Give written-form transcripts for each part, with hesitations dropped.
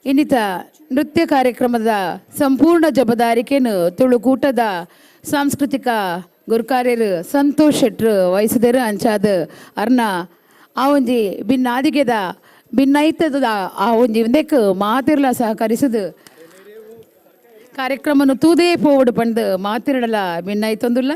ಇನ್ನಿತ ನೃತ್ಯ ಕಾರ್ಯಕ್ರಮದ ಸಂಪೂರ್ಣ ಜವಾಬ್ದಾರಿಕೆಯನ್ನು ತುಳುಕೂಟದ ಸಾಂಸ್ಕೃತಿಕ ಗುರುಕಾರ್ಯರು ಸಂತೋಷ್ ಶೆಟ್ರು ವಹಿಸಿದರು ಅಂಚಾದ ಅರ್ನ ಆ ಒಂಜಿ ಭಿನ್ನಾದಿಗೆದ ಭಿನ್ನೈತದ ಆ ಒಂಜಿ ಒಂದಕ್ಕೆ ಮಾತಿರ್ಲ ಸಹಕರಿಸದು ಕಾರ್ಯಕ್ರಮನು ತೂದೇ ಪೋವಡು ಪಂಡು ಮಾತಿರಡಲ ಭಿನ್ನೈತೊಂದುಲ್ಲ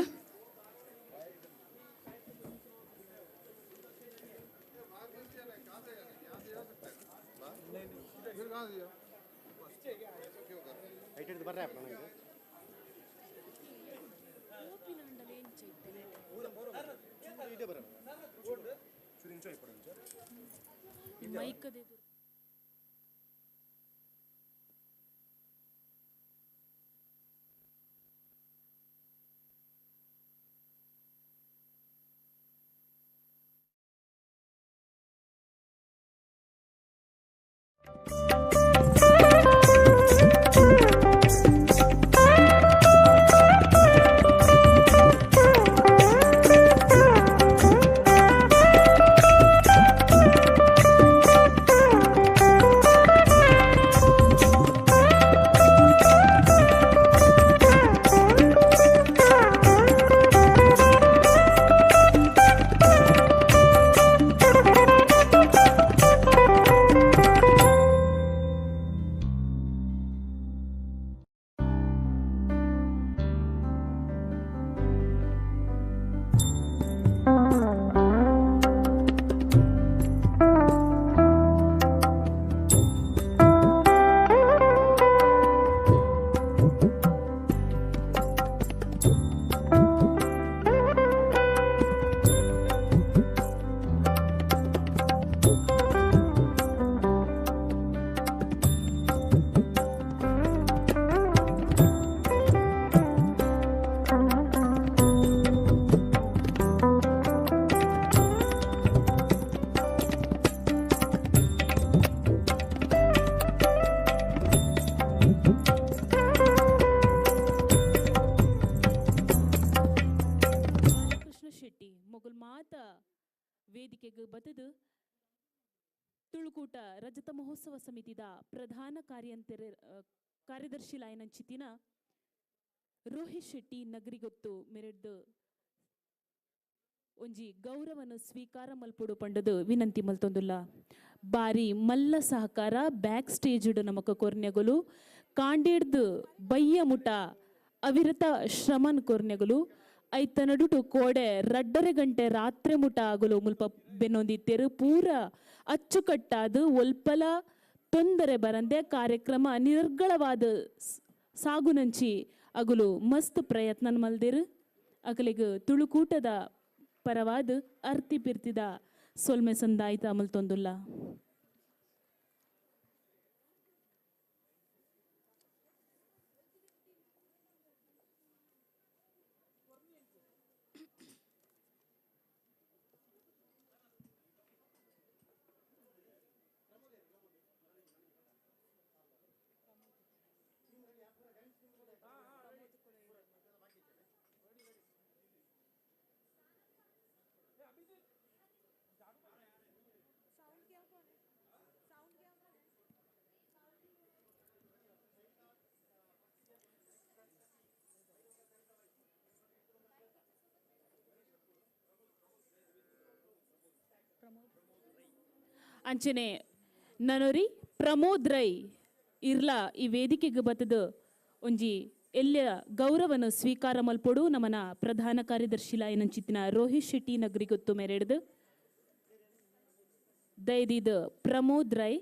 ವೇದಿಕೆಗೆ ಬತದು ತುಳುಕೂಟ ರಜತ ಮಹೋತ್ಸವ ಸಮಿತಿದ ಪ್ರಧಾನ ಕಾರ್ಯದರ್ಶಿ ಲಾಯನಂಚಿತಿನ ರೋಹಿತ್ ಶೆಟ್ಟಿ ನಗರಿಗೊತ್ತು ಮೆರೆಡ್ದು ಒಂಜಿ ಗೌರವನ ಸ್ವೀಕಾರ ಮಲ್ಪೊಡು ಪಂಡದು ವಿನಂತಿ ಮಲ್ತೊಂದುಲ್ಲ ಬಾರಿ ಮಲ್ಲ ಸಹಕಾರ ಬ್ಯಾಕ್ ಸ್ಟೇಜ್ ನಮಕ ಕೊರ್ನೆಗಳು ಕಾಂಡೇಡ್ದು ಬಯ್ಯ ಮುಟ ಅವಿರತ ಶ್ರಮನ್ ಕೊರ್ನೆಗಳು ಐತ ನಡುಟು ಕೋಡೆ ರಡ್ಡರೆ ಗಂಟೆ ರಾತ್ರಿ ಮುಟ ಆಗಲು ಮುಲ್ಪ ಬೆನ್ನೊಂದಿತ್ತೇರು ಪೂರ ಅಚ್ಚುಕಟ್ಟಾದು ಒಲ್ಪಲ ತೊಂದರೆ ಬರಂದೆ ಕಾರ್ಯಕ್ರಮ ನಿರ್ಗಳವಾದ ಸಾಗುನಂಚಿ ಅಗಲು ಮಸ್ತ್ ಪ್ರಯತ್ನ ಮಲ್ದೇರು ಅಗಲಿಗೆ ತುಳುಕೂಟದ ಪರವಾದ ಅರ್ತಿ ಪಿರ್ತಿದ ಸೊಲ್ಮೆ ಸಂದಾಯ್ತ ಮಲ್ತೊಂದುಲ್ಲ ಅಂಚನೆ ನನರಿ ಪ್ರಮೋದ್ ರೈ ಇರ್ಲಾ ಈ ವೇದಿಕೆಗೆ ಬತ್ತದ ಒಂಜಿ ಎಲ್ಲ ಗೌರವನ ಸ್ವೀಕಾರ ಮಲ್ಪೊಡು ನಮನ ಪ್ರಧಾನ ಕಾರ್ಯದರ್ಶಿ ಲಾಯನಂಚಿತ್ತಿನ ರೋಹಿತ್ ಶೆಟ್ಟಿ ನಗರಿಗೊತ್ತು ಮೆರೆಡ್ದು ದಯದಿದ ಪ್ರಮೋದ್ ರೈ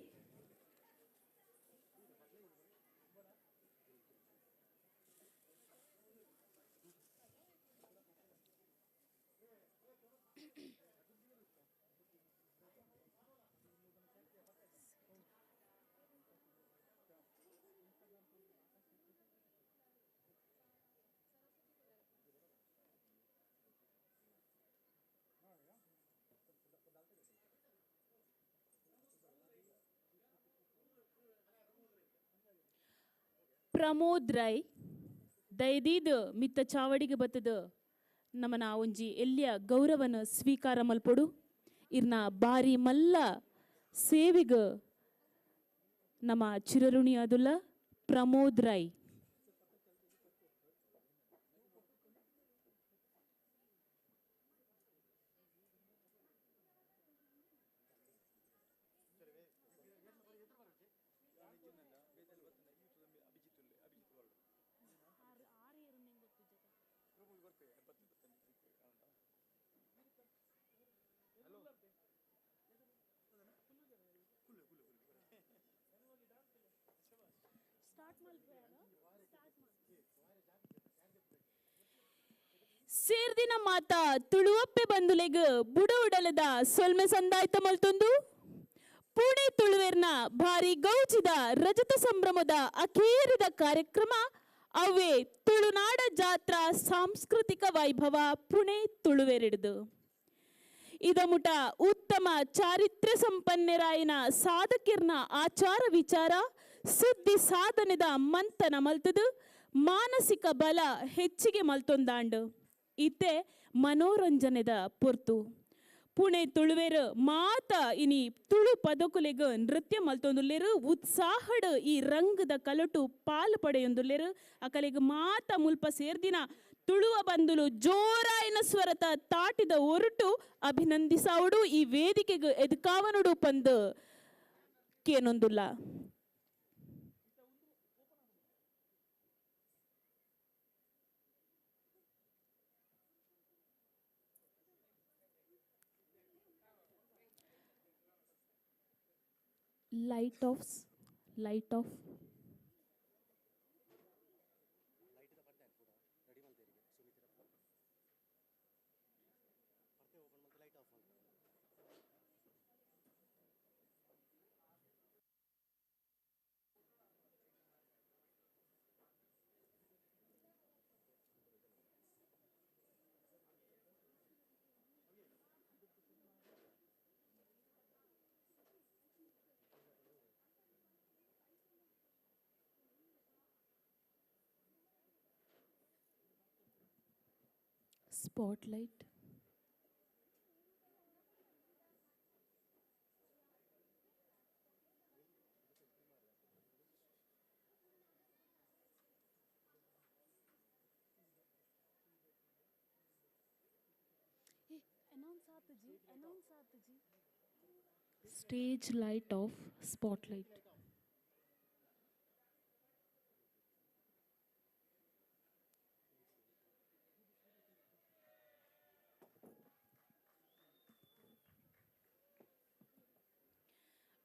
ಪ್ರಮೋದ್ ರೈ ದಯದೀದು ಮಿತ್ತ ಚಾವಡಿಗೆ ಬತ್ತದ ನಮನ ಒಂಜಿ ಎಲ್ಲಿಯ ಗೌರವನ ಸ್ವೀಕಾರ ಮಲ್ಪೊಡು ಇರ್ನ ಬಾರಿ ಮಲ್ಲ ಸೇವಿಗ ನಮ್ಮ ಚಿರಋಣಿಯಾದುಲ್ಲ ಪ್ರಮೋದ್ ರೈ. ಸೇರ್ದಿನ ಮಾತ ತುಳುವಪ್ಪೆ ಬಂದುಲೆಗ್ ಬುಡ ಉಡಲದ ಸೊಲ್ಮೆ ಸಂದಾಯ್ತ ಮಲ್ತೊಂದು ಪುಣೆ ತುಳುವೆರ್ನ ಭಾರಿ ಗೌಜಿದ ರಜತ ಸಂಭ್ರಮದ ಅಖೇರಿದ ಕಾರ್ಯಕ್ರಮ ಅವೇ ತುಳುನಾಡ ಜಾತ್ರಾ ಸಾಂಸ್ಕೃತಿಕ ವೈಭವ ಪುಣೆ ತುಳುವೆರಿಡ್ದು ಇದ ಮುಟ ಉತ್ತಮ ಚಾರಿತ್ರ್ಯ ಸಂಪನ್ನರಾಯಿನ ಸಾಧಕಿರ್ನ ಆಚಾರ ವಿಚಾರ ಸುದ್ದಿ ಸಾಧನೆದ ಮಂತನ ಮಲ್ತದು ಮಾನಸಿಕ ಬಲ ಹೆಚ್ಚಿಗೆ ಮಲ್ತೊಂದಾಂಡು ಇತ್ತೆ ಮನೋರಂಜನೆದ ಪೊರ್ತು ಪುಣೆ ತುಳುವೆರು ಮಾತ ಇನಿ ತುಳು ಪದಕುಲೆಗ್ ನೃತ್ಯ ಮಲ್ತೊಂದುಲ್ಲೆರು ಉತ್ಸಾಹಡ್ ಈ ರಂಗದ ಕಲಟು ಪಾಲು ಪಡೆಯೊಂದುಲ್ಲೆರು ಅಕಲೆಗ್ ಮಾತ ಮುಲ್ಪ ಸೇರ್ದಿನ ತುಳುವ ಬಂದುಲು ಜೋರಾಯಿನ ಸ್ವರತ ತಾಟಿದ ಒರುಟು ಅಭಿನಂದಿಸಾವುಡು ಈ ವೇದಿಕೆಗೆ ಎದುಕಾವನುಡು ಪಂದು ಕೇನೊಂದುಲ್ಲ. Light off spotlight. Stage light off spotlight.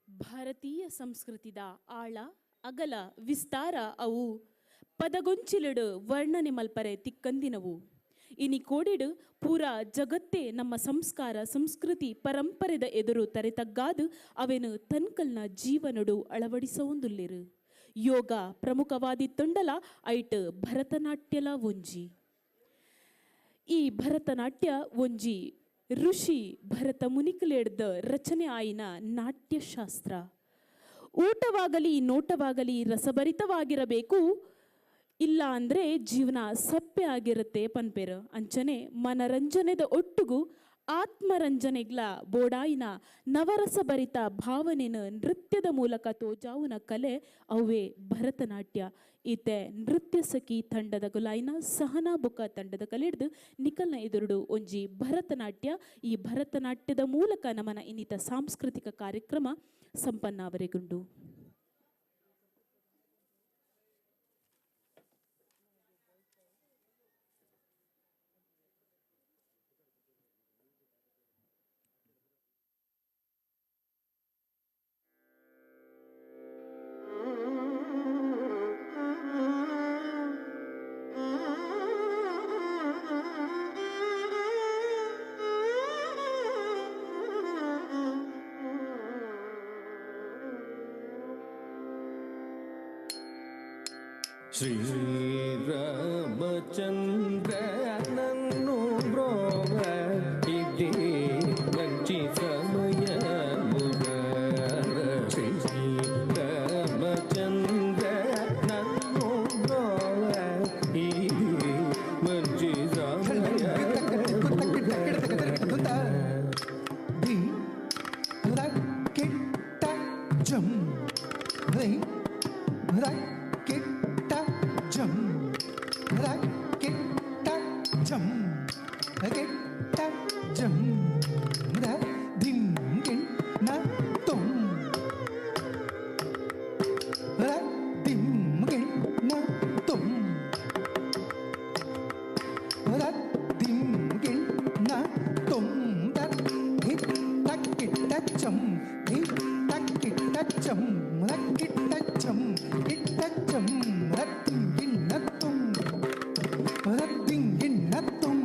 ಭಾರತೀಯ ಸಂಸ್ಕೃತಿದ ಆಳ ಅಗಲ ವಿಸ್ತಾರ ಅವು ಪದಗೊಂಚಿಲಿಡು ವರ್ಣನೆ ಮಲ್ಪರೆ ತಿಕ್ಕಂದಿನವು. ಇನಿ ಕೋಡಿಡು ಪೂರಾ ಜಗತ್ತೇ ನಮ್ಮ ಸಂಸ್ಕಾರ ಸಂಸ್ಕೃತಿ ಪರಂಪರೆದ ಎದುರು ತರೆತಗ್ಗಾದು ಅವೆನು ತನ್ಕಲ್ನ ಜೀವನಡು ಅಳವಡಿಸೊಂದುಲ್ಲೆರು. ಯೋಗ ಪ್ರಮುಖವಾದಿತ್ತುಂಡಲ ಐಟ್ ಭರತನಾಟ್ಯಲ ಒಂಜಿ. ಈ ಭರತನಾಟ್ಯ ಒಂಜಿ ಋಷಿ ಭರತ ಮುನಿಕಲೆಡ್ದ ರಚನೆ ಆಯಿನ ನಾಟ್ಯಶಾಸ್ತ್ರ. ಊಟವಾಗಲಿ ನೋಟವಾಗಲಿ ರಸಭರಿತವಾಗಿರಬೇಕು, ಇಲ್ಲ ಅಂದರೆ ಜೀವನ ಸಪ್ಪೆ ಆಗಿರುತ್ತೆ ಪನ್ಪೆರು. ಅಂಚನೆ ಮನರಂಜನೆದ ಒಟ್ಟುಗು ಆತ್ಮರಂಜನೆಗ್ಲ ಬೋಡಾಯಿನ ನವರಸಭರಿತ ಭಾವನೆನ ನೃತ್ಯದ ಮೂಲಕ ತೋಜಾವುನ ಕಲೆ ಅವೇ ಭರತನಾಟ್ಯ. ಈತೆ ನೃತ್ಯ ಸಖಿ ತಂಡದ ಗುಲಾಯಿನ ಸಹನಾ ಬುಕ ತಂಡದ ಕಲೆಡ್ದು ನಿಕಲ್ನ ಎದುರುಡು ಒಂಜಿ ಭರತನಾಟ್ಯ. ಈ ಭರತನಾಟ್ಯದ ಮೂಲಕ ನಮನ ಇನ್ನಿತ ಸಾಂಸ್ಕೃತಿಕ ಕಾರ್ಯಕ್ರಮ ಸಂಪನ್ನಾವರೆಗುಂಡು. ಶ್ರೀರಾಮಚಂದ್ರ ನನ್ನು ಬ್ರೋವ ಇದೇ ಮಂಚಿ ಸಮಯ ಶ್ರೀರಾಮಚಂದ್ರ ನನ್ನು ಬ್ರೋವ ಇದೇ ಮಂಚಿ ಸಮಯ jam re rakita jam rakita jam rakita jam ra din din na tum ra din din na tum ra din din na tum dat hit tak kit tak jam hit tak kit tak jam rak kit tak jam hit tak jam rat din din na tum rat din din na tum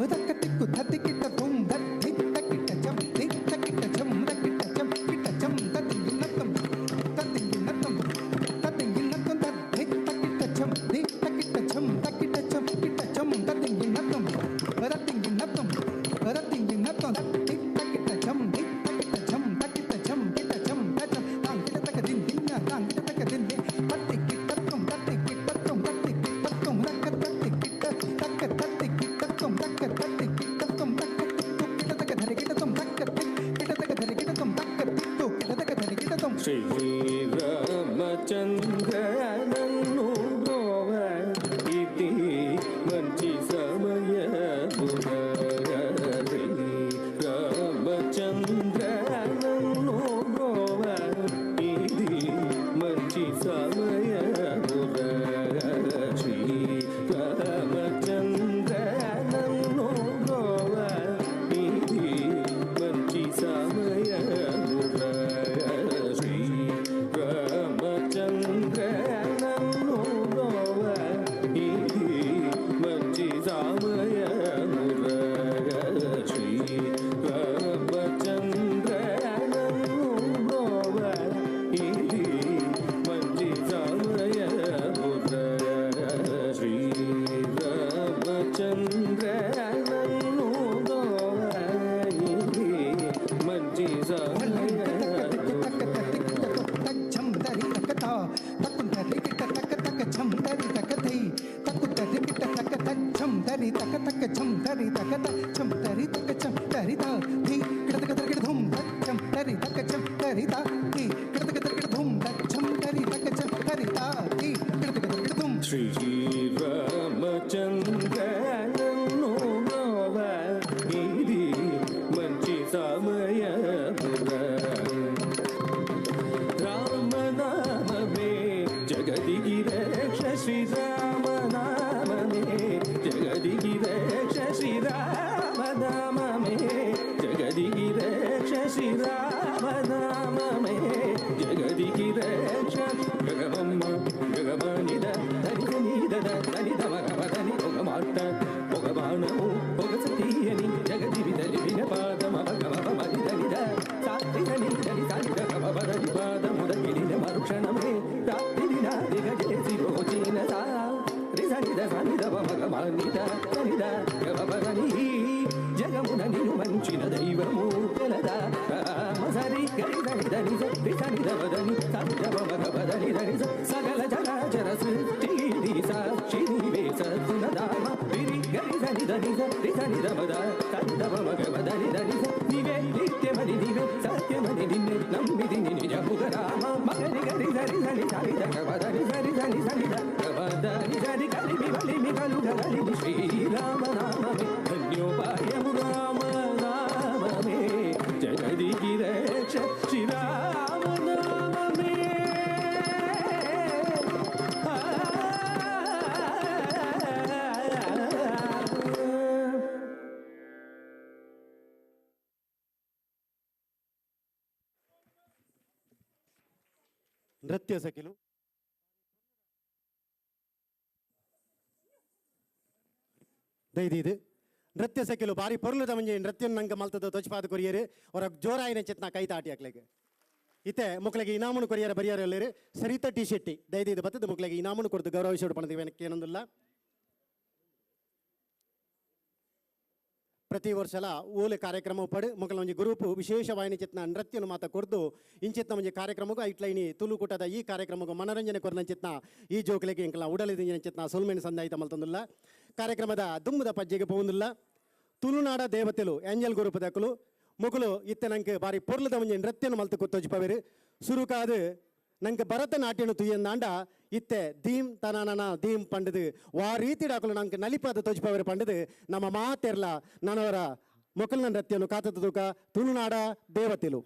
rat katikku thati kit tum dat hit tak kit jam hit tak kit jam rak kit jam dat din din na tum dat din din na tum dat din din na tum dat hit tak kit jam hit tak kit jam dat kit jam dat din din na tum rat din din na tum rat din din na tum hit tak kit jam hit tak kit jam dat kit jam kit jam dat jam tang kit tak din din na tang kit tak din din dat kit tum dat kit tum dat kit tum rak dat kit tak kit tum dat kit tum dat kit tum dat kit tak dhare kit tum dat kit tak dhare kit tum dat kit tak dhare kit tum Sriramachandra నన్ను బ్రోవ ఇది మంచి సమయమున శ్రీరామచంద్ర నన్ను బ్రోవ ఇది మంచి సమయమున శ్రీరామచంద్ర నన్ను బ్రోవ ఇది మంచి సమయమున శ్రీరామచంద్ర నన్ను బ్రోవ ఇది మంచి సమయమున శ్రీరామచంద్ర నన్ను బ్రోవ ఇది మంచి సమయమున శ్రీరామచంద్ర నన్ను బ్రోవ ఇది మంచి శ్రీరామచంద్ర నన్ను బ్రోవ ఇది మంచి సమయమున రామనామమే జగదిగి రక్ష శ్రీరామనామమే జగదిగి రక్ష శ్రీరామనామమే జగదిగి రక్ష శ్రీరామనామమే జగదిగి రక్ష గగమమ్మ గగమనిద దనిద దనిద మగమదని ఒక మాట ఒక బాణము ఒక సతీయని జగది విదలి విన పాదమ భగమని దనిద సాత్విదని దని దనిద కమబదని పాదముద గిలిన మరుక్షణమే రాత్రి నాది గజేసి రోజిన సా రిసనిద సనిద మగమనిద దనిద గమబని జగమున నిను మంచిన దైవము తెలద మసరి గరి దనిద నిజ రిసనిద వదని సనిద మగబదని దనిద సకల జగజర సృష్టి సాక్షి నివేశ సునదామ విరి గరి సనిద నిజ రిసనిద మద సనిద మగబదని దనిద నివే నిత్యమని నివే సత్యమని నిన్నే నమ్మిది నిజముగ రామ మగరి గరి సరి సని సనిద గవదని సరి సని సనిద గవదని సరి గరి వివలి మిగలు గలి శ్రీరామ నామమే ధన్యోపాయము రామ నామమే జగదిగి రక్ష శ్రీరామ నామమే ನೃತ್ಯ ಸಖಿಲು ದೈದಿದು ನೃತ್ಯ ಸಖಿಲು ಬಾರಿ ಪೊರ್ಲುದ ಮುಂಜೆ ನೃತ್ಯ ನಂಗೆ ಮಲ್ತದ ತೊಚ್ಪಾದ ಕೊರಿಯರು ಅವರ ಜೋರಾಯಿನ ಚಿತ್ನ ಕೈ ತಾಟಿ ಹಾಕ್ಲಿಕ್ಕೆ ಇತ್ತೆ ಮುಕ್ಳಿಗೆ ಇನಾಮನು ಕೊರಿಯರ ಬರಿಯರು ಎಲ್ಲರು ಸರಿತಾ ಟಿ ಶೆಟ್ಟಿ ದೈದಿದು ಬತ್ತದ ಮುಕ್ಳಿಗೆ ಇನಾಮನು ಕೊಡ್ದು ಗೌರವಿಸೋಡು ಪಣದಿವೆ ಏನೊಂದಿಲ್ಲ ಪ್ರತಿ ವರ್ಷಲ ಓಲೆ ಕಾರ್ಯಕ್ರಮ ಪಡು ಮೊಕಲ ಒಂಜಿ ಗ್ರೂಪ್ ವಿಶೇಷವಾಯಿನ ಚಿತ್ನ ನೃತ್ಯನು ಮಾತ ಕೊರ್ದು ಇಂಚಿತ್ನ ಒಂಜಿ ಕಾರ್ಯಕ್ರಮಕ್ಕೂ ಐಟ್ಲೈನಿ ತುಳುಕೂಟದ ಈ ಕಾರ್ಯಕ್ರಮಕ್ಕೂ ಮನರಂಜನೆ ಕೊರ್ನ ಚಿತ್ನ ಈ ಜೋಕ್ಲೆಗೆ ಇಂಕಲ ಉಡಲಿದ ಚಿತ್ನ ಸೊಲ್ಮೇನ ಸಂದಾಯಿತ ಮಲ್ತಂದಿಲ್ಲ ಕಾರ್ಯಕ್ರಮದ ದುಮ್ಮದ ಪಜ್ಜೆಗೆ ಪೋಂದಿಲ್ಲ ತುಳುನಾಡ ದೇವತೆಲು ಏಂಜಲ್ ಗ್ರೂಪ್ ದಕ್ಕಲು ಮೊಗಲು ಇತ್ತೆ ನಂಗೆ ಬಾರಿ ಪೊರ್ಲದ ಮುಂಜೆ ನೃತ್ಯನ ಮಲ್ತು ಕೊತ್ತೋಜಿಪವೇರು ಸುರುಕಾದು ನಂಗೆ ಭರತನಾಟ್ಯನು ತುಯ್ಯಂದಾಂಡ ಇತ್ತೆ ದೀಮ್ ತನಾನನ ದೀಮ್ ಪಂಡದು ವಾ ರೀತಿ ಡಾಕಲು ನಂಗೆ ನಲಿಪಾದ ತೋಜಿಪವೇರು ಪಂಡದು ನಮ್ಮ ಮಾತೆರ್ಲ ನನವರ ಮೊಕಲ್ನ ನೃತ್ಯನು ಕಾತದ ತೂಕ ತುಳುನಾಡ ದೇವತೆಲು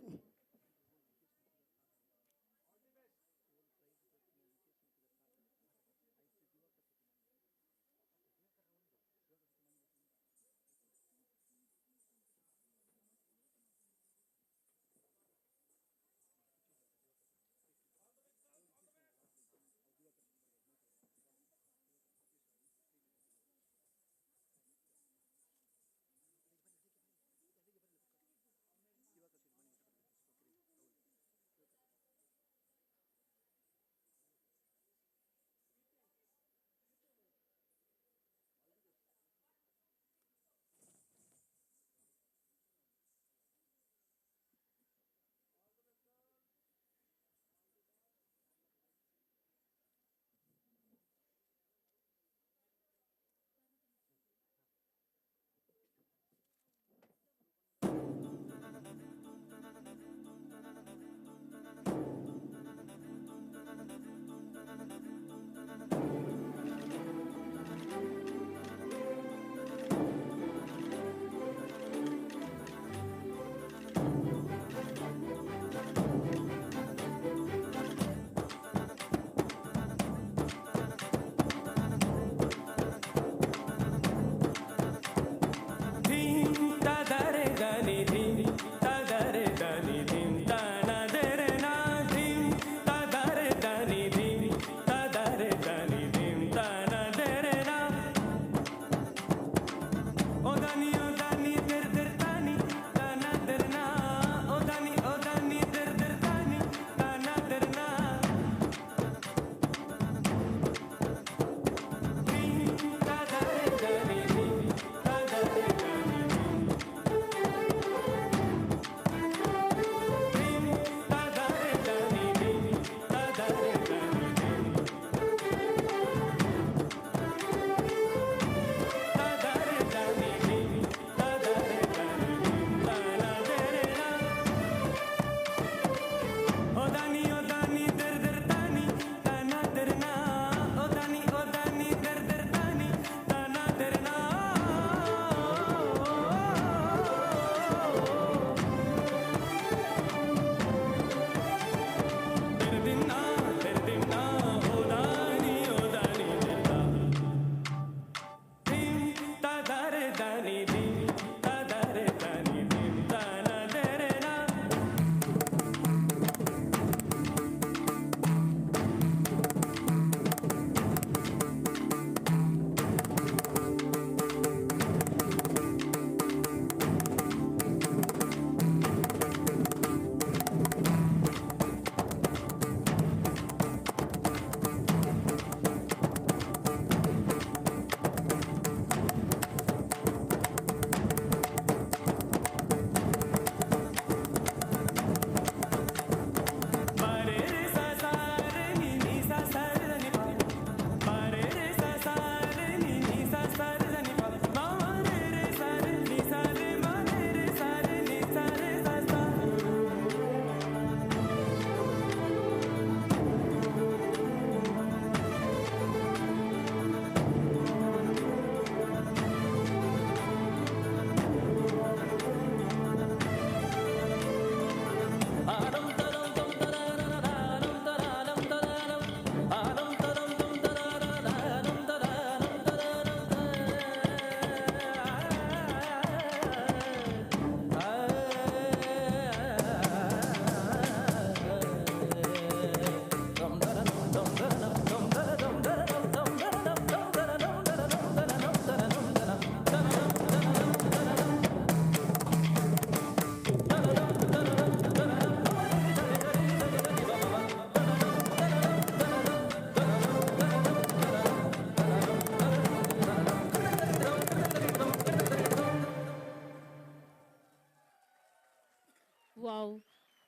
ವಾವ್,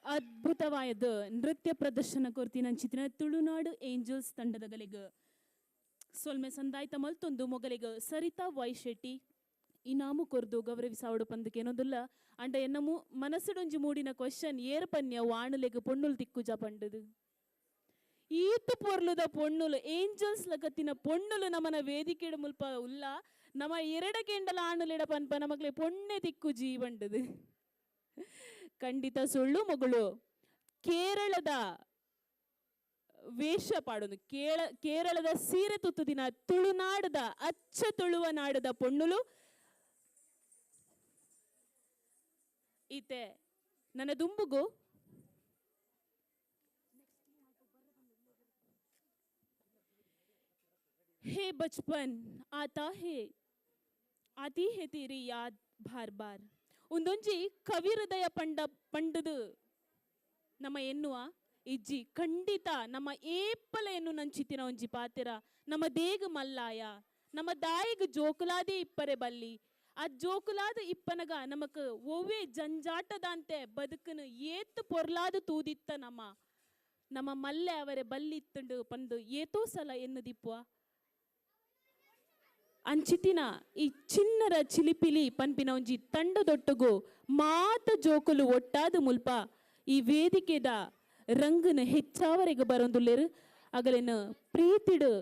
ಅದ್ಭುತವಾದ ನೃತ್ಯ ಪ್ರದರ್ಶನ ಕೊರ್ತಿನಂಚಿತ್ತಿನ ತುಳುನಾಡು ಏಂಜಲ್ಸ್ ತಂಡದ ಗಲೆಗ್ ಸೊಲ್ಮೆ ಸಂದಾಯ್ತ ಮಲ್ತೊಂದು ಮೊಗಲಿಗ ಸರಿತಾ ವೈ ಶೆಟ್ಟಿ ಇನಾಮು ಕೊರ್ದು ಗೌರವಿಸಾವಡು ಪಂದಕ್ಕೆ ಏನೋದಿಲ್ಲ ಅಂಡ ಎನ್ನ ಮನಸ್ಸುಡೊಂಜಿ ಮೂಡಿನ ಕ್ವಶನ್ ಏರ್ ಪನ್ಯ ವಾಣುಲೆಗ್ ಪೊಣ್ಣುಲು ತಿಕ್ಕುಜ ಪಂಡದು ಈತು ಪೊರ್ಲುದ ಪೊಣ್ಣುಲು ಏಂಜಲ್ಸ್ ಲಗತ್ತಿನ ಪೊಣ್ಣುಲು ನಮನ ವೇದಿಕೆಡ ಮುಲ್ಪ ಉಲ್ಲ ನಮ ಎರಡ ಕೆಂಡಲ ಆಣುಲೆಡ ಪನ್ಪ ನಮಗ್ಲೆ ಪೊಣ್ಣೆ ತಿಕ್ಕುಜಿ ಪಂಡದು ಖಂಡಿತ ಸುಳ್ಳು ಮಗಳು ಕೇರಳದ ವೇಷ ಪಾಡೋದು ಕೇರಳದ ಸೀರೆ ತುತ್ತುದಿನ ತುಳುನಾಡದ ಅಚ್ಚ ತುಳುವ ನಾಡದ ಪೊಣ್ಣುಲು ಈತೆ ನನ್ನ ದುಂಬುಗು हे बचपन आता है आती है तेरी याद बार बार ಒಂದೊಂಜಿ ಕವಿ ಹೃದಯ ಪಂಡದು ನಮ್ಮ ಎನ್ನುವ ಇಜ್ಜಿ ಖಂಡಿತ ನಮ್ಮ ಏಪಲ ಎನ್ನು ನಂಚಿತಿನ ಒಂಜಿ ಪಾತೆರ ನಮ್ಮ ದೇಗ ಮಲ್ಲಾಯ ನಮ್ಮ ದಾಯಿಗ ಜೋಕುಲಾದೇ ಇಪ್ಪರೆ ಬಲ್ಲಿ ಆ ಜೋಕುಲಾದ ಇಪ್ಪನಗ ನಮಕ್ ಒವ್ವೇ ಜಂಜಾಟದಂತೆ ಬದುಕನು ಏತು ಪೊರ್ಲಾದ ತೂದಿತ್ತ ನಮ್ಮ ಮಲ್ಲೆ ಅವರೇ ಬಲ್ಲಿತ್ತಂಡು ಪಂದು ಏತೋ ಸಲ ಎನ್ನುದಿಪ್ಪುವ ಅಂಚಿತಿನ ಈ ಚಿನ್ನರ ಚಿಲಿಪಿಲಿ ಪನ್ಪಿನ ಒಂಜಿ ತಂಡದೊಟ್ಟುಗು ಮಾತ ಜೋಕುಲು ಒಟ್ಟಾದ ಮುಲ್ಪ ಈ ವೇದಿಕೆದ ರಂಗನ ಹೆಚ್ಚಾವರೆಗೆ ಬರೊಂದುಲ್ಲೆರು ಅಗಲೆನ ಪ್ರೀತಿಡು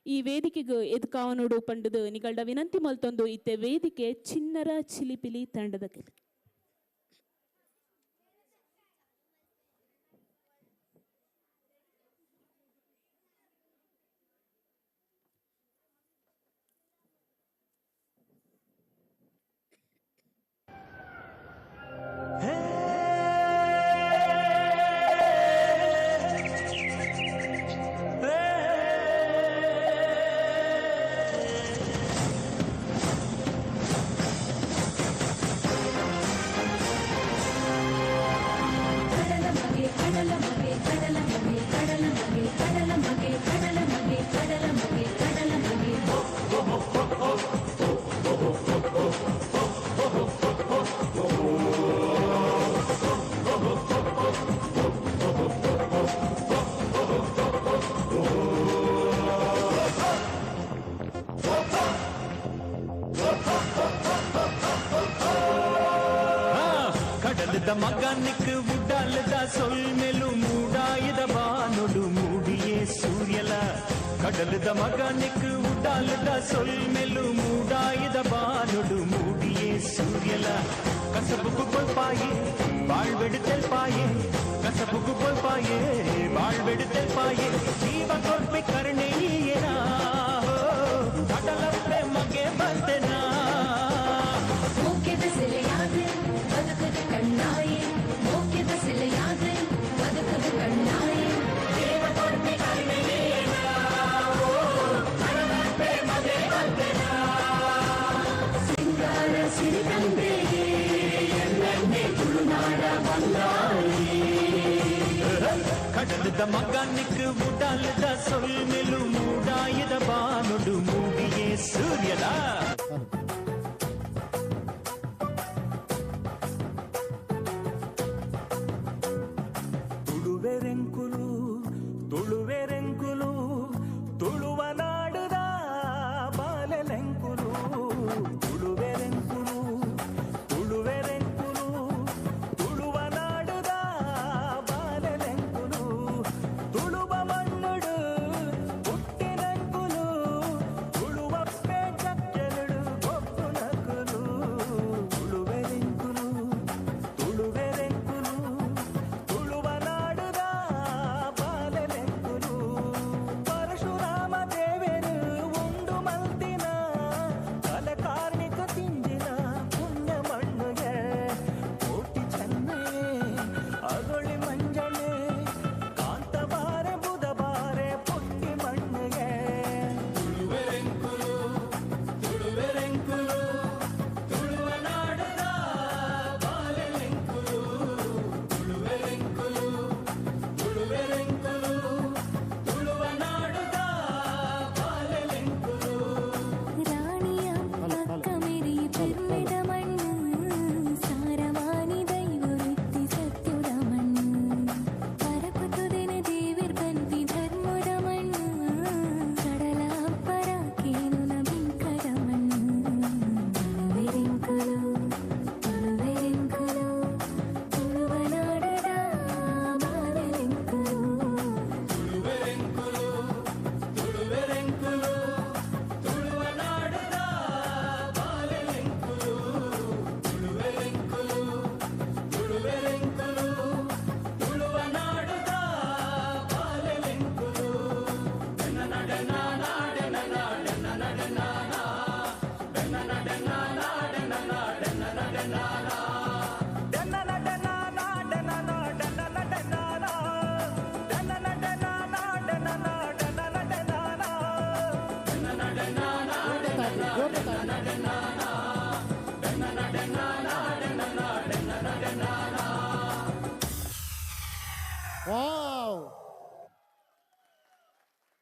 ಈ ವೇದಿಕೆಗೆ ಎದ್ಕಾವನೋಡು ಪಂಡದು ನಿಗಳ್ಡ ವಿನಂತಿ ಮಲ್ತೊಂದು ಇತ್ತೆ ವೇದಿಕೆ ಚಿನ್ನರ ಚಿಲಿಪಿಲಿ ತಂಡದ ಕೆಲ ಮಗನಿಕ್ ಉಡಾಲದ ಸೊಲ್ಮೆಲು ಮೂಡಾಯದ ಬಾನುಡು ಮೂಡಿಯೇ ಸೂರ್ಯಲ ಕಡಲದ ಮಗನಿಕ್ ಉಡಾಲದ ಸೊಲ್ಮೆಲು ಮೂಡಾಯದ ಬಾನುಡು ಮೂಡಿಯೇ ಸೂರ್ಯಲ ಕಸಬುಕು ಕೊಲ್ಪಾಯೆ ಬಾಳ್ಬೆಡು ತೆಲ್ಪಾಯೆ ಕಸಬುಕು ಕೊಲ್ಪಾಯೆ ಬಾಳ್ಬೆಡು ತೆಲ್ಪಾಯೆ ಜೀವ ಕೊರ್ಪೆ ಕರ್ಣೆಯೇನ ಕಡಲಪ್ಪೆ ಮಗೆ ಬಂತೆನಾ ಕಡಲದ ಮಗನಿಕ್ ಉಡಾಲದ ಸೊಲ್ಮೆಲು ಮೂಡಾಯದ ಬಾನುಡು ಮೂಡಿಯೇ ಸೂರ್ಯದ ತುಳುವೆರೆಂಕುಲು ತುಳುವೆರೆಂಕುಲು ತುಳುವ ನಾಡುದ ಬಾಲೆಲೆಂಕುಲು ತುಳುವೆರೆಂಕುಲು ತುಳುವೆರೆಂಕುಲು ತುಳುವ ನಾಡುದ ಬಾಲೆಲೆಂಕುಲು ತುಳುವ ಮಣ್ಣುಡು ಹುಟ್ಟಿನೆಂಕುಲು ತುಳುವಪ್ಪೆ ಚಕ್ಕೆಲುಡು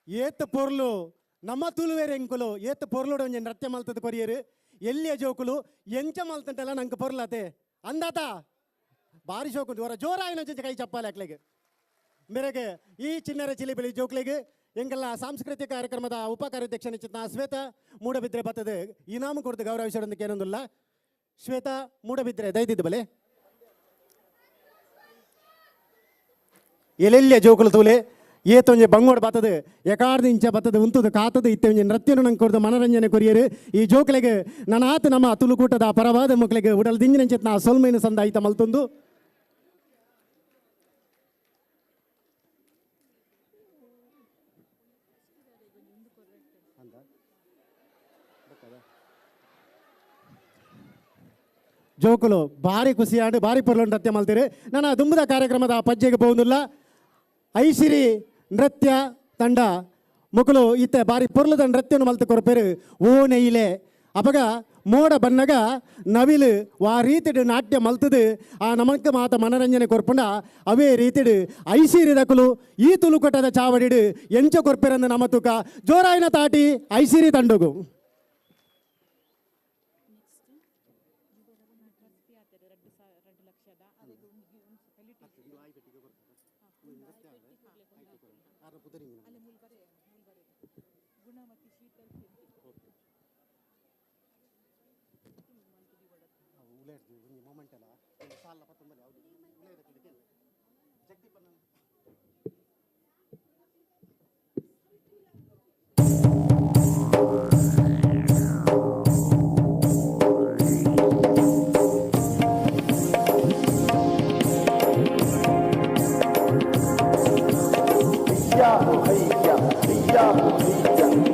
ಏತ್ ಪೊರ್ಲು ನಮ್ಮ ತುಳುವೇರು ಎಂಕುಲು ಏತ್ ಪೊರ್ಲುಡು ಒಂಜಿ ನೃತ್ಯ ಮಲ್ತದ ಕೊರಿಯರು ಎಲ್ಲಿಯ ಜೋಕುಲು ಎಂಚ ಮಲ್ತಂಟಲ್ಲ ನಂಗೆ ಪೊರ್ಲತೆ ಅಂದಾತ ಭಾರಿ ಶೋಕು ಜೋರಾಯಿನ ಕೈ ಚಪ್ಪಾಲೆ ಹಾಕ್ಲಿಗೆ ಮೇರೆಗೆ ಈ ಚಿನ್ನರ ಚಿಲಿಬಿಲಿ ಜೋಕ್ಲಿಗೆ ಎಂಗೆಲ್ಲ ಸಾಂಸ್ಕೃತಿಕ ಕಾರ್ಯಕ್ರಮದ ಉಪ ಕಾರ್ಯಾಧ್ಯಕ್ಷನ ಚಿತ್ನ ಶ್ವೇತಾ ಮೂಡಬಿದ್ರೆ ಬರ್ತದೆ ಇನಾಮು ಕೊಡ್ದು ಗೌರವಿಸೋದಕ್ಕೆ ಏನೊಂದಿಲ್ಲ ಶ್ವೇತಾ ಮೂಡಬಿದ್ರೆ ದಯದಿದ್ದು ಬಲೆ ಎಲ್ಲೆಲ್ಲಿಯ ಜೋಕುಲು ತೂಲೆ ಏತೊಂಜೆ ಬಂಗೋಡ್ ಬತ್ತದು ಎಕಾರ್ದು ಇಂಚ ಬತ್ತದು ಉಂತದು ಕಾತದು ಇತ್ತೊಂಜೆ ನೃತ್ಯನು ನಂಗೆ ಕೊಡ್ದು ಮನರಂಜನೆ ಕೊರಿಯರು ಈ ಜೋಕ್ಲೆಗೆ ನನ್ನ ಆತ ನಮ್ಮ ತುಳುಕೂಟದ ಪರವಾದ ಮಕ್ಕಳಿಗೆ ಉಡಲ್ ದಿಂಜಿನ ಚಿತ್ನ ಸೊಲ್ಮೈನ ಸಂದ ಐತ ಮಲ್ತೊಂದು ಜೋಕುಲು ಭಾರಿ ಖುಷಿಯಾಡು ಭಾರಿ ಪೊರ್ಲು ನೃತ್ಯ ಮಲ್ತೀರಿ ನಾನು ದುಂಬದ ಕಾರ್ಯಕ್ರಮದ ಪಜ್ಜೆಗೆ ಹೋಗುದಿಲ್ಲ ಐಸಿರಿ ನೃತ್ಯ ತಂಡ ಮುಕುಲು ಇತ್ತೆ ಬಾರಿ ಪೊರ್ಲದ ನೃತ್ಯನು ಮಲ್ತು ಕೊರಪೇರು ಓ ನೈಲೆ ಅಪಗ ಮೋಡ ಬನ್ನಗ ನವಿಲು ಆ ರೀತಿಡು ನಾಟ್ಯ ಮಲ್ತದು ಆ ನಮಕ್ ಮಾತ ಮನರಂಜನೆ ಕೊರ್ಪುಂಡ ಅವೇ ರೀತಿಡು ಐಸಿರಿ ದಕುಲು ಈ ತುಳುಕೊಟ್ಟದ ಚಾವಡಿಡು ಎಂಚ ಕೊರ್ಪೇರಂದು ನಮ್ಮ ತೂಕ ಜೋರಾಯಿನ ತಾಟಿ ಐಸಿರಿ ತಂಡುಗು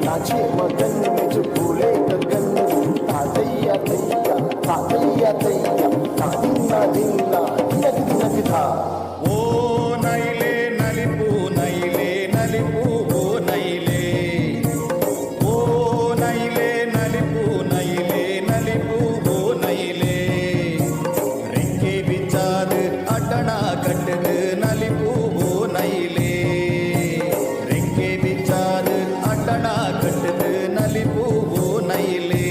नाचे मगन में जो भूले गगन तातैया तैया तातैया तैया तादिन्ना दिन्ना दिनक दिनक था ఓ నైలే నలిపు నైలే నలిపు ఓ నైలే ఓ నైలే నలిపు నైలే నలిపు ఓ నైలే ರೆಕ್ಕೆ ಬಿಚ್ಚಾದು ಅಡ್ಡಣ ಕಟ್ಟದು ನಲಿಪು ಓ ನೈಲೇ ರೆಕ್ಕೆ ಬಿಚ್ಚಾದು ಅಡ್ಡಣ ಕಟ್ಟದು ನಲಿಪು ಓ ನೈಲೇ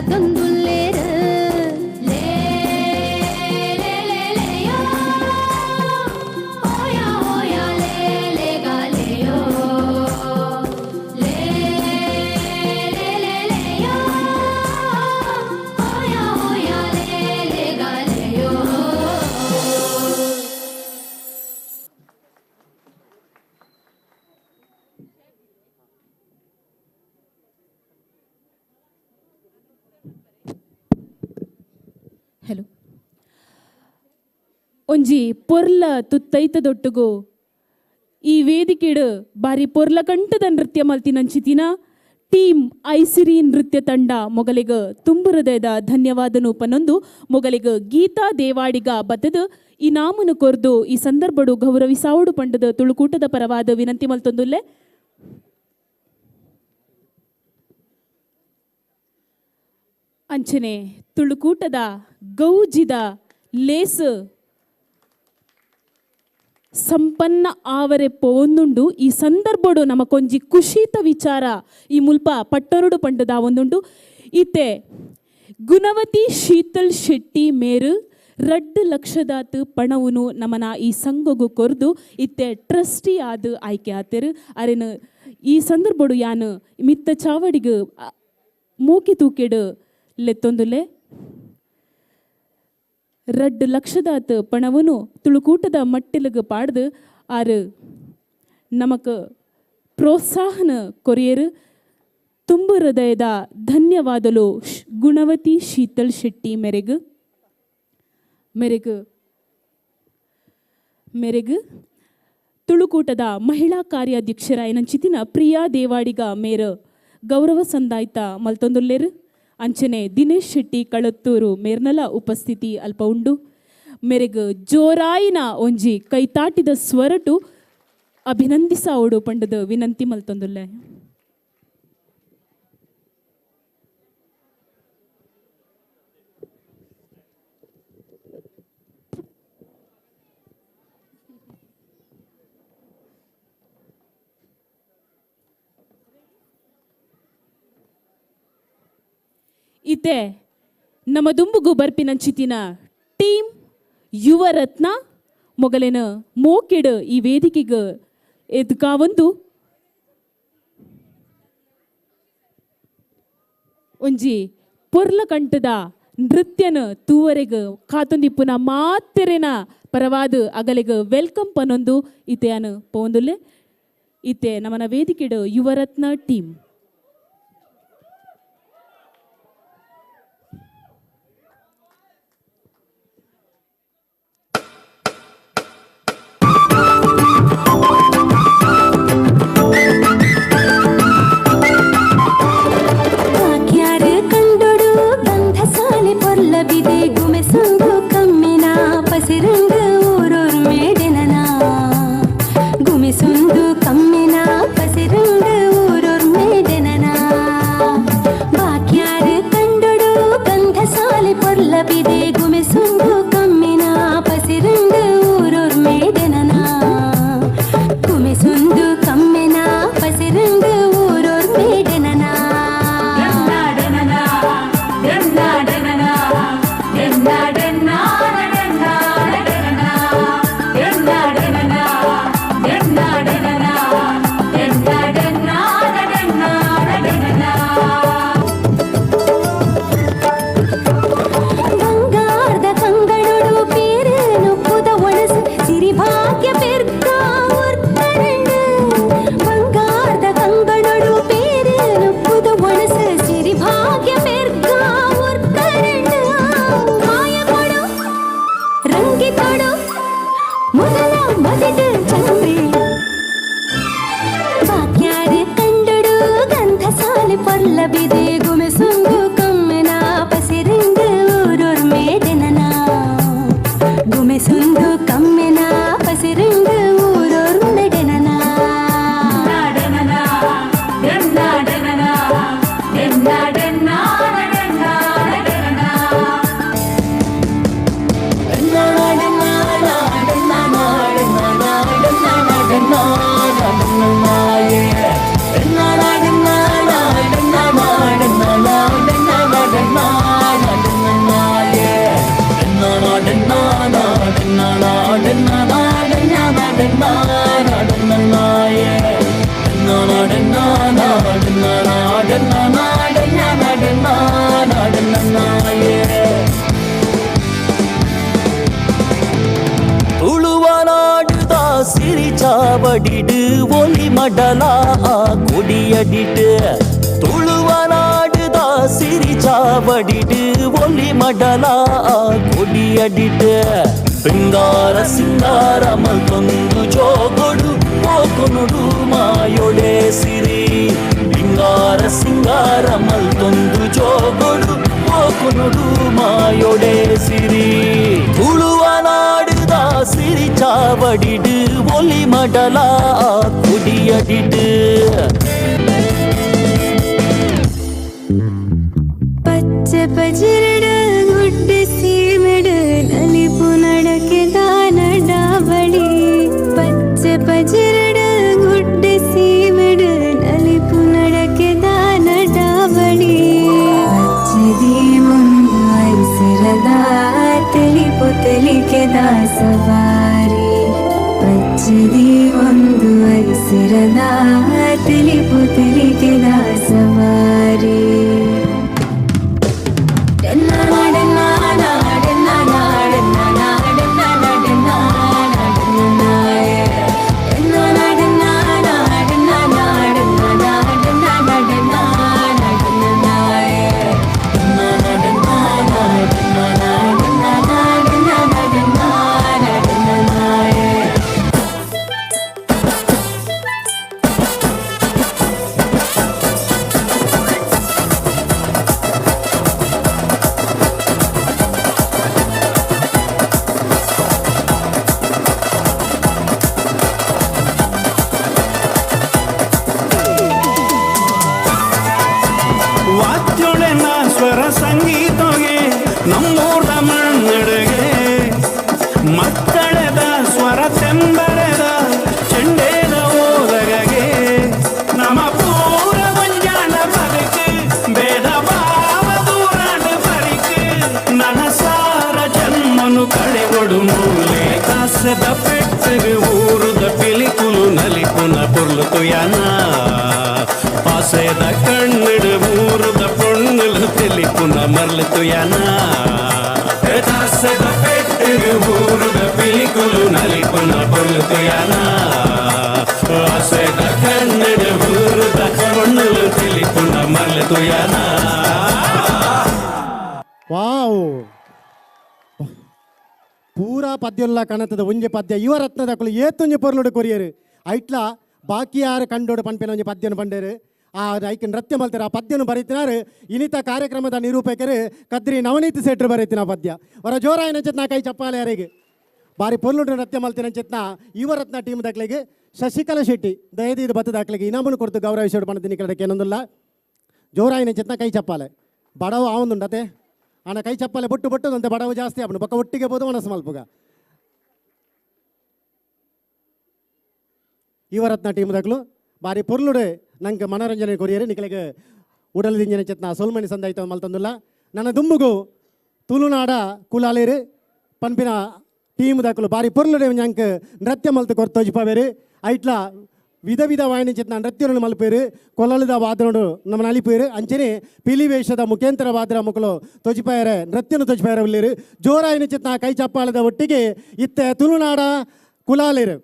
ತೊಂದುಲ್ಲೇರು ಲೇ ಲೇ ಲೇ ಲೇಯೋ ಓಯ ಓಯ ಲೇ ಲೇ ಗಾಲೇಯೋ ಲೇ ಲೇ ಲೇ ಲೇಯೋ ಓಯ ಓಯ ಲೇ ಲೇ ಗಾಲೇಯೋ. ಹೆಲೋ ಒಂಜಿ ಪೊರ್ಲ ತುತ್ತೈತದೊಟ್ಟುಗು ಈ ವೇದಿಕೆಡು ಬಾರಿ ಪೊರ್ಲ ಕಂಠದ ನೃತ್ಯ ಮಲ್ತಿನಂಚಿತಿನ ಟೀಮ್ ಐಸಿರಿ ನೃತ್ಯ ತಂಡ ಮೊಗಲಿಗ ತುಂಬು ಹೃದಯದ ಧನ್ಯವಾದನು ಪನೊಂದು ಮೊಗಲಿಗ ಗೀತಾ ದೇವಾಡಿಗ ಬತ್ತದ ಈ ನಾಮನು ಕೊರ್ದು ಈ ಸಂದರ್ಭಡು ಗೌರವಿಸಾವುಡು ಪಂಡದ ತುಳುಕೂಟದ ಪರವಾದ ವಿನಂತಿ ಮಲ್ತೊಂದುಲ್ಲೆ. ಅಂಚನೆ ತುಳುಕೂಟದ ಗೌಜಿದ ಲೇಸು ಸಂಪನ್ನ ಆವರೆ ಪೋವೊಂದುಂಡು ಈ ಸಂದರ್ಭಡು ನಮಕೊಂಜಿ ಖುಷಿತ ವಿಚಾರ ಈ ಮುಲ್ಪ ಪಟ್ಟೊರಡು ಪಂಡದ ಒಂದುಂಡು ಈತೆ ಗುಣವತಿ ಶೀತಲ್ ಶೆಟ್ಟಿ ಮೇರು 2 ಲಕ್ಷದಾತ್ ಪಣವುನು ನಮನ ಈ ಸಂಘಗು ಕೊರ್ದು ಇತ್ತೆ ಟ್ರಸ್ಟಿ ಆದ ಆಯ್ಕೆ ಆತೆರು ಅರೆನು ಈ ಸಂದರ್ಭಡು ಯಾನು ಮಿತ್ತ ಚಾವಡಿಗು ಮೂಕಿ ತೂಕೆಡು ಲೆತ್ತೊಂದುಲೆ 2 ಲಕ್ಷದಾತ್ ಪಣವನು ತುಳುಕೂಟದ ಮಟ್ಟಿಲಿಗೆ ಪಾಡ್ದು ಆರು ನಮಕ್ ಪ್ರೋತ್ಸಾಹನ ಕೊರಿಯರು ತುಂಬು ಹೃದಯದ ಧನ್ಯವಾದಲು ಗುಣವತಿ ಶೀತಲ್ ಶೆಟ್ಟಿ ಮೆರೆಗು ತುಳುಕೂಟದ ಮಹಿಳಾ ಕಾರ್ಯಾಧ್ಯಕ್ಷರಾಯನಂಚಿತಿನ ಪ್ರಿಯಾ ದೇವಾಡಿಗ ಮೇರ ಗೌರವ ಸಂದಾಯ್ತ ಮಲ್ತೊಂದುಲ್ಲೇರು ಅಂಚನೆ ದಿನೇಶ್ ಶೆಟ್ಟಿ ಕಳತ್ತೂರು ಮೇರ್ನಲ ಉಪಸ್ಥಿತಿ ಅಲ್ಪ ಉಂಡು ಮೆರೆಗು ಜೋರಾಯಿನ ಒಂಜಿ ಕೈತಾಟಿದ ಸ್ವರಟು ಅಭಿನಂದಿಸಾವುಡು ಪಂಡದ ವಿನಂತಿ ಮಲ್ತೊಂದುಲ್ಲೆ. ಇತೆ ನಮ್ಮ ದುಂಬುಗು ಬರ್ಪಿನಂಚಿತಿನ ಟೀಮ್ ಯುವರತ್ನ ಮೊಗಲಿನ ಮೋಕೆಡು ಈ ವೇದಿಕೆಗೆ ಎದ್ಕಾವಂದು ಒಂಜಿ ಪೊರ್ಲ ಕಂಠದ ನೃತ್ಯನ ತೂವರೆಗೆ ಕಾತೊಂದಿಪ್ಪುನ ಮಾತೆರೆನ ಪರವಾದ ಅಗಲಿಗೆ ವೆಲ್ಕಮ್ ಪನೊಂದು ಇತೆಯನು ಪೋಂದುಲ್ಲೆ. ಇತೆ ನಮ್ಮನ ವೇದಿಕೆಡು Yuvaratna team na na na ತುಳುವನಾಡುದ ಸಿರಿ ಚಾವಡಿಡು ಒಲಿ ಮಡಲ ಆ ಕೊಡಿಯಡಿಡು ತುಳುವನಾಡುದ ಸಿರಿ ಚಾವಡಿಡು ಒಲಿ ಮಡಲ ಆ ಕೊಡಿಯಡಿಡು ಪಿಂಗಾರ ಸಿಂಗಾರ ಮಲ್ಕೊಂದು ಜೋಗೊಡು ಹೋಗುನುಡು ಮಾಯೊಡೆ ಸಿರಿ ಪಿಂಗಾರ ಸಿಂಗಾರ ಮಲ್ಕೊಂದು ಜೋಗೊಡು ಹೋಗುನುಡು ಮಾಯೊಡೆ ಸಿರಿ ತುಳುವನಾಡುದ ಸಿರಿ ಚಾವಡಿಡು ಒಲಿ ಮಡಲ ಆ ಕುಡಿಯಡಿಡು ಪಚ್ಚ ಪಜಿರಡ ಗುಡ್ಡ ಸೀಮೆಡ ನಲಿಪು ನಡಕೆ ದಾನಡಾವಳಿ ಪಚ್ಚ ಪಜಿರಡ ಗುಡ್ಡ ಸೀಮೆಡ ನಲಿಪು ನಡಕೆ ದಾನಡಾವಳಿ ಪಚ್ಚದಿ ಒಂದು ಐಸಿರದ ತಿಳಿಪು ತಿಳಿಕೆ ದಾಸವಾರಿ ಪಚ್ಚದಿ ಒಂದು ಐಸಿರದ ತಿಳಿಪು ತಿಳಿಕೆ ದಾಸವಾರಿ ವಾದ್ಯೊಳೆನ ಸ್ವರ ಸಂಗೀತಗೆ ನಮ್ಮೂರ್ದ ಮಣ್ಣೆಡೆಗೆ ಮಕ್ಕಳೆದ ಸ್ವರ ತೆಂಬರೆದ ಚೆಂಡೇದ ಓದಗಗೆ ನಮ್ಮ ಪೂರ ಮುಂಜಾನ ಬದುಕು ಭೇದ ಭಾವ ದೂರಾಡ ಬರಿಕು ನನ್ನ ಸಾರ ಜನ್ಮನು ಕಡೆಗೊಡು ಮೂಲೆ ಕಾಸದ ಪೆಟ್ಟಗೆ ಊರುದ ಪಿಲಿಕುಲು ನಲಿಪುನ ಪುರ್ಲು ಯಾನ ಪಾಸೆದ ಕಣ್ಣಿಡು ಊರುದ ಪೊಣ್ಣುಲು ತಿಳಿಪುನ ಮರ್ಲು ಯಾನ ಕಾಸದ ಪೆಟ್ಟಗೆ ಊರುದ ಪಿಲಿಕುಲು ನಲಿಪುನ ಪುರ್ಲು ಯಾನ ಪಾಸೆದ ಕಣ್ಣಿಡು ಊರುದ ಪೊಣ್ಣುಲು ತಿಳಿಪುನ ಮರ್ಲು ಯಾನ. ವಾವ್ ಪೂರಾ ಪದ್ಯಲ್ಲ ಕಣತದ ಒಂಜೆ ಪದ್ಯ ಇವ ರತ್ನದಕ್ಕಲು ಏತೊಂಜೆ ಪೊರ್ಲುಡು ಕೊರಿಯರು ಐಟ್ಲ ಬಾಕಿ ಯಾರು ಕಂಡೋಡು ಪನ್ಪೆನ ಒಂಜೆ ಪದ್ಯನು ಪಂಡೇರು ಆ ಐಕ್ ನೃತ್ಯ ಮಲ್ತಾರೆ ಆ ಪದ್ಯನು ಬರೀತಿನಾರು ಇನಿತ ಕಾರ್ಯಕ್ರಮದ ನಿರೂಪಕರು ಕದ್ರಿ ನವನೀತ್ ಸೇಟ್ರು ಬರೀತಿನ ಪದ್ಯ ಅವರ ಜೋರಾಯಿನ ಚಿತ್ನ ಕೈ ಚಪ್ಪಾಲೆ ಯಾರಿಗೆ ಬಾರಿ ಪೊರ್ಲುಡು ನೃತ್ಯ ಮಲ್ತಿನ ಚಿತ್ನ ಯುವರತ್ನ ಟೀಮ್ ದಾಖಲೆಗೆ ಶಶಿಕಲಾ ಶೆಟ್ಟಿ ದಯದೀದು ಬತ್ತ ದಾಖಲೆಗೆ ಇನಾಮನು ಕೊಡ್ತು ಗೌರವಿಸೋಡು ಪಣತೀನಿ ಕಡೆಗೆ ಏನೊಂದಿಲ್ಲ ಜೋರಾಯಿನ ಚಿತ್ನ ಕೈ ಚಪ್ಪಾಲೆ ಬಡವ ಆವೊಂದುಂಡತೆ ಆನ ಕೈ ಚಪ್ಪಾಲೆ ಬೊಟ್ಟು ಬೊಟ್ಟದಂತೆ ಬಡವ ಜಾಸ್ತಿ ಅವನು ಬೊಕ್ಕ ಒಟ್ಟಿಗೆ ಬೋದು ಮನಸ್ಸು ಮಲ್ಪುಗ ಯುವರತ್ನ ಟೀಮ್ ದಾಖಲು ಬಾರಿ ಪೊರ್ಲುಡು ನಂಗೆ ಮನೋರಂಜನೆ ಕೊರಿಯರು ನಿಖಲೆಗೆ ಉಡಲದಿಂಜನೆ ಚತ್ನ ಸೋಲ್ಮಣಿ ಸಂದಾಯ್ತು ಮಲ್ತಂದಿಲ್ಲ ನನ್ನ ದುಂಬುಗು ತುಳುನಾಡ ಕುಲಾಲೇರು ಪನ್ಪಿನ ಟೀಮ್ ದಾಖಲು ಬಾರಿ ಪೊರ್ಲುಡೆ ഞങ്ങൾക്ക് ನೃತ್ಯ ಮಲ್ತು ಕೊರ್ತೋಜಿಪಾವೇರು ಐಟ್ಲ ವಿಧ ವಿಧ ವಾಯಿನ ಚಿತ್ನ ನೃತ್ಯವನ್ನು ಮಲ್ಪೇರು ಕೊಲ್ಲದ ವಾದ್ರನು ನಮ್ಮ ನಲಿಪೇರು ಅಂಚನೆ ಪಿಲಿ ವೇಷದ ಮುಖೇಂತರ ವಾದ್ರ ಮುಕ್ಕಳು ತೊಜಿಪಾಯರೆ ನೃತ್ಯನು ತೊಜಿಪಾಯರ ಉಳ್ಳೇರು ಜೋರಾಯಿನ ಚಿತ್ನ ಕೈ ಚಪ್ಪಾಳದ ಒಟ್ಟಿಗೆ ಇತ್ತೆ ತುಳುನಾಡ ಕುಲಾಲೇರು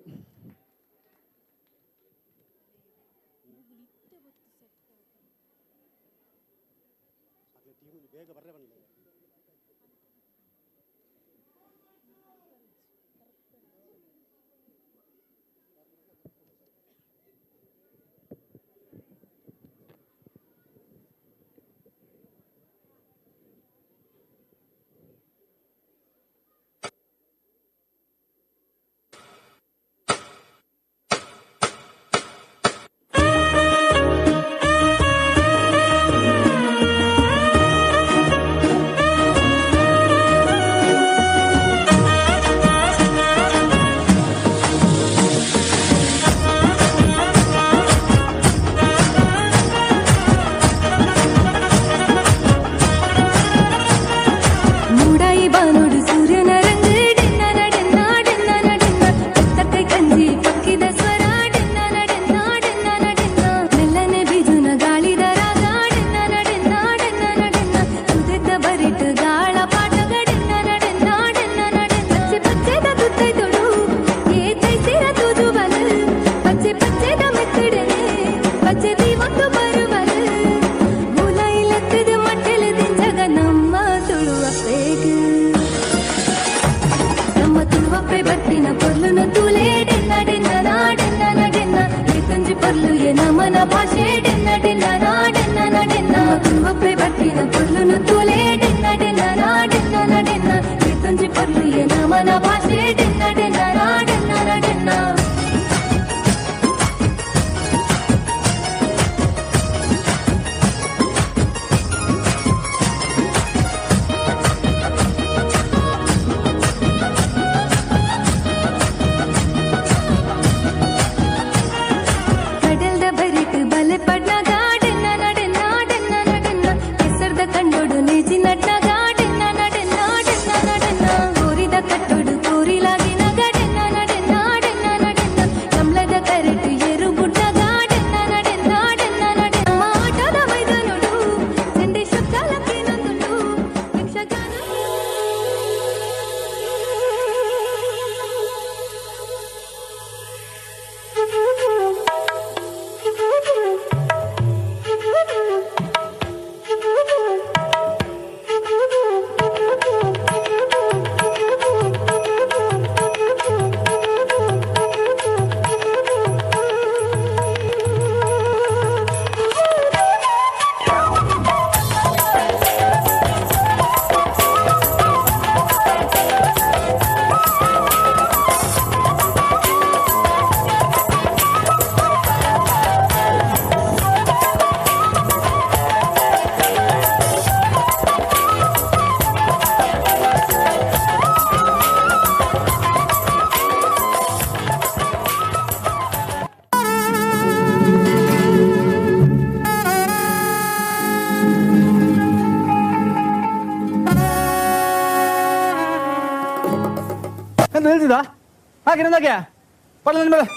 ಭಾಷೆ ಡೆನ್ನ ಡೆನ್ನ ನಾಡೆನ್ನ ನಡೆನ್ನ ಒಪ್ಪೆ ಬಟ್ಟಿನ ಪೊರ್ಲುನು ತೂಲೆ ಡೆನ್ನ ಡೆನ್ನ ನಾಡೆನ್ನ ನಡೆನ್ನ ತುಂಜಿ ಪೊರ್ಲು ನಮನ ಭಾಷೆ ಡೆನ್ನ ಡೆನ್ನ ನಾಡೆನ್ನ ನಡೆನ್ನ ಕಡಲ್ದ ಬರಿಟ್ ಬಲೆ ಪಡ್ನ ಗಾಡೆನ್ನ ನಡೆನ್ನ ಡೆನ್ನ ನಡೆನ್ನ ಕೆಸರ್ದ ಕಂಡೋಡು ನೇಜಿ ನಡ್ನ ಗಾಡೆನ್ನ ನಡೆನ್ನ ಡೆನ್ನ ನಡೆನ್ನ ಕೋರಿದ ಕಟ್ಟೋಡು ಕೋರಿಲಾಗಿನ ಗಡೆನ್ನ ನಡೆನ್ನ ಡೆನ್ನ ನಡೆನ್ನ ಕಮಲದ ಕರೆಟ್ ಏರು ಗುಡ್ಡ ಗಾಡೆನ್ನ ನಡೆನ್ನ ಡೆನ್ನ ನಡೆನ್ನ ಆಟದ ಮೈದಾನೋಡು ಚಂಡಿ ಶಬ್ದಾಲಕ್ಕೆ ನಂದುಂಡು ಯಕ್ಷಗಾನ ಎಂದು ಹೇಳ್ತಿದ್ದ ಹಾಗೆ ನಂದಾಗೆ ಪಡಲ ಮೇಲೆ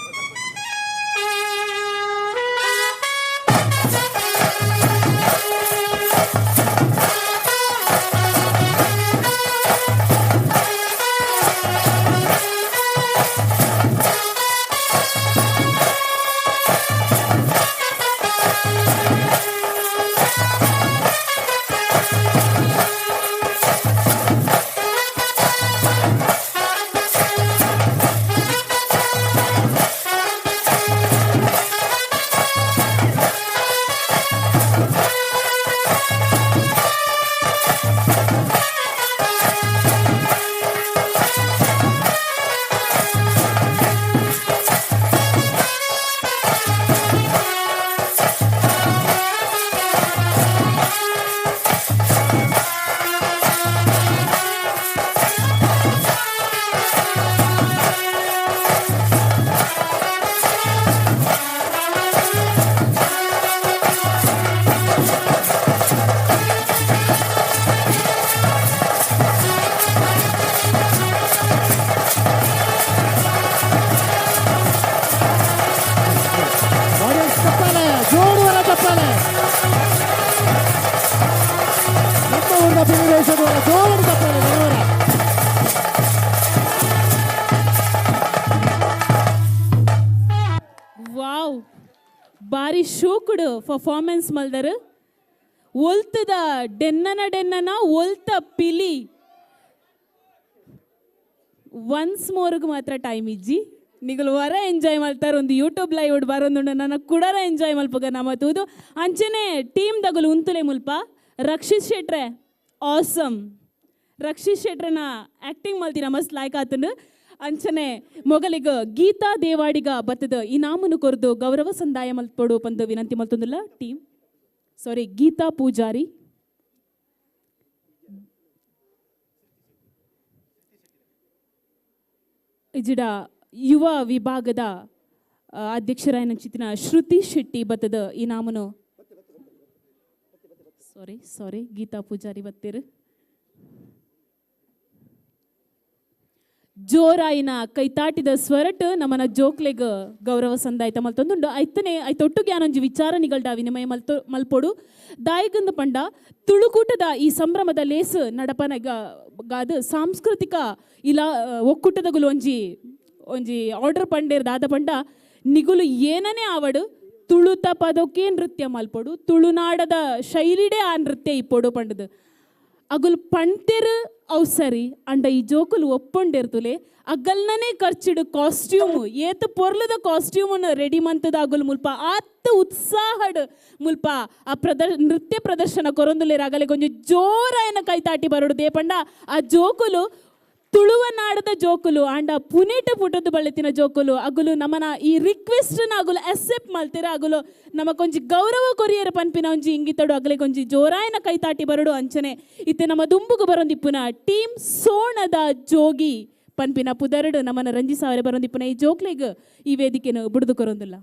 ವಾವ್ ಬಾರಿ ಶೋಕುಡು ಪರ್ಫಾರ್ಮೆನ್ಸ್ ಮಲ್ದರು ಒಲ್ತದ ಡೆನ್ನನ ಡೆನ್ನನ ಒಲ್ತ ಪಿಲಿ ಒನ್ಸ್ ಮೋರ್ಗೆ ಮಾತ್ರ ಟೈಮ್ ಇಜ್ಜಿ ನಿಗಲು ವರ ಎಂಜಾಯ್ ಮಾಡ್ತಾರೆ ಒಂದು ಯೂಟ್ಯೂಬ್ ಲೈವ್ ಒಡ್ ಬರೋದು ನನಗೆ ಕುಡರ ಎಂಜಾಯ್ ಮಲ್ಪಗ ನಮ್ಮ ತೂದು ಅಂಚನೆ ಟೀಮ್ ದಗಲು ಉಂತುಲೆ ಮುಲ್ಪ ರಕ್ಷಿತ್ ಶೆಟ್ರೆ ಆಸಮ್ ರಕ್ಷಿತ್ ಶೆಟ್ರನ ಆ್ಯಕ್ಟಿಂಗ್ ಮಲ್ತಿನ ಮಸ್ತ್ ಲಾಯ್ಕ್ ಆತನು ಅಂಚನೆ ಮೊಗಲಿಗ ಗೀತಾ ದೇವಾಡಿಗ ಬತ್ತದ ಈ ನಾಮನು ಕೊರ್ದು ಗೌರವ ಸಂದಾಯ ಮಲ್ಪಡು ಪಂದು ವಿನಂತಿ ಮಲ್ತೊಂದಿಲ್ಲ ಟೀಮ್ ಸಾರಿ ಗೀತಾ ಪೂಜಾರಿ ಇಜಿಡ ಯುವ ವಿಭಾಗದ ಅಧ್ಯಕ್ಷರಾಯನ ಚಿತ್ತಿನ ಶ್ರುತಿ ಶೆಟ್ಟಿ ಬತ್ತದ ಈ ನಾಮನು ಸಾರಿ ಗೀತಾ ಪೂಜಾರಿ ಬತ್ತಿರು ಜೋರಾಯಿನ ಕೈತಾಟಿದ ಸ್ವರಟ್ ನಮ್ಮನ ಜೋಕ್ಲೆಗ್ ಗೌರವ ಸಂದಾಯಿತ ಮಲ್ತೊಂದುಂಡು ಐತನೆ ಐತೊಟ್ಟುಗೆ ಆನೊಂಜಿ ವಿಚಾರ ನಿಗಲ್ಡ ವಿನಿಮಯ ಮಲ್ಪೊಡು ದಾಯಗಂದು ಪಂಡ ತುಳುಕೂಟದ ಈ ಸಂಭ್ರಮದ ಲೇಸ್ ನಡಪನಗಾದ ಸಾಂಸ್ಕೃತಿಕ ಇಲಾ ಒಕ್ಕೂಟದಗುಲು ಒಂಜಿ ಆರ್ಡರ್ ಪಂಡೇರ್ ದಾದ ಪಂಡ ನಿಗುಲು ಏನನೇ ಆವಡು ತುಳುತ ಪದಕ್ಕೆ ನೃತ್ಯ ಮಲ್ಪೊಡು ತುಳುನಾಡದ ಶೈಲಿಡೆ ಆ ನೃತ್ಯ ಇಪ್ಪೊಡು ಪಂಡದು అగులు పంటెరు అవసరి అండ ఈ జోకులు ఒప్పొండెరుతులే ಅಗಲ್ನನೇ ಖರ್ಚಿಡು ಕಾಸ್ಟ್ಯೂಮ್ ಏತ ಪೊರ್ಲದ ಕಾಸ್ಟ್ಯೂಮ್ ರೆಡಿ ಮಂತದ ಅಗುಲ್ ಮುಲ್ಪ ಆತ್ತ ಉತ್ಸಾಹಡ್ ಮುಲ್ಪ ಆ ನೃತ್ಯ ಪ್ರದರ್ಶನ ಕೊರೊಂದುಲೇರ ಆಗಲೇ ಕೊಂಚ ಜೋರಾಯನ ಕೈತಾಟಿ ಬರಡು ದೇಪಂಡ ಆ ಜೋಕುಲು ತುಳುವ ನಾಡದ ಜೋಕುಲು ಅಂಡ ಪುನೇಟ ಪುಟದ ಬಳ್ಳೆತಿನ ಜೋಕುಲು ಅಗುಲು ನಮ್ಮನ ಈ ರಿಕ್ವೆಸ್ಟ್ನ ಅಗುಲು ಅಕ್ಸೆಪ್ಟ್ ಮಲ್ತಿರ ಅಗುಲು ನಮ್ಮ ಕೊಂಚ ಗೌರವ ಕೊರಿಯರ ಪನ್ಪಿನ ಒಂಜಿ ಇಂಗಿತಡು ಅಗಲೇ ಕೊಂಚ ಜೋರಾಯನ ಕೈತಾಟಿ ಬರಡು ಅಂಚನೆ ಇತ್ತೆ ನಮ್ಮ ದುಂಬುಗು ಬರೊಂದಿಪ್ಪುನ ಟೀಮ್ ಸೋಣದ ಜೋಗಿ ಪನ್ಪಿನ ಪುದರಡು ನಮ್ಮನ ರಂಜಿಸಾವರೆ ಬರೊಂದಿಪ್ಪುನ ಈ ಜೋಕ್ಲೆಗ್ ಈ ವೇದಿಕೆನ ಬುಡ್ದು ಕೊರೊಂದಿಲ್ಲ.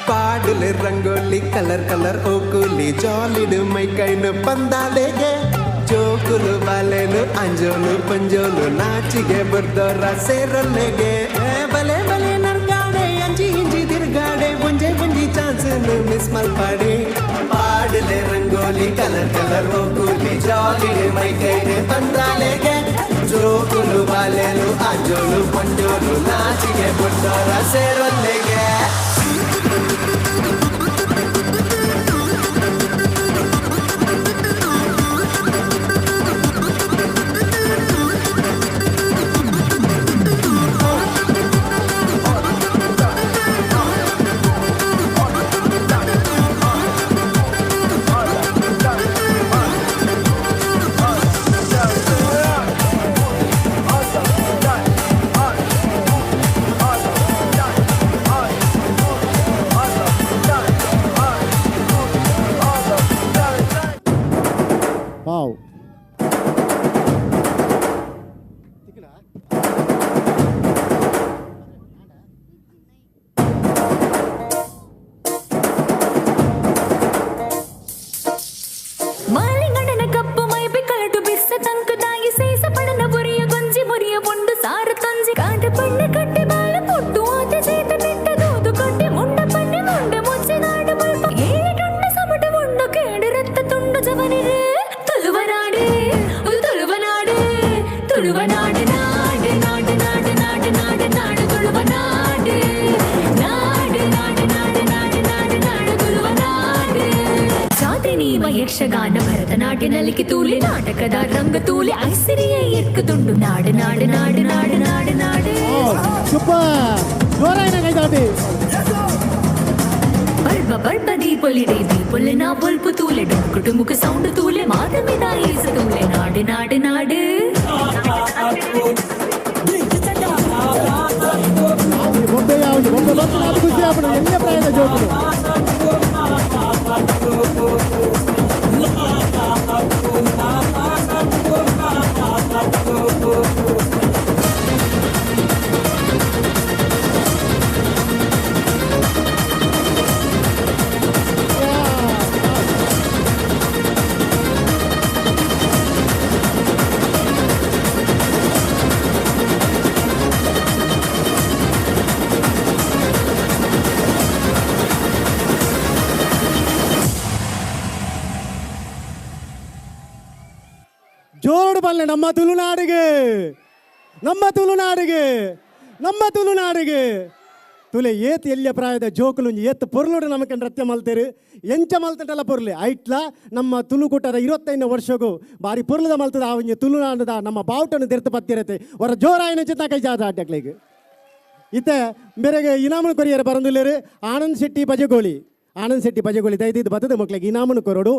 పాడులు రంగోలి కలర్ కలర్ ఓకులి జాలిడు మైకైను పందాలేಗೆ ಜೋಕುಲು ಬಾಲೆನು ಅಂಜೋಲು ಪಂಜೋಲು ನಾಚಿಗೆ ಬರ್ದೋರ ಸೇರಲ್ಲೆಗೆ ಬಲೆ ಬಲೆ ನರ್ಗಾಡೆ ಅಂಜಿ ಇಂಜಿ ತಿರ್ಗಾಡೆ ಒಂಜೆ ಒಂಜಿ ಚಾನ್ಸನ್ನು ಮಿಸ್ ಮಲ್ಪಾಡಿ ಪಾಡಲೆ ರಂಗೋಲಿ ಕಲರ್ ಕಲರ್ ಓಕುಲಿ ಜಾಲಿಡು ಮೈಕೈನು పందాలేಗೆ ಜೋಕುಲು ಬಾಲೆನು ಅಂಜೋಲು ಪಂಜೋಲು ನಾಚಿಗೆ ಬರ್ದೋರ ಸೇರಲ್ಲೆಗೆ ವಾವ್ ಮಾಲಿಂಗಣ್ಣನ ಕಪ್ಪು ಮೈ ಬಿಕ್ಕಲಟು ಬಿರ್ಸ ತಂಕದಾಗಿ ಸೇಸ ಪಡನ ಬುರಿಯ ಗೊಂಜಿ ಮುರಿಯ ಬೊಂಡು ಸಾರ ತಂಜಿ ಕಾಂಟ ಪಣ್ಣೆ ಕಟ್ಟೆ ಬಾಲ ಪುಟ್ಟು ಆತ ಸೇತ ಬಿಟ್ಟ ದೂದು ಕೊಟ್ಟೆ ಮುಂಡ ಪಣ್ಣೆ ಮುಂಡ ಮುಚ್ಚೆ ನಾಡು ಬಲ್ಪ ಏಳೆ ಟೊಂಡ ಸಮಟ ಮುಂಡ ಕೇಡು ರತ್ತ ತುಂಡು ಜವನಿರೆ ತುಳುವರಾಡ ಸಿನಿಮ ಯಕ್ಷಗಾನ ಭರತನಾಟ್ಯ ನಲಿಕೆ ತೂಲೆ ನಾಟಕದ ರಂಗ ತೂಲೆ ಐಸಿರಿಯ ಎಕ್ಕುತುಂಡು ನಾಡು ನಾಡು ನಾಡು ನಾಡು ನಾಡು ನಾಡು ಸೂಪರ್ ಜೋರಾಯಿನ ಕೈದಾಟಿ ಬಲ್ಬ ಬಲ್ಬ ದೀಪೊಲಿಡೆ ದೀಪೊಲೆ ನಾ ಬಲ್ಪು ತೂಲೆ ಡುಮುಕು ಡುಮುಕು ಸೌಂಡ್ ತೂಲೆ ಮಾತಮಿದ ಈಸ ತೂಲೆ ನಾಡು ನಾಡು ನಾಡು ಬೊಂಬೆ ಯಾವುದು ಬೊಂಬೆ ಬಂತು ಅದು ಖುಷಿ ಆಗ್ಬಿಡು ಎಲ್ಲ ಪ್ರಾಯದ ಜೋಕುಲು ಜೋಡು ಬಲ್ಲೆ ನಮ್ಮ ತುಳುನಾಡಿಗೆ ನಮ್ಮ ತುಳುನಾಡಿಗೆ ನಮ್ಮ ತುಳುನಾಡಿಗೆ ತುಲೆ ಏತ್ ಎಲ್ಲಿಯ ಪ್ರಾಯದ ಜೋಕುಲು ಏತ್ ಪೊರ್ಲುಡು ನಮಗೆ ನೃತ್ಯ ಮಲ್ತೇರು ಎಂಚ ಮಲ್ತಂಟಲ್ಲ ಪೊರ್ಲೆ ಐಟ್ಲ ನಮ್ಮ ತುಳುಕೂಟದ 25 ವರ್ಷಗೂ ಬಾರಿ ಪೊರ್ಲದ ಮಲ್ತದ ಆ ಒಂಜಿ ತುಳುನಾಡದ ನಮ್ಮ ಬಾವುಟನ್ನು ತೆರೆತು ಪತ್ತಿರತ್ತೆ ಅವರ ಜೋರಾಯಿನ ಚಿತ್ತ ಕೈ ಜಾದ ಆಟ್ಯಕ್ಲಿಗೆ ಇತ್ತೆ ಬೇರೆಗೆ ಇನಾಮನು ಕೊರಿಯರು ಬರಂದುಲ್ಲೇರು ಆನಂದ್ ಶೆಟ್ಟಿ ಬಜಗೋಳಿ ದಯದಿದ್ದು ಬತ್ತದ ಮಕ್ಕಳಿಗೆ ಇನಾಮನು ಕೊರೋಡು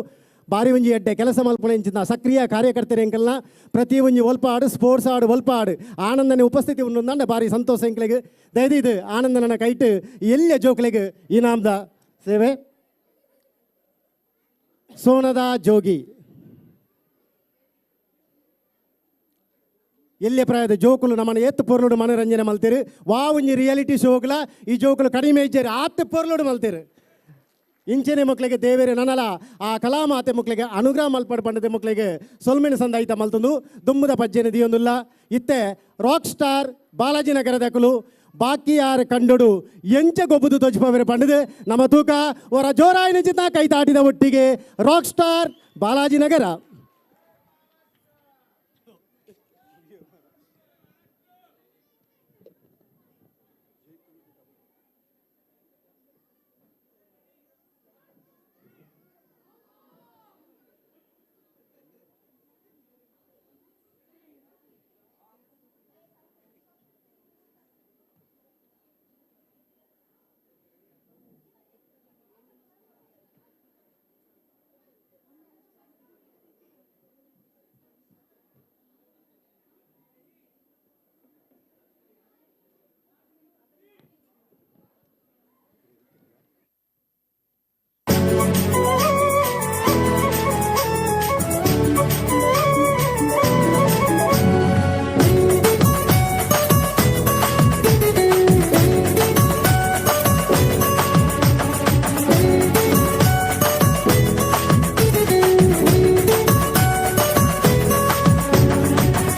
ಬಾರಿ ಒಂಜಿ ಎಡ್ಡೆ ಕೆಲಸ ಮಲ್ಪನೆ ಇಂಚಿನ ಸಕ್ರಿಯ ಕಾರ್ಯಕರ್ತರು ಎಂಕಲ್ನ ಪ್ರತಿ ಒಂಜಿ ಒಲ್ಪಾಡು ಸ್ಪೋರ್ಟ್ಸ್ ಆಡು ಒಲ್ಪಾಡು ಆನಂದನೆ ಉಪಸ್ಥಿತಿ ಉಂಡು ಬಾರಿ ಸಂತೋಷ ಎಂಕ್ಲೆಗೆ ದಯದಿದ್ದು ಆನಂದನ ಕೈಟ್ ಎಲ್ಲ ಜೋಕ್ಲೆಗೆ ಇನಾಮ್ದ ಸೇವೆ ಸೋನದ ಜೋಗಿ ಎಲ್ಲೇ ಪ್ರಾಯದ ಜೋಕುಲು ನಮ್ಮನ್ನು ಎತ್ತು ಪೊರ್ಲುಡು ಮನೋರಂಜನೆ ಮಲ್ತೀರು ವಾ ಒಂಜಿ ರಿಯಾಲಿಟಿ ಶೋಗ್ಲ ಈ ಜೋಕುಲು ಕಡಿಮೆ ಇಜ್ಜೇರಿ ಆತ್ತು ಪೊರ್ಲುಡು ಮಲ್ತೀರು ಇಂಚನೆ ಮಕ್ಕಳಿಗೆ ದೇವೇರೆ ನನಲ ಆ ಕಲಾಮಾತೆ ಮಕ್ಕಳಿಗೆ ಅನುಗ್ರಹ ಮಲ್ಪಡು ಪಂಡದ ಮಕ್ಕಳಿಗೆ ಸೊಲ್ಮೆನ ಸಂದಾಯಿತ ಮಲ್ತಂದು ದುಮ್ಮದ ಪಜ್ಜೆನ ದಿಯೊಂದುಲ್ಲ ಇತ್ತೆ ರಾಕ್ ಸ್ಟಾರ್ ಬಾಲಾಜಿ ನಗರದಕಲು ಬಾಕಿ ಯಾರು ಕಂಡುಡು ಎಂಚ ಗೊಬ್ಬುದು ತೋಚಿಪವರೆ ಪಂಡದು ನಮ್ಮ ತೂಕ ಅವರ ಜೋರಾಯಿನ ಚಿತ್ತ ಕೈ ತಾಟಿದ ಒಟ್ಟಿಗೆ ರಾಕ್ ಸ್ಟಾರ್ ಬಾಲಾಜಿ ನಗರ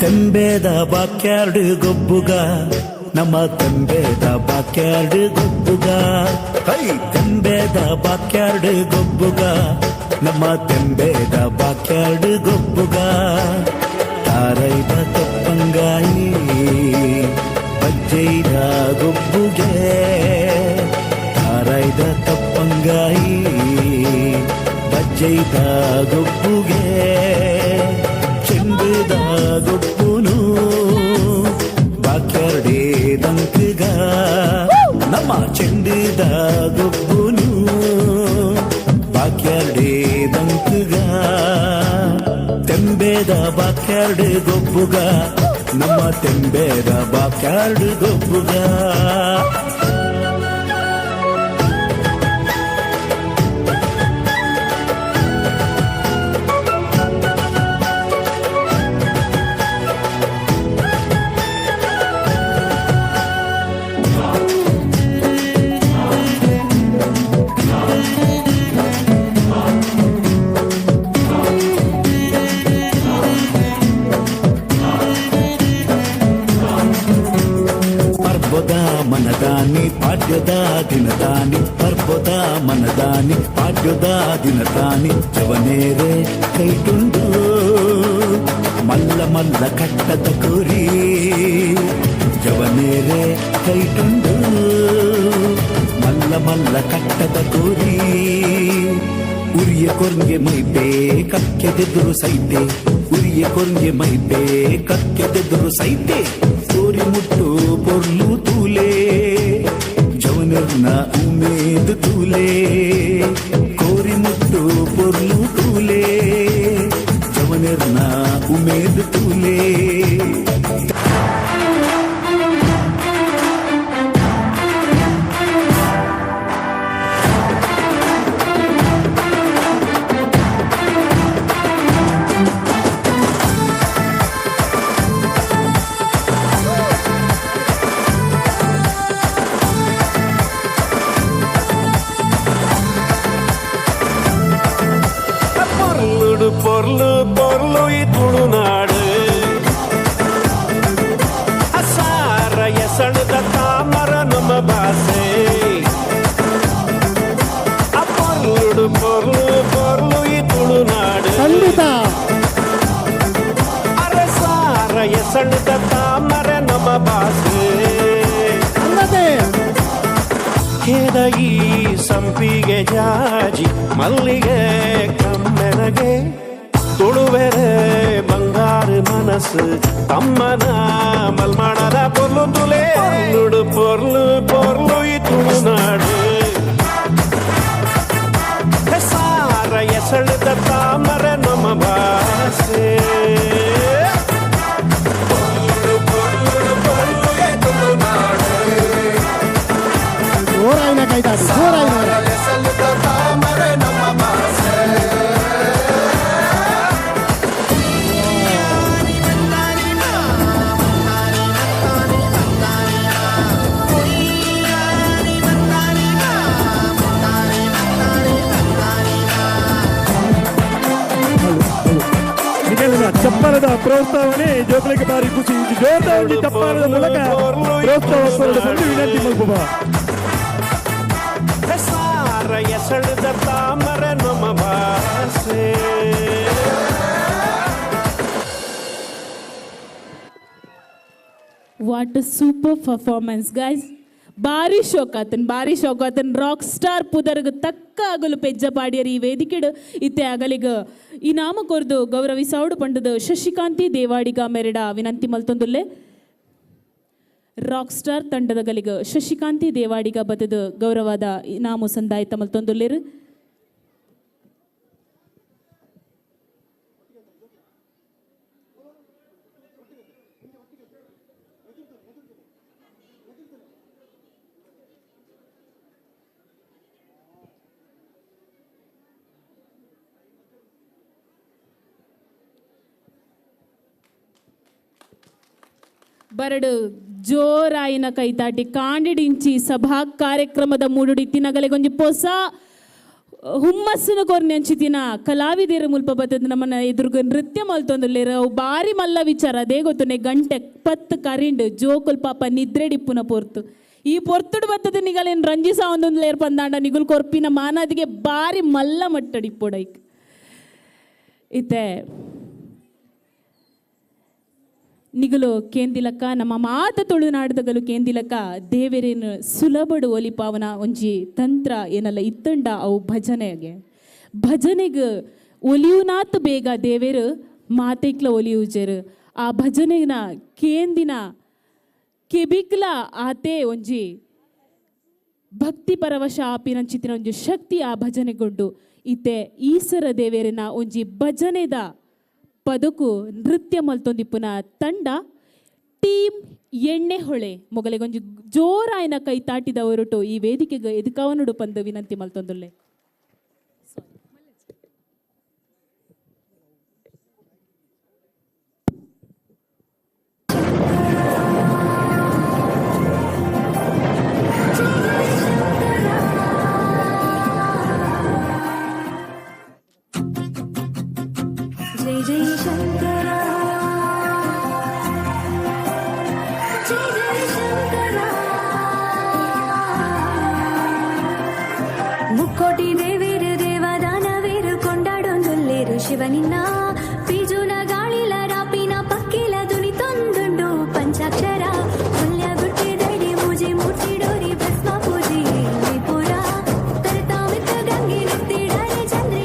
ತೆಂಬೇದ ಬಾಕ್ಯಾರ್ಡ್ ಗೊಬ್ಬುಗ ನಮ್ಮ ತೆಂಬೇದ ಬಾಕ್ಯಾರ್ಡ್ ಗೊಬ್ಬುಗ ಹೈ ತೆಂಬೇದ ಬಾಕ್ಯಾರ್ಡ್ ಗೊಬ್ಬುಗ ನಮ್ಮ ತೆಂಬೇದ ಬಾಕ್ಯಾರ್ಡ್ ಗೊಬ್ಬುಗ ತಾರೈದ ತಪ್ಪಂಗಾಯಿ ಬಜ್ಜೈದ ಗೊಬ್ಬುಗೆ ತಾರೈದ ತಪ್ಪಂಗಾಯಿ ಬಜ್ಜೈದ ಗೊಬ್ಬುಗೆ ಚೆಂಡುದ ಗೊಬ್ಬುನು ಬಾಕ್ಯಾರ್ಡೇ ದಂಕಗ ನಮ್ಮ ಚೆಂಡುದ ಗೊಬ್ಬುನು ಬಾಕ್ಯಾರ್ಡೇ ದಂಕಗ ತೆಂಬೇದ ಬಾಕ್ಯಾರ್ಡ್ ಗೊಬ್ಬುಗ ನಮ್ಮ ತೆಂಬೇದ ಬಾಕ್ಯಾರ್ಡ್ ಗೊಬ್ಬುಗ ಮನದಾನಿ ಪಾಡ್ಯದ ದಿನದಾನಿ ಪರ್ಬದ ಮನದಾನಿ ಪಾಡ್ಯದ ದಿನದಾನಿ ಜವನೇರೆ ಕೈಟುಂಡು ಮಲ್ಲ ಮಲ್ಲ ಕಟ್ಟದ ಕುರಿ ಜವನೇರೆ ಕೈಟುಂಡು ಮಲ್ಲ ಮಲ್ಲ ಕಟ್ಟದ ಕುರಿ ಉರಿಯ ಕೊರ್ಗೆ ಮೈಪೆ ಕಕ್ಕೆದೆದುರು ಸೈತೆ ಉರಿಯ ಕೊರ್ಗೆ ಮೈಪೆ ಕಕ್ಕೆದೆದುರು ಸೈತೆ ಕೋರಿ ಮುಟ್ಟು ಪೊರ್ಲು ತೂಲೆ ಜವನರ್ನ ಉಮೇದು ತೂಲೆ ಕೋರಿ ಮುಟ್ಟು ಪೊರ್ಲು ತೂಲೆ ಜವನರ್ನ ಉಮೇದು ತೂಲೆ பொருளு பொருளு துளுநாடு அசார எசணுத தாமர நம்ம பாசே பொருளு பொருளு பொருளு துளுநாடு அரசார எசணுத தாமர நம்ம பாசே ಹೇದಗಿ ಸಂಪಿಗೆ ಜಾಜಿ ಮಲ್ಲಿಗೆ ಕಮ್ಮೆನಗೆ ತುಳುವೆರೆ ಬಂಗಾರು ಮನಸ್ಸು ತಮ್ಮನ ಮಲ್ಮಾಣದ ಪೊರ್ಲು ತುಲೆ ನುಡು ಪೊರ್ಲು ಪೊರ್ಲು ಈ ತುಳುನಾಡು ಸಾರ ಎಸಳಿದ ತಾಮರ ನಮ್ಮ ಭಾಷೆ ಪೊರ್ಲು ಪೊರ್ಲು ಪೊರ್ಲು ಈ ತುಳುನಾಡು ಜೋರಾಯಿನ ಕೈತಾಟಿ ಜೋರಾಯಿನ ಎಸಳಿದ ತಾಮರ ನಮ್ಮ ಭಾಷೆ ಚಪ್ಪರದ ಪ್ರೋತ್ಸಾಹನೆ ಜೋಕಳಿಗೆ ಬಾರಿ ಖುಷಿ ಜೋರ್ದಾರ್ ಚಪ್ಪರದ ಮೂಲಕ ಪ್ರೋತ್ಸಾಹ ಬಂದು ವಿನಂತಿ ಮಲ್ಪುವ ಸಾರ ಎಸಳಿದ ತಾಮರ ನಮ್ಮ ಭಾಷೆ what a super performance guys. ಭಾರಿ ಶೋಕಾತನ್ ರಾಕ್ ಸ್ಟಾರ್ ಪುದರ್ಗ ತಕ್ಕ ಆಗಲು ಪೆಜ್ಜ ಪಾಡ್ಯರು ಈ ವೇದಿಕೆಡು ಇತ್ತೆ ಆಗಲಿಗ ಈ ನಾಮ ಕೊರ್ದು ಗೌರವಿಸೌಡು ಪಂಡದ ಶಶಿಕಾಂತಿ ದೇವಾಡಿಗ ಮೆರೆಡ ವಿನಂತಿ ಮಲ್ತೊಂದುಲ್ಲೆ. ರಾಕ್ ಸ್ಟಾರ್ ತಂಡದ ಗಲಿಗ ಶಶಿಕಾಂತಿ ದೇವಾಡಿಗ ಬತದ ಗೌರವದ ಇನಾಮು ಸಂದಾಯಿತ ಮಲ್ತೊಂದುಲ್ಲೇರು. ಬರಡು ಜೋರಾಯಿನ ಕೈತಾಟಿ ಕಾಂಡಿಡಿಂಚಿ ಸಭಾ ಕಾರ್ಯಕ್ರಮದ ಮೂಡುಡಿ ತಿನ್ನಗಲೆಗೊಂಜಿ ಹೊಸ ಹುಮ್ಮಸ್ಸಿನ ಕೊರ್ನೆ ಹಂಚಿತಿನ ಕಲಾವಿದರು ಮುಲ್ಪ ಬತ್ತದ ನಮ್ಮನ್ನ ಎದುರುಗ ನೃತ್ಯ ಮಲ್ತೊಂದುಲ್ಲೇರ ಅವು ಬಾರಿ ಮಲ್ಲ ವಿಚಾರ ಅದೇ ಗೊತ್ತುನೆ ಗಂಟೆ 10 ಕರಿಂಡ್ ಜೋಕುಲ್ ಪಾಪ ನಿದ್ರೆ ಡಿಪ್ಪುನ ಪೊರ್ತು ಈ ಪೊರ್ತುಡು ಬತ್ತದ ನಿಗಲೇನು ರಂಜಿಸ ಒಂದೊಂದು ಲೇರ್ ಪಂದಾಂಡ ನಿಗುಲ್ ಕೊರ್ಪಿನ ಮಾನದಿಗೆ ಬಾರಿ ಮಲ್ಲ ಮಟ್ಟಡಿಪ್ಪೊಡೈಕ್ ಇತ್ತೆ ನಿಗಲು ಕೇಂದಿಲಕ್ಕ ನಮ್ಮ ಮಾತ ತುಳುನಾಡದಗಲು ಕೇಂದಿಲಕ್ಕ ದೇವರೇನು ಸುಲಭಡು ಒಲಿಪಾವನ ಒಂಜಿ ತಂತ್ರ ಏನಲ್ಲ ಇತ್ತಂಡ ಅವು ಭಜನೆಗೆ ಒಲಿಯುನಾತ್ ಬೇಗ ದೇವೇರು ಮಾತೈಕ್ಲ ಒಲಿಯುಜರು ಆ ಭಜನೆನ ಕೇಂದಿನ ಕೆಬಿಗ್ಲ ಆತೆ ಒಂಜಿ ಭಕ್ತಿ ಪರವಶ ಆಪಿನಂಚಿತಿನ ಒಂಜಿ ಶಕ್ತಿ ಆ ಭಜನೆಗೊಂಡು ಇತ್ತೆ ಈಸರ ದೇವೇರಿನ ಒಂಜಿ ಭಜನೆದ ಪದಕು ನೃತ್ಯ ಮಲ್ತೊಂದಿಪ್ಪುನ ತಂಡ ಟೀಮ್ ಎಣ್ಣೆ ಹೊಳೆ ಮೊಗಲೆಗೊಂಜಿ ಜೋರಾಯಿನ ಕೈ ತಾಟಿದ ಹೊರಟು ಈ ವೇದಿಕೆಗೆ ಎದುಕವನುಡು ಪಂದು ವಿನಂತಿ ಮಲ್ತೊಂದುಲ್ಲೆ. जय जय शंकरा जय जय शंकरा ಮುಕ್ಕೋಟಿ ದೇವೇರು ದೇವದಾನವೇರು ಕೊಂಡಾಡೊಂದುಲ್ಲೇರು ಶಿವನಿನ್ನ ಪಿಜುನ ಗಾಳಿಲ ರಾಪಿನ ಪಕ್ಕಿಲ ದುನಿ ತೊಂದುಂಡು ಪಂಚಾಕ್ಷರ ಪುಲ್ಯ ಗುಟ್ಟಿದಡಿ ಮೂಜಿ ಮುಟ್ಟಿಡೋರಿ ಭಸ್ಮ ಪೂಜಿ ಪುರ ತರತಾಮಿತ್ತ ಗಂಗೆ ನೆತ್ತಿಡರೆ ಚಂದ್ರಿ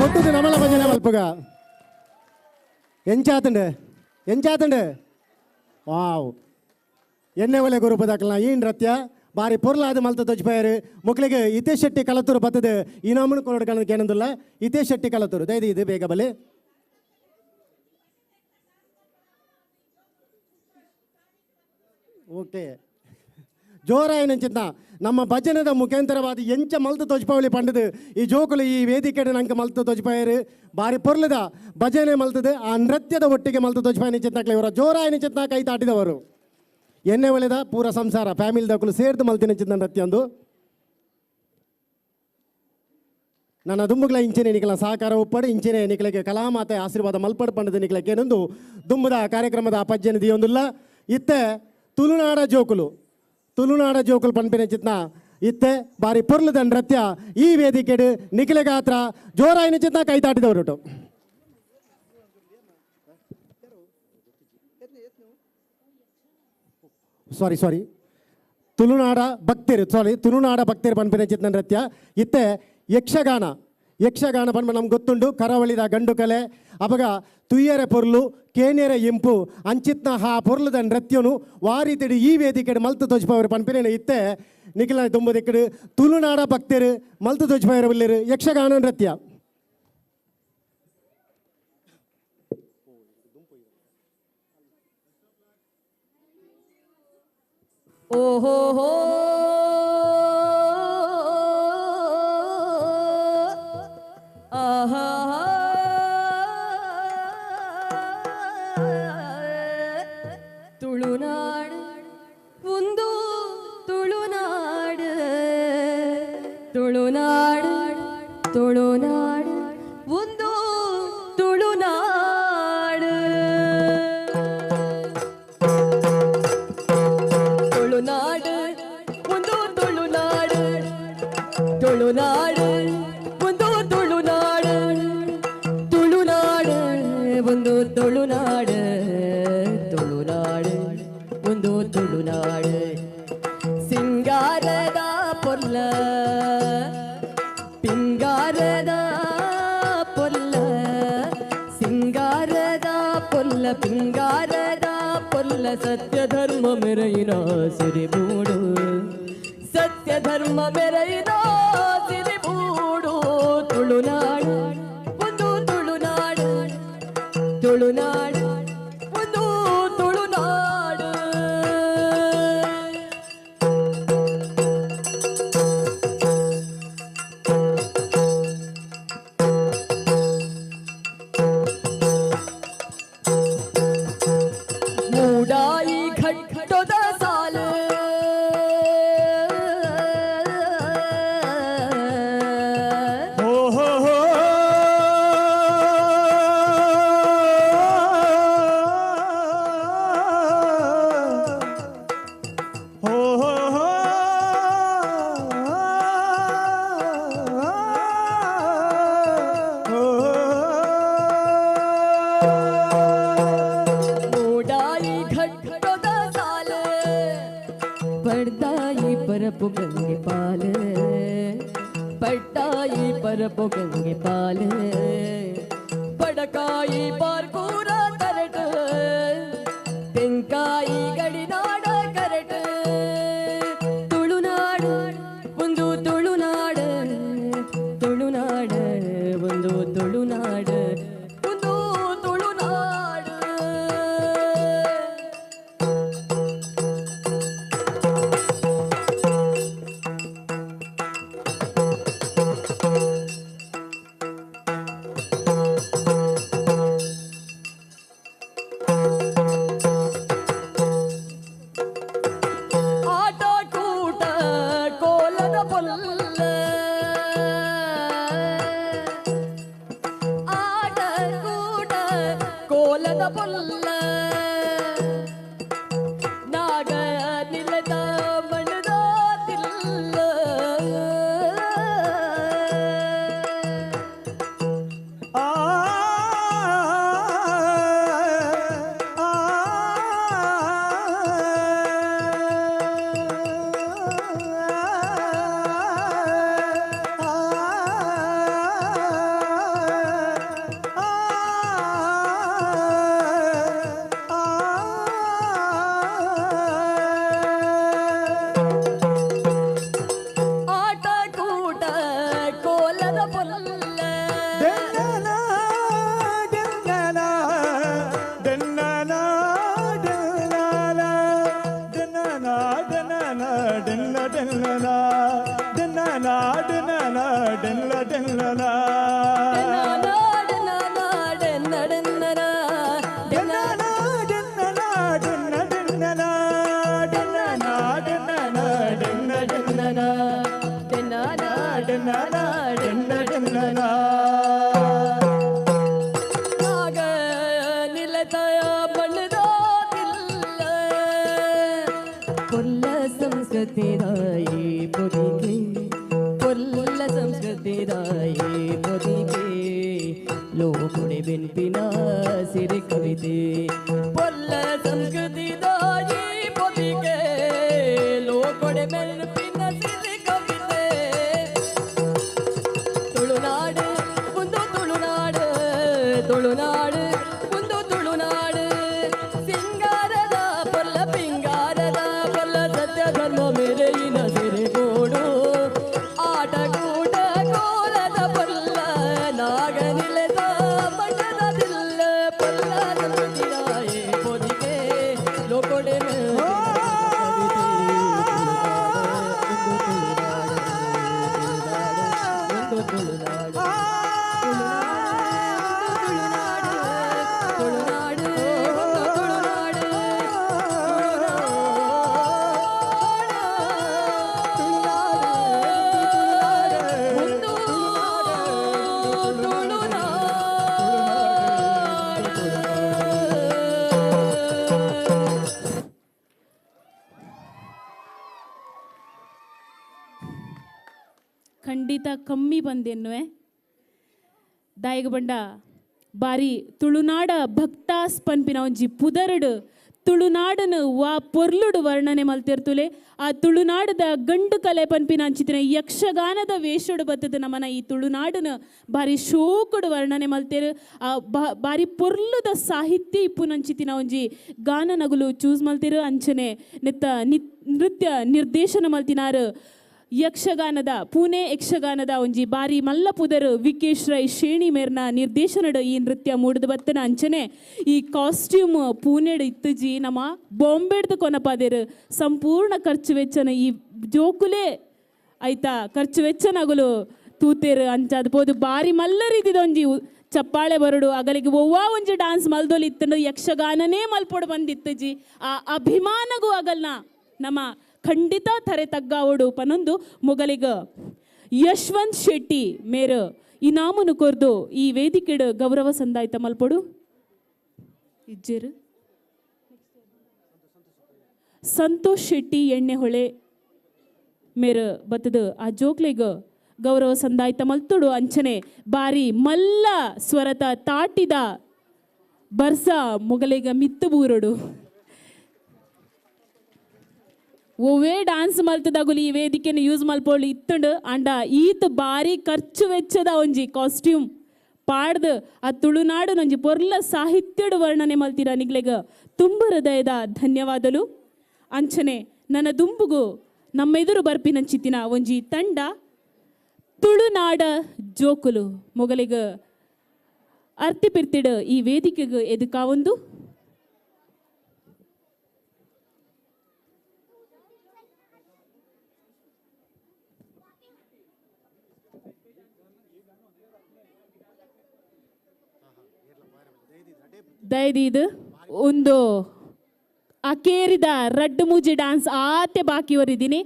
ಒಟ್ಟದು ನಮಲ ಭಜನೆ ಮಲ್ಪಗ ಎಂಚಾತಂಡು ವಾವ್ ಎಣ್ಣೆ ಒಲೆ ಗುರು ಬದಾಕಲ್ನ ಈ ನೃತ್ಯ ಬಾರಿ ಪೊರ್ಲಾದ ಮಲ್ತ ತೋಜ್ಪಾಯರು ಮಕ್ಕಳಿಗೆ ಹಿತೇಶ್ ಶೆಟ್ಟಿ ಕಲತೂರು ಬತ್ತದ ಇನಾಮನು ಕೊಡೋದಕ್ಕೆ ಏನಂದಿಲ್ಲ ಹಿತೇಶ್ ಶೆಟ್ಟಿ ಕಲತೂರು ದಯದಿ ಇದು ಬೇಗ ಬಲೆ ಓಕೆ ಜೋರಾಯಿನ ಚಿಂತ ನಮ್ಮ ಭಜನದ ಮುಖಾಂತರವಾದ ಎಂಚ ಮಲ್ತು ತೋಜ್ಪಾವಳಿ ಪಂಡದು ಈ ಜೋಕುಲು ಈ ವೇದಿಕೆ ನಂಗೆ ಮಲ್ತು ತೋಜ್ಪಾಯರು ಬಾರಿ ಪೊರ್ಲದ ಭಜನೆ ಮಲ್ತದೆ ಆ ನೃತ್ಯದ ಒಟ್ಟಿಗೆ ಮಲ್ತು ತೋಜ್ಪಾಯನ ಚಿಂತಕ್ಲೆ ಇವರ ಜೋರಾಯಿನ ಚಿಂತ ಕೈ ತಾಟಿದವರು ಎಣ್ಣೆ ಒಲೆದ ಪೂರ ಸಂಸಾರ ಫ್ಯಾಮಿಲಿ ದಕ್ಕಲು ಸೇರ್ದು ಮಲ್ತಿನ ಚಿಂತ ನೃತ್ಯ ಅಂದು ನನ್ನ ದುಂಬುಗಳ ಇಂಚಿನ ನಿಖಲ ಸಹಕಾರ ಉಪ್ಪಡು ಇಂಚಿನ ನಿಖಲಿಗೆ ಕಲಾಮಾತೆ ಆಶೀರ್ವಾದ ಮಲ್ಪಡು ಪಂಡದ ನಿಖಲಕ್ಕೆ ಏನೊಂದು ದುಂಬುದ ಕಾರ್ಯಕ್ರಮದ ಪಜ್ಜನದಿ ಒಂದಿಲ್ಲ ಇತ್ತೆ ತುಳುನಾಡ ಜೋಕುಲು ಪಂಪಿನ ಚಿತ್ನ ಇತ್ತೆ ಬಾರಿ ಪೊರ್ಲದ ನೃತ್ಯ ಈ ವೇದಿಕೆ ನಿಖಿಲ ಗಾತ್ರ ಜೋರಾಯಿನ ಚಿತ್ನ ಕೈ ತಾಟಿದವರು ಸಾರಿ ತುಳುನಾಡ ಭಕ್ತಿರು ಪಂಪಿನ ಚಿತ್ನ ನೃತ್ಯ ಇತ್ತೆ ಯಕ್ಷಗಾನ ಪಂಪ ನಮ್ಗೆ ಗೊತ್ತುಂಡು ಕರಾವಳಿದ ಗಂಡು ಕಲೆ ಅವಾಗ ತುಯ್ಯರೆ ಪೊರ್ಲು ಕೇನೆರೆ ಇಂಪು ಅಂಚಿತ್ನ ಹಾ ಪೊರ್ಲದ ನೃತ್ಯನು ವಾರಿತಿಡು ಈ ವೇದಿಕೆ ಮಲ್ತು ತೋಜ್ಪವರು ಪಂಪಿನ ಇತ್ತೆ ನಿಖಿಲ ತುಂಬದಿಕ್ಕಡು ತುಳುನಾಡ ಭಕ್ತಿರು ಮಲ್ತು ತೋಜ್ಪವರು ಬಲ್ಲಿರು ಯಕ್ಷಗಾನ ನೃತ್ಯ ಓಹೋ ಹೋ ಆಹಾ ತುಳುನಾಡು ಒಂದು ತುಳುನಾಡು ತುಳುನಾಡು ತುಳುನಾಡು ಒಂದು ತುಳುನಾಡು ತುಳುನಾಡು ಒಂದು ತುಳುನಾಡು ತುಳುನಾಡು ಒಂದು ತುಳುನಾಡು ತುಳುನಾಡು ಒಂದು ತುಳುನಾಡು ತುಳುನಾಡು ಒಂದು ತುಳುನಾಡು ಸಿಂಗಾರದ ಪೊಲ್ಲ ಪಿಂಗಾರದ ಪೊಲ್ಲ ಸಿಂಗಾರದ ಪೊಲ್ಲ ಪಿಂಗಾರದ ಪೊಲ್ಲ ಸತ್ಯ ಧರ್ಮ ಮೆರೈನ ಸಿರಿಬೂಡು ಸತ್ಯ ಧರ್ಮ ಮೆರೈನ ಸಿರಿಬೂಡು ತುಳುನಾಡು ಒಂದು ತುಳುನಾಡು ತುಳುನಾಡು ಒಂದು ತುಳುನಾಡು ಮೂಡಾಯಿ ಘಟ್ಟದ ಸಾಲು पड़ताई पर पुगंगे पाल पट्टाई पर पुगंगे पाल पड़काई पर पूरा तरट तेंकाई गड़िनाड करट ತುಳುನಾಡು ಒಂದು ತುಳುನಾಡು ತುಳುನಾಡು ಒಂದು ತುಳುನಾಡು ಒಂದು ತುಳುನಾಡು ಆಟ ಕೂಟ ಕೋಲದ ಪೊಲ್ಲ ಆಟ ಕೂಟ ಕೋಲದ ಪೊಲ್ಲ ನಾಗ ನಿಲದ ಮಣ್ಣದ ತಿಲ್ಲ ಡೆಲ್ಲನ ಡೆನ್ನನ ಡೆನ್ನನ ಡೆಲ್ಲ ಡೆಲ್ಲನ ಸಂಸ್ಕೃತಿದಾಯಿ ಪೊದಿಗೆ ಕೊಲ್ಲ ಸಂಸ್ಕೃತಿದಾಯಿ ಪೊದಿಗೆ ಲೋಕುಡೆ ಬೆನ್ಪಿನ ಸಿರಿ ಕವಿತೆ ಪೊಲ್ಲ ಸಂಸ್ಕೃತಿದಾಯಿ ಪೊದಿಗೆ ಲೋಕುಡೆ ಬೆನ್ಪಿನ ಸಿರಿ ಕವಿತೆ ತುಳುನಾಡು ಒಂದು ತುಳುನಾಡು ತುಳುನಾಡು ಒಂದು ತುಳುನಾಡು ಸಿಂಗಾರದ ಪೊಲ್ಲ ಪಿಂಗಾರದ ಪೊಲ್ಲ ಸತ್ಯ ಧರ್ಮ ಮೇರೆಯಿನ ಸಿರಿ ಗೋಡು ಆಟ ಕೂಟ ಕೋಲದ ಪೊಲ್ಲ ನಾಗನಿಲೆದ ಬಣ್ಣದ ದಿಲ್ಲ ಪೊಲ್ಲ ಸಂಸ್ಕೃತಿಯಾಯೇ ಪೊದಿಗೆ ಲೋಕೊಡೆ ಒಂದು ತುಳುನಾಡು ತುಳುನಾಡು ಖಂಡಿತ ಕಮ್ಮಿ ಬಂದೆನ್ನುವೆ ದಾಯಿಗ ಬಂಡ ಬಾರಿ ತುಳುನಾಡ ಭಕ್ತಾಸ್ ಪನ್ಪಿನ ಒಂಜಿ ಪುದರಡು ತುಳುನಾಡನು ವಾ ಪೊರ್ಲುಡು ವರ್ಣನೆ ಮಲ್ತಿರ್ತುಲೆ ಆ ತುಳುನಾಡದ ಗಂಡು ಕಲೆ ಪನ್ಪಿನ ಅಂಚಿತಿನ ಯಕ್ಷಗಾನದ ವೇಷಡು ಬತ್ತದ ನಮ್ಮನ ಈ ತುಳುನಾಡನ ಬಾರಿ ಶೋಕುಡು ವರ್ಣನೆ ಮಲ್ತೇರು ಆ ಬಾರಿ ಪೊರ್ಲುದ ಸಾಹಿತ್ಯ ಇಪ್ಪುನಂಚಿತಿನ ಒಂಜಿ ಗಾನ ನಗುಲು ಚೂಸ್ ಮಲ್ತೇರು ಅಂಚನೆ ನೃತ್ಯ ನಿರ್ದೇಶನ ಮಲ್ತಿನಾರು ಯಕ್ಷಗಾನದ ಪುಣೆ ಯಕ್ಷಗಾನದ ಒಂಜಿ ಬಾರಿ ಮಲ್ಲ ಪುದರು ವಿಕೇಶ್ ರೈ ಶೇಣಿ ಮೇರ್ನ ನಿರ್ದೇಶನಡು ಈ ನೃತ್ಯ ಮೂಡಿದು ಬತ್ತನ ಅಂಚನೆ ಈ ಕಾಸ್ಟ್ಯೂಮ್ ಪೂನೆಡು ಇತ್ತುಜಿ ನಮ್ಮ ಬಾಂಬೆಡ್ದು ಕೊನಪಾದೇರು ಸಂಪೂರ್ಣ ಖರ್ಚು ವೆಚ್ಚನ ಈ ಜೋಕುಲೇ ಆಯ್ತಾ ಖರ್ಚು ವೆಚ್ಚನಗುಲು ತೂತೇರು ಅಂಚಾದ್ಬೋದು ಬಾರಿ ಮಲ್ಲ ರೀತಿದ ಒಂಜಿ ಚಪ್ಪಾಳೆ ಬರಡು ಅಗಲಿಗೆ ಒವ್ವಾ ಒಂಜಿ ಡಾನ್ಸ್ ಮಲ್ದೊಲಿ ಇತ್ತಂಡು ಯಕ್ಷಗಾನನೇ ಮಲ್ಪೊಡು ಬಂದಿತ್ತುಜಿ ಆ ಅಭಿಮಾನಗೂ ಅಗಲ್ನ ನಮ್ಮ ಖಂಡಿತ ಥರೆ ತಗ್ಗಾವಡು ಪನೊಂದು ಮೊಗಲಿಗ ಯಶವಂತ್ ಶೆಟ್ಟಿ ಮೇರು ಇನಾಮನು ಕೊರ್ದು ಈ ವೇದಿಕೆಡು ಗೌರವ ಸಂದಾಯ್ತ ಮಲ್ಪೊಡು ಇಜ್ಜೇರು ಸಂತೋಷ್ ಶೆಟ್ಟಿ ಎಣ್ಣೆಹೊಳೆ ಮೇರು ಬತ್ತದು ಆ ಜೋಕ್ಲೆಗ ಗೌರವ ಸಂದಾಯ್ತ ಮಲ್ತೊಡು ಅಂಚನೆ ಬಾರಿ ಮಲ್ಲ ಸ್ವರತ ತಾಟಿದ ಬರ್ಸ ಮೊಗಲಿಗ ಮಿತ್ತು ಬೂರಡು ಒವೇ ಡಾನ್ಸ್ ಮಲ್ತದಾಗುಲಿ ಈ ವೇದಿಕೆನ ಯೂಸ್ ಮಲ್ಪೊಳ್ಳಿ ಇತ್ತಂಡು ಅಂಡ ಈತ್ ಬಾರಿ ಖರ್ಚು ವೆಚ್ಚದ ಒಂಜಿ ಕಾಸ್ಟ್ಯೂಮ್ ಪಾಡ್ದು ಆ ತುಳುನಾಡು ನಂಜಿ ಪೊರ್ಲ ಸಾಹಿತ್ಯಡು ವರ್ಣನೆ ಮಲ್ತಿರ ನಿಗ್ಲೆಗ ತುಂಬ ಹೃದಯದ ಧನ್ಯವಾದಲು ಅಂಚನೆ ನನ್ನ ದುಂಬುಗು ನಮ್ಮೆದುರು ಬರ್ಪಿನಂಚಿತ್ತಿನ ಒಂಜಿ ತಂಡ ತುಳುನಾಡ ಜೋಕುಲು ಮೊಗಲಿಗ ಅರ್ತಿಪಿರ್ತಿಡು ಈ ವೇದಿಕೆಗೆ ಎದುಕಾವೊಂದು ದಯದೀದು ಒಂದು ಅಕೇರಿದ ರಡ್ಡು ಮೂಜಿ ಡಾನ್ಸ್ ಆತೆ ಬಾಕಿ ಹೊರಿದ್ದೀನಿ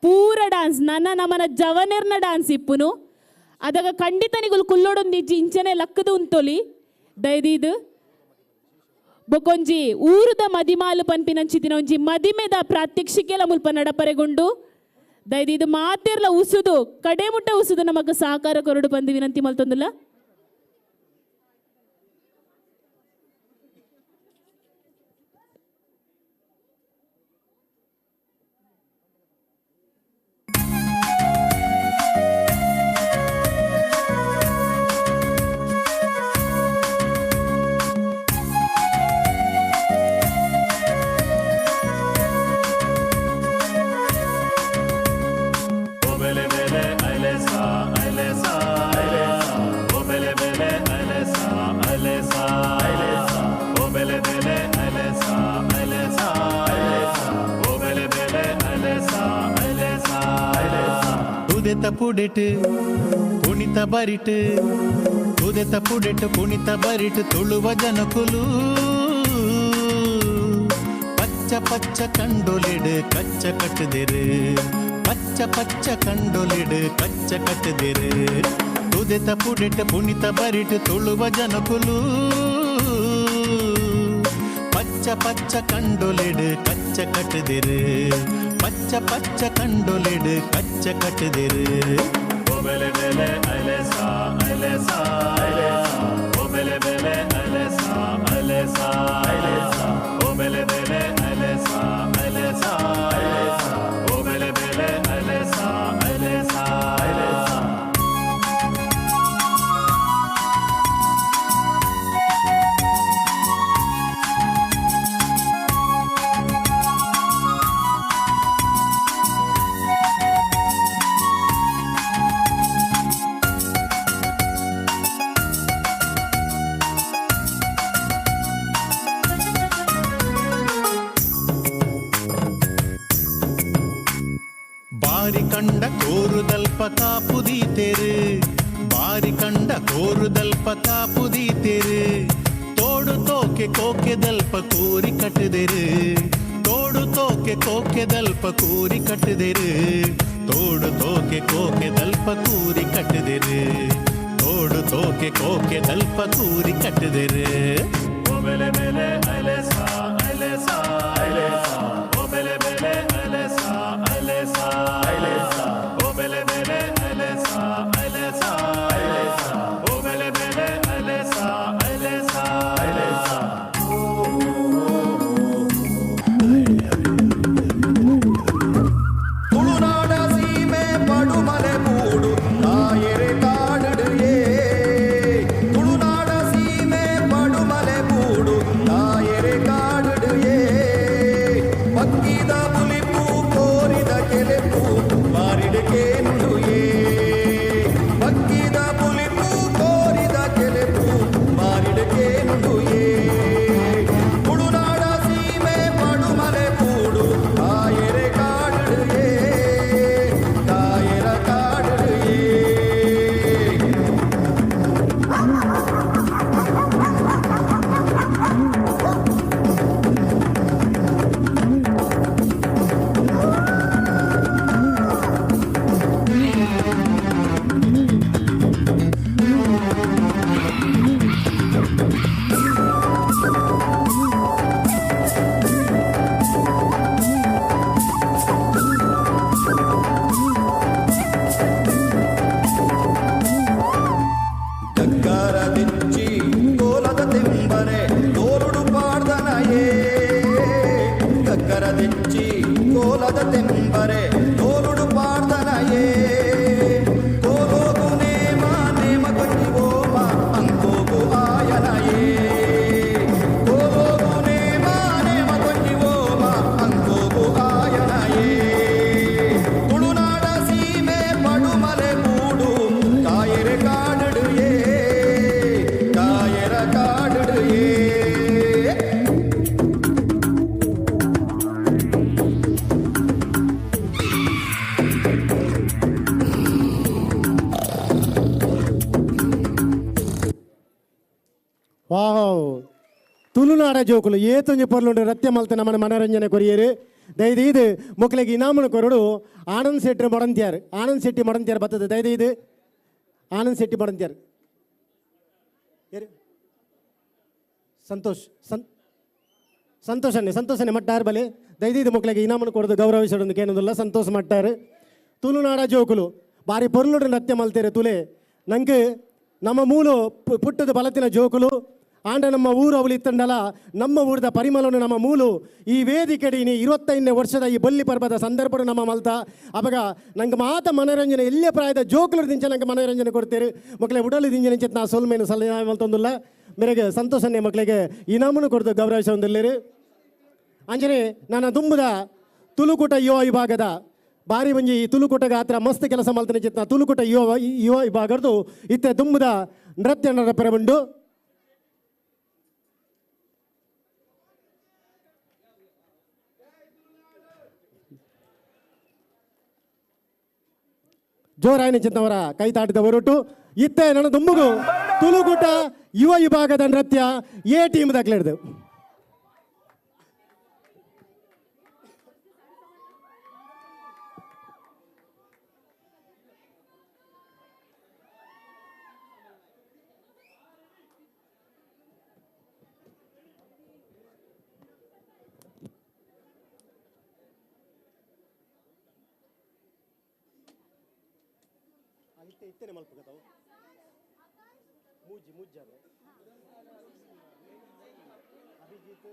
ಪೂರ ಡಾನ್ಸ್ ನನ್ನ ನಮ್ಮನ ಜವನೆರ್ನ ಡಾನ್ಸ್ ಇಪ್ಪುನು ಅದಾಗ ಖಂಡಿತ ನಿಗುಲು ಕುಲ್ಲೋಡೊಂದು ಇಜ್ಜಿ ಇಂಚನೆ ಲಕ್ಕದು ಉಂತೊಲಿ ದಯದೀದು ಬೊಕೊಂಜಿ ಊರುದ ಮದಿಮಾಲು ಪನ್ಪಿನಂಚಿತಿನ ಒಂಜಿ ಮದಿಮೆದ ಪ್ರಾತ್ಯಕ್ಷಿಕೆಲ ಮುಲ್ಪ ನಡಪರೆಗೊಂಡು ದಯದೀದು ಮಾತೆರ್ಲ ಉಸುದು ಕಡೆ ಮುಟ್ಟ ಉಸುದು ನಮಗ ಸಹಕಾರ ಕೊರಡು ಬಂದು ವಿನಂತಿ ಮಲ್ತೊಂದುಲ್ಲ ತುದೆತ ಪುಡೆಟ್ ಪುಣಿತ ಬರಿಟ್ ತುದೆತ ಪುಡೆಟ್ ಪುಣಿತ ಬರಿಟ್ ತುಳುವ ಜನಕುಲು ಪಚ್ಚ ಪಚ್ಚ ಕಂಡೊಲಿಡ್ ಕಚ್ಚ ಕಟ್ಟದಿರು ಪಚ್ಚ ಪಚ್ಚ ಕಂಡೊಲಿಡ್ ಕಚ್ಚ ಕಟ್ಟದಿರು ತುದೆತ ಪುಡೆಟ್ ಪುಣಿತ ಬರಿಟ್ ತುಳುವ ಜನಕುಲು ಪಚ್ಚ ಪಚ್ಚ ಕಂಡೊಲಿಡ್ ಕಚ್ಚ ಕಟ್ಟದಿರು ಪಚ್ಚ ಪಚ್ಚ ಕಂಡೊಲಿಡ್ ಕಚ್ಚ ಕಟ್ಟದಿರು ಒಬೆಲೆ ಬೆಲೆ ಅಲೆಸ ಅಲೆಸ ಒಬೆಲೆ ಬೆಲೆ ಅಲೆಸ ಅಲೆಸ ಒಬೆಲೆ ಬೆಲೆ ಅಲೆಸ ಅಲೆಸ ಒಬೆಲೆ ಬೆಲೆ ಅಲೆಸ ಅಲೆಸ ಬಾರಿ ಕಂಡ ಕೋರುದಲ್ಪ ಕಾಪುದೀತೆರು ಬಾರಿ ಕಂಡ ಕೋರುದಲ್ಪ ಕಾಪುದೀತೆರು ತೋಡು ತೋಕೆ ಕೋಕೆದಲ್ಪ ಕೂರಿ ಕಟ್ಟದಿರು ತೋಡು ತೋಕೆ ಕೋಕೆದಲ್ಪ ಕೂರಿ ಕಟ್ಟದಿರು ತೋಡು ತೋಕೆ ಕೋಕೆದಲ್ಪ ಕೂರಿ ಕಟ್ಟದಿರು ತೋಡು ತೋಕೆ ಕೋಕೆದಲ್ಪ ಕೂರಿ ಕಟ್ಟದಿರು ಒಬೆಲೆ ಬೆಲೆ ಅಲೆಸ ಅಲೆಸ ಒಬೆಲೆ ಬೆಲೆ ಅಲೆಸ ಅಲೆಸ ಒಬೆಲೆ ಬೆಲೆ ಅಲೆಸ ಅಲೆಸ ಒಬೆಲೆ ಬೆಲೆ ಅಲೆಸ ಅಲೆಸ ತುಳುನಾಡ ಸೀಮೆ ಪಡುಮಲೆ ಮೂಡು ತಾಯರೆ ಕಾಡುಡಿಯೇ ತುಳುನಾಡ ಸೀಮೆ ಪಡುಮಲೆ ಮೂಡು ತಾಯರೆ ಕಾಡುಡಿಯೇ ಬಕ್ಕಿದ ಮುಲಿಪು ಕೋರಿದ ಕೆಲೆಪು ಮಾರಿಡಿಕೆ ನುಡುಯೇ ಬಕ್ಕಿದ ಮುಲಿಪು ಕೋರಿದ ಕೆಲೆಪು ಮಾರಿಡಿಕೆ ನುಡುಯೇ ತುಳುನಾಡ ಸೀಮೆ ಪಡುಮಲೆ ಮೂಡು ತಾಯರೆ ಕಾಡುಡಿಯೇ ತಾಯರ ಕಾಡುಡಿಯೇ ಗಗ್ಗರ ದಿಚ್ಚಿ ಕೋಲದ ತೆಂಬರೆ ತೋರುಡು ಪಾಡ್ದನಯೇ ಗಗ್ಗರ ದಿಚ್ಚಿ ಕೋಲದ ತೆಂಬರೆ ತೋರುಡು ಪಾಡ್ದನಯೇ ಕೋಲೋಗು ನೇಮ ನೇಮ ಕೊಟ್ಟಿವೋಮ ಅಂಕೋಗು ಆಯನಯೇ ಕೋಲೋಗು ನೇಮ ನೇಮ ಕೊಟ್ಟಿವೋಮ ಅಂಕೋಗು ಆಯನಯೇ ತುಳುನಾಡ ಸೀಮೆ ಪಡುಮಲೆ ಮೂಡು ಕಾಯರೆ ಕಾಡುಡಿಯೇ ಕಾಯರ ಕಾಡುಡಿಯೇ ವಾವ್ ತುಳುನಾಡ ಜೋಕುಲು ಏತೊಂಜಿ ಪೊರ್ಲುಂಡು ನೃತ್ಯ ಮಲ್ತ ನಮ್ಮನ ಮನೋರಂಜನೆ ಕೊರಿಯರು ದಯದು ಮಕ್ಕಳಿಗೆ ಇನಾಮನ ಕೊರಡು ಆನಂದ್ ಶೆಟ್ಟಿ ಮೊಡಂತ್ಯಾರು ಆನಂದ್ ಶೆಟ್ಟಿ ಮೊಡಂತ್ಯಾರು ಬರ್ತದೆ ದಯದು ಆನಂದ್ ಶೆಟ್ಟಿ ಮೊಡಂತ್ಯಾರು ಸಂತೋಷ್ ಸಂತೋಷನೇ ಮಟ್ಟಾರು ಬಲೆ ದಯದು ಮಕ್ಕಳಿಗೆ ಇನಾಮನ ಕೊಡೋದು ಗೌರವಿಸೋದು ಕೇನೋದಿಲ್ಲ ಸಂತೋಷ ಮಟ್ಟಾರು ತುಳುನಾಡ ಜೋಕುಲು ಬಾರಿ ಪೊರ್ಲುಡು ನೃತ್ಯ ಮಲ್ತೇರು ತುಲೆ ನಂಗೆ ನಮ್ಮ ಮೂಲು ಪುಟ್ಟದ ಬಲತಿನ ಜೋಕುಲು ಆಂಡ ನಮ್ಮ ಊರು ಅವಳಿತ್ತಂಡಲ ನಮ್ಮ ಊರದ ಪರಿಮಳನು ನಮ್ಮ ಮೂಲು ಈ ವೇದಿಕೆಡಿನಿ 25ನೇ ವರ್ಷದ ಈ ಬಲ್ಲಿ ಪರ್ವದ ಸಂದರ್ಭ ನಮ್ಮ ಮಲ್ತ ಅವಾಗ ನಂಗೆ ಮಾತ ಮನೋರಂಜನೆ ಎಲ್ಲೇ ಪ್ರಾಯದ ಜೋಕುಲು ದಿಂಚ ನಂಗೆ ಮನೋರಂಜನೆ ಕೊಡ್ತೀರಿ ಮಕ್ಕಳೇ ಉಡಲು ದಿಂಜ ನಿಂಚೆ ನಾ ಸೋಲ್ಮೇನು ಸಲಹೆ ಮಲ್ತೊಂದಿಲ್ಲ ಮೇರೆಗೆ ಸಂತೋಷನೇ ಮಕ್ಕಳಿಗೆ ಇನಾಮನು ಕೊಡ್ದು ಗೌರವಿಸೊಂದಿಲ್ಲರಿ ಅಂಜನೆ ನನ್ನ ತುಂಬದ ತುಳುಕೂಟ ಯುವ ವಿಭಾಗದ ಬಾರಿ ಬಂಜಿ ತುಳುಕೂಟ ಗಾತ್ರ ಮಸ್ತ್ ಕೆಲಸ ಮಲ್ತನೆ ಚಿತ್ನ ತುಳುಕೂಟ ಯುವ ವಿಭಾಗದ್ದು ಇತ್ತೆ ತುಂಬದ ನೃತ್ಯ ನರಪರ ಬಂಡು ಜೋರಾಯಿನ ಚಿತ್ತವರ ಕೈತಾಟದ ಹೊರಟು ಇತ್ತೆ ನನ್ನ ದುಮ್ಮಗು ತುಳುಗುಟ ಯುವ ವಿಭಾಗದ ನೃತ್ಯ ಎ ಟೀಮ್ ದಾಖಲೆಡ್ದು. ಇತ್ತೇನೆ ಮಲ್ಪಗತಾವು ಮೂಜಿ ಮುಜ್ಜಾರೆ ಅಭಿಜಿತ್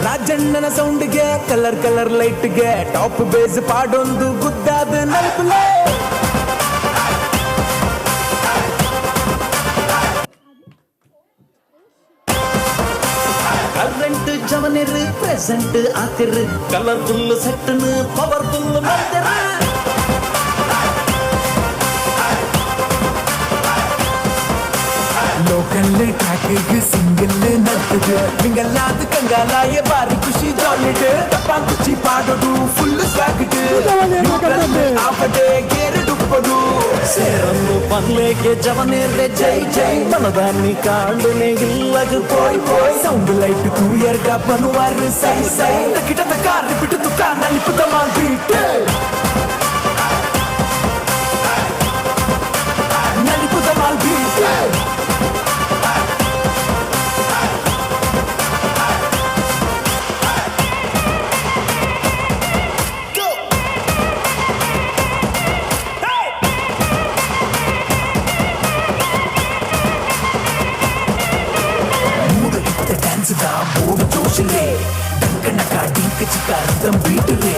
ರಾಜಣ್ಣನ ಸೌಂಡ್ಗೆ ಕಲರ್ ಕಲರ್ ಲೈಟ್ಗೆ ಟಾಪ್ ಬೇಸ್ ಪಾಡೊಂದು ಗುದ್ದಾದ ನಲ್ಪಲೆ ಕರೆಂಟ್ ಜವನಿರ್ ಪ್ರೆಸೆಂಟ್ ಆತಿರ್ ಕಲರ್ಫುಲ್ ಸೆಟ್ಟನ್ ಪವರ್ಫುಲ್ ಮಾಡ್ತಿರ ಲೋಕಲ್ ಟ್ರ್ಯಾಕಿಗೆ ಸಿಂಗಲ್ ನಡ್ತದೆ ಹಿಂಗಲ್ಲಾದ ಕಂಗಾಲಾಯ ಬಾರಿ ಖುಷಿ ಜಾಲಿಡ್ ತಪ್ಪ ಕುಚ್ಚಿ ಪಾಡೋದು ಫುಲ್ ಸ್ವಾಗಿಡ್ ಆಪಡೆ ಗೇರು ಡುಪ್ಪದು ಸೇರನ್ನು ಪರ್ಲೆಗೆ ಜವನೇರ್ರೆ ಜೈ ಜೈ ಮನದಾನಿ ಕಾಂಡನೆ ಇಲ್ಲಗ ಪೋಯ್ ಸೌಂಡ್ ಲೈಟ್ ತೂಯರ್ಗ ಬನುವಾರ ಸೈ ಸೈ ತಕಿಟದ ಕಾರ್ ಬಿಟ್ಟು ತುಕ ನಲಿಪುದ ಮಾಲ್ಬೀಟ್ ನಲಿಪುದ ಮಾಲ್ಬೀಟ್ ಬೋಡು ಜೋಶಿಲೆ ಡಂಕನಕ ಡಿಂಕ ಚಿಕ್ಕ ರಿದಮ್ ಬೀಟುಲೆ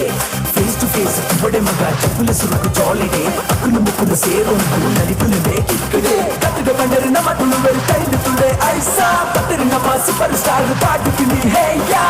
ಫೇಸ್ ಟು ಫೇಸ್ ಬಡೆ ಮಗ ಚಪ್ಪಲ ಸುರುಕು ಜಾಲಿಡೆ ಅಕ್ಕಲು ಮುಕ್ಕಲು ಸೇರೊಂದು ನಲಿಪುಲೆ ಕಿಕ್ಕಡೆ ಕತ್ತದ ಬಂಡರೆ ನಮ್ಮ ತುಳುವೆಲ್ ಕೈದು ತುಳೆ ಐಸಾ ಪತ್ತರಿ ನಮ್ಮ ಸೂಪರ್ ಸ್ಟಾರ್ ಪಾಡುತ್ತೀನಿ ಹೇಯಾ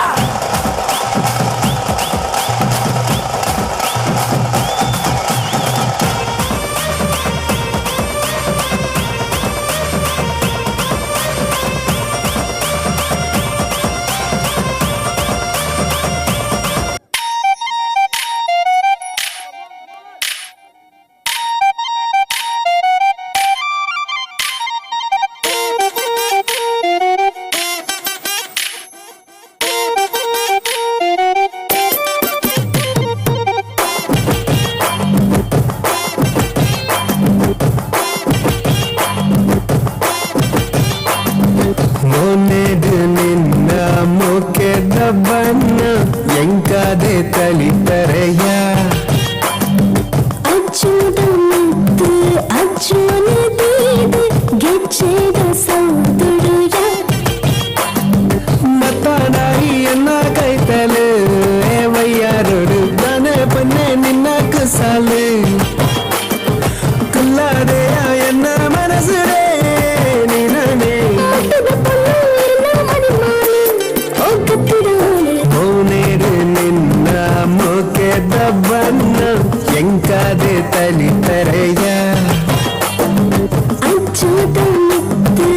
ಬಣ್ಣ ಎಂಕಾದೆ ತಲಿತರೆಯ ಅಚ್ಚುದ ಮುತ್ತು ಅಚ್ಚುನ ದೀದ ಗೆಚ್ಚೆದ ಸೌದುಡುಯ ಮತ್ತಾನಾಯಿಯನ್ನ ಕೈತಲು ಏವಯ್ಯಾರೋಡು ನಾನೇ ಬನ್ನೆ ನಿನ್ನ ಕುಸಾಲು ಕುಲ್ಲಾದೆಯ ಎನ್ನ ಮನಸ್ಸುರೇ ನೀನೇ ಮೌನೇರು ನಿನ್ನ ಮುಖದ ಬಣ್ಣ ಎಂಕಾದೆ ತಲಿತರೆಯ ಅಚ್ಚುದ ಮುತ್ತು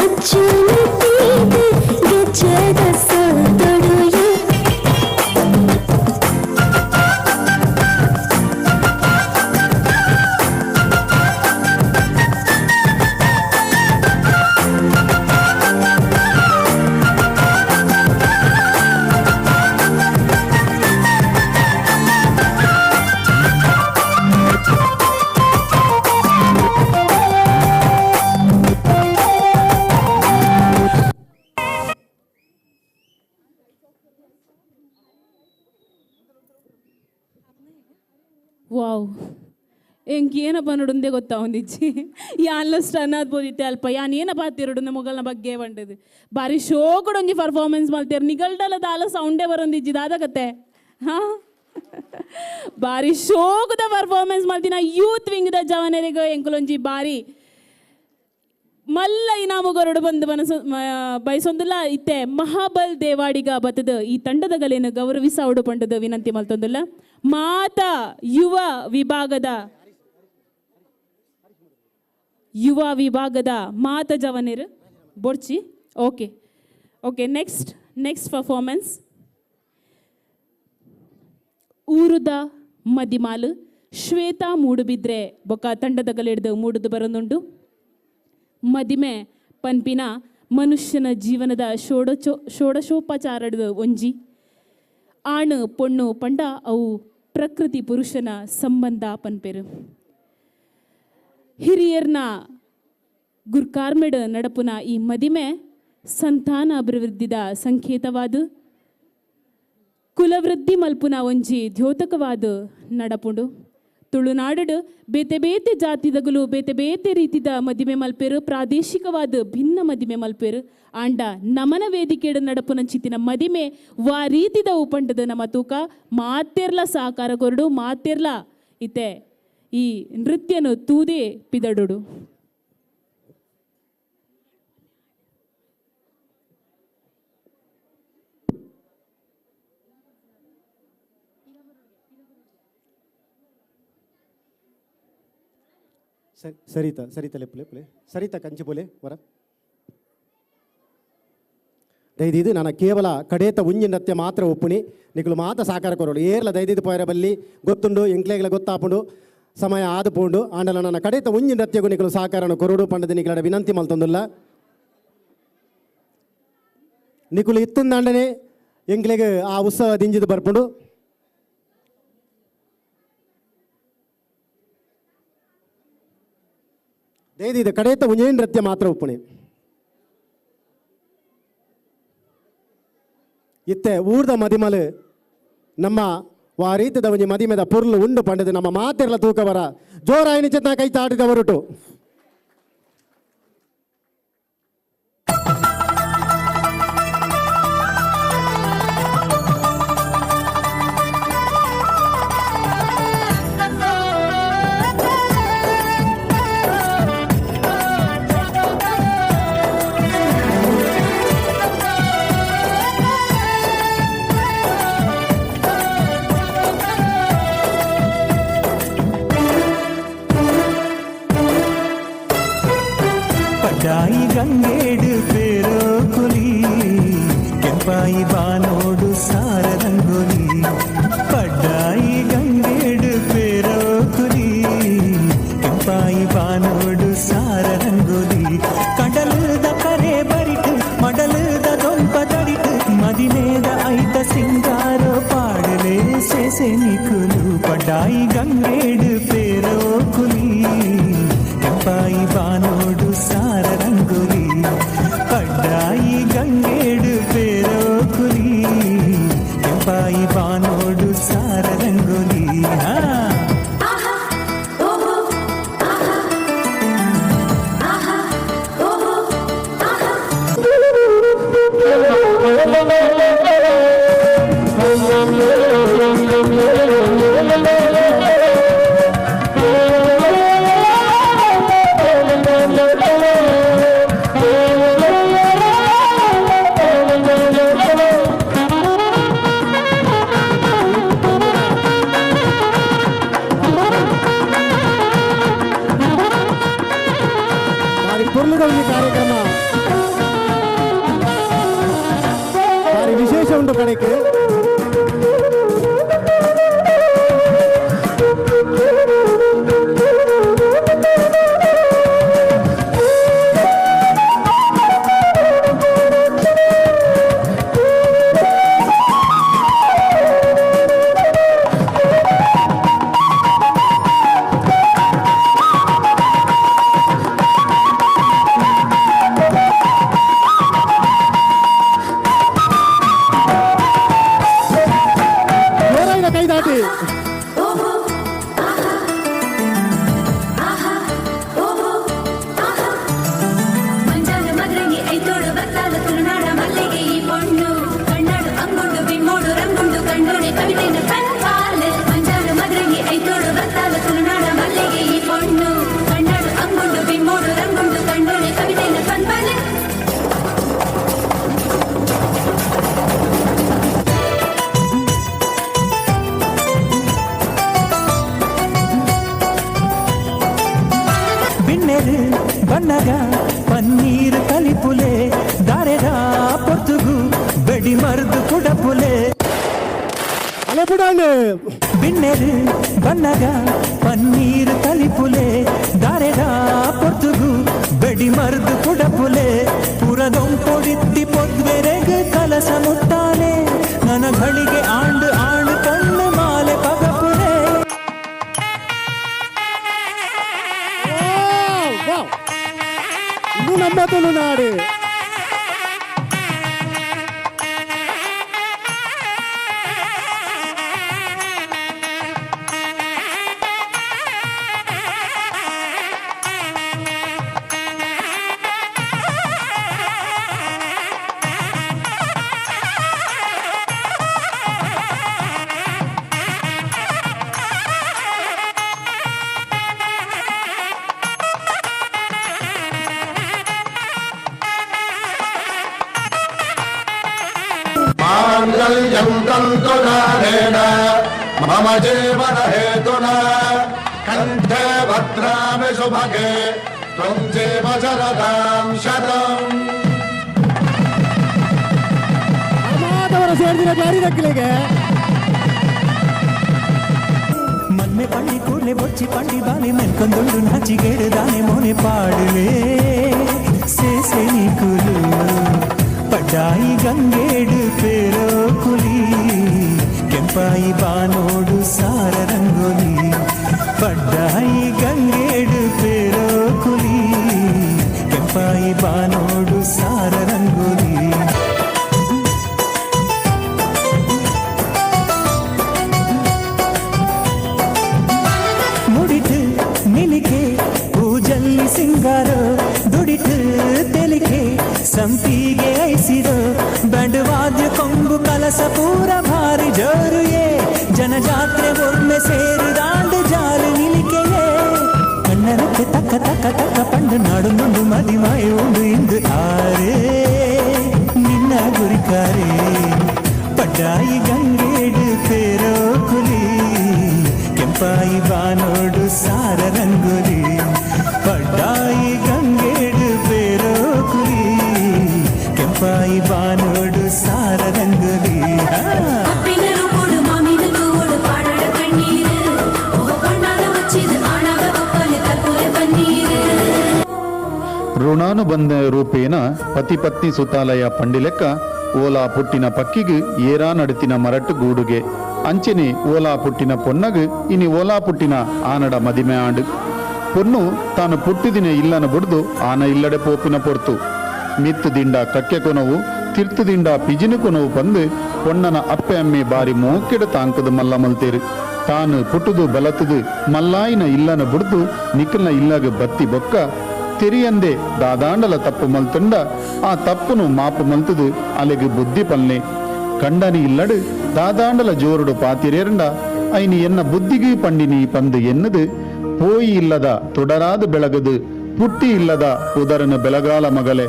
ಅಚ್ಚುನ ದೀದ ಗೆಚ್ಚೆದ ಸೌದುಡುಯ ವಾವ್, ಎಂಕೇನಪ್ಪ ನೋಡುಂದೇ ಗೊತ್ತಾ ಒಂದಿಜ್ಜಿ ಯಾನ್ಲಸ್ಟ್ ಅನ್ನೋದ್ಬೋದಿತ್ತೆ ಅಲ್ಪ ಯಾನ್ ಏನಪ್ಪ ಹತ್ತಿರಡು ಮೊಗಲ್ನ ಬಗ್ಗೆ ಬಂಡದು ಬಾರಿ ಶೋ ಕೂಡ ಒಂಜಿ ಪರ್ಫಾರ್ಮೆನ್ಸ್ ಮಾಡ್ತೀರ ನಿಗಲ್ಡಲ್ಲ ದಾಲ ಸೌಂಡೇ ಬರೋಂದಿಜ್ಜಿ ದಾದಾಗತ್ತೆ ಹಾಂ ಬಾರಿ ಶೋಕದ ಪರ್ಫಾರ್ಮೆನ್ಸ್ ಮಾಡ್ತೀನಿ ಯೂತ್ ವಿಂಗ್ದ ಜವನರಿಗೆ ಎಂಕುಲೊಂಜಿ ಬಾರಿ ಮಲ್ಲ ಇನಾಮುಗರಡು ಬಂದು ಬಯಸೊಂದಿಲ್ಲ ಇತ್ತೆ ಮಹಾಬಲ್ ದೇವಾಡಿಗ ಬತ್ತದ ಈ ತಂಡದ ಗಲೇನು ಗೌರವಿಸ ಅವಡು ಪಂಡದ ವಿನಂತಿ ಮಲ್ತೊಂದಿಲ್ಲ ಮಾತಾ ಯುವ ವಿಭಾಗದ ಮಾತ ಜವನೇರು ಬೊಡ್ಚಿ ಓಕೆ ನೆಕ್ಸ್ಟ್ ಪರ್ಫಾರ್ಮೆನ್ಸ್ ಊರುದ ಮದಿಮಾಲು ಶ್ವೇತಾ ಮೂಡುಬಿದ್ರೆ ಬೊಕ್ಕ ತಂಡದ ಗಲೆಡ್ದು ಮೂಡುದು ಬರೋದುಂಡು ಮದಿಮೆ ಪನ್ಪಿನ ಮನುಷ್ಯನ ಜೀವನದ ಷೋಡಶೋಪಚಾರದ ಒಂಜಿ ಆಣು ಪೊಣ್ಣು ಪಂಡ ಅವು ಪ್ರಕೃತಿ ಪುರುಷನ ಸಂಬಂಧ ಪನ್ಪೆರು ಹಿರಿಯರ್ನ ಗುರ್ಕಾರ್ಮೆಡ್ ನಡಪುನ ಈ ಮದಿಮೆ ಸಂತಾನ ಅಭಿವೃದ್ಧಿದ ಸಂಕೇತವಾದ ಕುಲವೃದ್ಧಿ ಮಲ್ಪುನ ಒಂಜಿ ದ್ಯೋತಕವಾದ ನಡಪುಂಡು ತುಳುನಾಡು ಬೇತೆ ಬೇತೆ ಜಾತಿದಗಲು ಬೇತೆ ಬೇತೆ ರೀತಿದ ಮದಿಮೆ ಮಲ್ಪೇರು ಪ್ರಾದೇಶಿಕವಾದ ಭಿನ್ನ ಮದಿಮೆ ಮಲ್ಪೇರು ಆಂಡ ನಮನ ವೇದಿಕೆಡು ನಡಪುನ ಚಿತ್ತಿನ ಮದಿಮೆ ವಾ ರೀತಿದ ಉಪಂಡದ ನಮ್ಮ ತೂಕ ಮಾತೆರ್ಲ ಸಹಕಾರ ಕೊರಡು ಮಾತೆರ್ಲ ಇತ್ತೆ ಈ ನೃತ್ಯನು ತೂದೆ ಪಿದಡುಡು ಸರಿತಾ ಲೆಪ್ಪಲೆ ಸರಿತಾ ಕಂಚಿ ಬೋಲೆ ವರ ದಯದಿದು ನಾನು ಕೇವಲ ಕಡೇತ ಉಂಜಿ ನೃತ್ಯ ಮಾತ್ರ ಒಪ್ಪುನಿ ನಿಖಲು ಮಾತ ಸಾಕಾರ ಕೊರೋಡು ಏರ್ಲ ದಯದಿದು ಪೋಯರ ಬಲ್ಲಿ ಗೊತ್ತುಂಡು ಎಂಕ್ಲೆಗ್ಲ ಗೊತ್ತಾಪುಂಡು ಸಮಯ ಆದುಪುಂಡು ಆಂಡಲ ನನ್ನ ಕಡೇತ ಉಂಜಿ ನೃತ್ಯಗೂ ನಿಖಲು ಸಹಕಾರನ ಕೊರೋಡು ಪಂಡದ ನಿಖಲ ವಿನಂತಿ ಮಲ್ತೊಂದುಲ್ಲ ನಿಖಲು ಇತ್ತುಂದಾಂಡನೆ ಎಂಕ್ಲೆಗೆ ಆ ಉತ್ಸವ ದಿಂಜಿದು ಬರ್ಪುಂಡು ದಯದಿದು ಕಡೇತ ಉಂಜಿ ನೃತ್ಯ ಮಾತ್ರ ಒಪ್ಪುನಿ ಇತ್ತೆ ಊರ್ದ ಮದಿಮಲು ನಮ್ಮ ವಾ ರೀತಿದ ಒಂಜಿ ಮದಿಮೆದ ಪುರ್ಲು ಉಂಡು ಪಂಡದು ನಮ್ಮ ಮಾತೆರ್ಲ ತೂಕವರ ಜೋರಾಯಿನಿ ಚೆತ್ನ ಕೈ ತಾಡಿದ ಹೊರಟು ಪಡ್ಡಾಯಿ ಗಂಗೇಡು ಪೇರೋ ಕುಲಿ ಕೆಂಪಾಯಿ ಬಾನೋಡು ಸಾರ ರಂಗೋಲಿ ಪಡ್ಡಾಯಿ ಗಂಗೇಡು ಪೇರೋ ಕುಲಿ ಕೆಂಪಾಯಿ ಬಾನೋಡು ಸಾರ ರಂಗೋಲಿ ಕಡಲದ ಕರೆ ಬರಿಟು ಮಡಲದ ದೊಂಪ ತಡಿಟು ಮದಿಮೇದ ಐತ ಸಿಂಗಾರೋ ಪಾಡಲೇ ಸೇಸೆ ನಿಕುಲು ಪಡ್ಡಾಯಿ ಗಂಗೇಡು ಪೇರೋ ಕುಲಿ ಕೆಂಪಾಯಿ ಬಾನೋಡು ಸಾರ ರಂಗೋಲಿ ಪಡ್ಡಾಯಿ ಗಂಗೇಡು ಪೇರೋ ಕುಲಿ ಕೆಂಪಾಯಿ ಬಾನೋಡು ಸಾರ ರಂಗೋಲಿ ಕಾರ್ಯಕ್ರಮ ಭಾರಿ ವಿಶೇಷ ಉಂಟು ಕಡೆಗೆ ಬಣ್ಣಗ ಪನ್ನೀರು ಕಲಿಪುಲೆ ದಾರೆದ ಪೊತ್ತುಗು ಬೆಡಿ ಮರ್ದು ಕುಡಪುಲೆ ಬಿಣ್ಣೆರು ಬಣ್ಣಗ ಪನ್ನೀರು ಕಲಿಪುಲೆ ದಾರೆದ ಪೊತ್ತುಗು ಬೆಡಿ ಮರ್ದು ಕುಡಪುಲೆ ಪುರದೊಂ ಪೊಡಿತ್ತಿ ಪೊದ್ವೆರೆಗೆ ಕಲಸ ಮುಟ್ಟಾಲೆ ನನ್ನ ಘಳಿಗೆ ಆಂಡು ಆಂಡು ಕಣ್ಣು ಮಾಲೆ ಪಗಪುಲೆ ಇದು ನಮ್ಮ ತುಳುನಾಡು. माङ्गल्यं तन्तुनानेन मम जीवन हेतुना कण्ठे भद्रामि शुभगे त्वं जीव शरदां शतम्. ಅಮಾದವರ ಸೇರಿದ ಕ್ಲಾರಿದಕ್ಕಲಿಗೆ ಮನ್ನೆ ಪಂಡಿ ಕೂಡ್ಲೆ ಬೊಚ್ಚಿ ಪಂಡಿ ಬಾಲಿ ಮೆನ್ಕೊಂದುಂಡು ನಾಚಿಗೇಡು ದಾನೆ ಮೋನೆ ಪಾಡುವೆ ಸೇಸೆ ಕುಲು ಪಡ್ಡಾಯಿ ಗಂಗೇಡು ಪೇರೋ ಕುಲಿ ಕೆಂಪಾಯಿ ಬಾನೋಡು ಸಾರ ರಂಗೋಲಿ ಪಡ್ಡಾಯಿ ಗಂಗೇಡು ಪೇರೋ ಕುಲಿ ಕೆಂಪಾಯಿ ಬಾನೋಡು ಸಾರ ರಂಗೋಲಿ ಮುಡಿತು ನಿಲಿಕೆ ಪೂಜಲ್ಲಿ ಸಿಂಗಾರ ದುಡಿತು ತೆಲಿಕೆ ಸಂಪಿಗೆ ಐಸಿರೋ ಬ್ಯಾಂಡ್ ವಾದ್ಯ ಕೊಂಬು ಕಲಸ ಪೂರ ಭಾರಿ ಜೋರುಯೇ ಜನಜಾತ್ರೆ ಒಮ್ಮೆ ಸೇರಿ ದಾಂಡು ಜಾಲು ನಿಲಿಕೆಯೇ ಕಣ್ಣನಕ್ಕೆ ತಕ್ಕ ತಕ್ಕ ತಕ್ಕ ಪಂಡು ನಾಡು ನುಂಡು ಮದಿಮಾಯ ಉಂಡು ಇಂದು ಆರೇ ನಿನ್ನ ಗುರಿಕಾರೆ ಪಡ್ಡಾಯಿ ಗಂಗೇಡು ಪೇರೋ ಕುಲಿ ಕೆಂಪಾಯಿ ಬಾನೋಡು ಸಾರ ರಂಗೋಲಿ ಪಡ್ಡಾಯಿ ಗಂಗೇಡು ಪೇರೋ ಕುಲಿ ಕೆಂಪಾಯಿ ಬಾನೋಡು ಸಾರ ರಂಗೋಲಿ ಋಣಾನುಬಂಧ ರೂಪೇಣ ಪತಿ ಪತ್ನಿ ಸುತಾಲಯ ಪಂಡಿಲೆಕ್ಕ ಓಲಾ ಪುಟ್ಟಿನ ಪಕ್ಕಿಗು ಏರಾ ನಡುತ್ತಿನ ಮರಟ್ಟು ಗೂಡುಗೆ ಅಂಚೆನೆ ಓಲಾ ಪುಟ್ಟಿನ ಪೊನ್ನಗು ಇನಿ ಓಲಾ ಪುಟ್ಟಿನ ಆನಡ ಮದಿಮೆ ಆಂಡು ಪೊನ್ನು ತಾನು ಪುಟ್ಟಿದಿನ ಇಲ್ಲನ ಬುಡ್ದು ಆನ ಇಲ್ಲಡೆ ಪೋಪಿನ ಪೊರ್ತು ಮಿತ್ತು ದಿಂಡ ಕಕ್ಕೆ ಕೊನವು ತಿರ್ತು ದಿಂಡ ಪಿಜಿನು ಕೊನವು ಬಂದು ಪೊನ್ನನ ಅಪ್ಪೆ ಅಮ್ಮೆ ಬಾರಿ ಮೋಕೆಡು ತಾಂಕದು ಮಲ್ಲ ಮಲ್ತೇರು ತಾನು ಪುಟ್ಟುದು ಬಲತದು ಮಲ್ಲಾಯಿನ ಇಲ್ಲನ ಬುಡ್ದು ನಿಖಲ್ನ ಇಲ್ಲಗ ಬತ್ತಿ ಬೊಕ್ಕ ತೆರಿಯಂದೆ ದಾದಾಂಡಲ ತಪ್ಪು ಮಲ್ತಂಡ ಆ ತಪ್ಪುನು ಮಾಪು ಮಲ್ತದು ಅಲೆಗೆ ಬುದ್ಧಿ ಪಲ್ನೆ ಕಂಡನಿ ಇಲ್ಲಡು ದಾದಾಂಡಲ ಜೋರುಡು ಪಾತಿರೇರಂಡ ಐನಿ ಎನ್ನ ಬುದ್ಧಿಗೂ ಪಂಡಿನಿ ಪಂದು ಎನ್ನದು ಪೋಯಿ ಇಲ್ಲದ ತೊಡರಾದ ಬೆಳಗದು ಪುಟ್ಟಿ ಇಲ್ಲದ ಉದರನ ಬೆಳಗಾಲ ಮಗಲೆ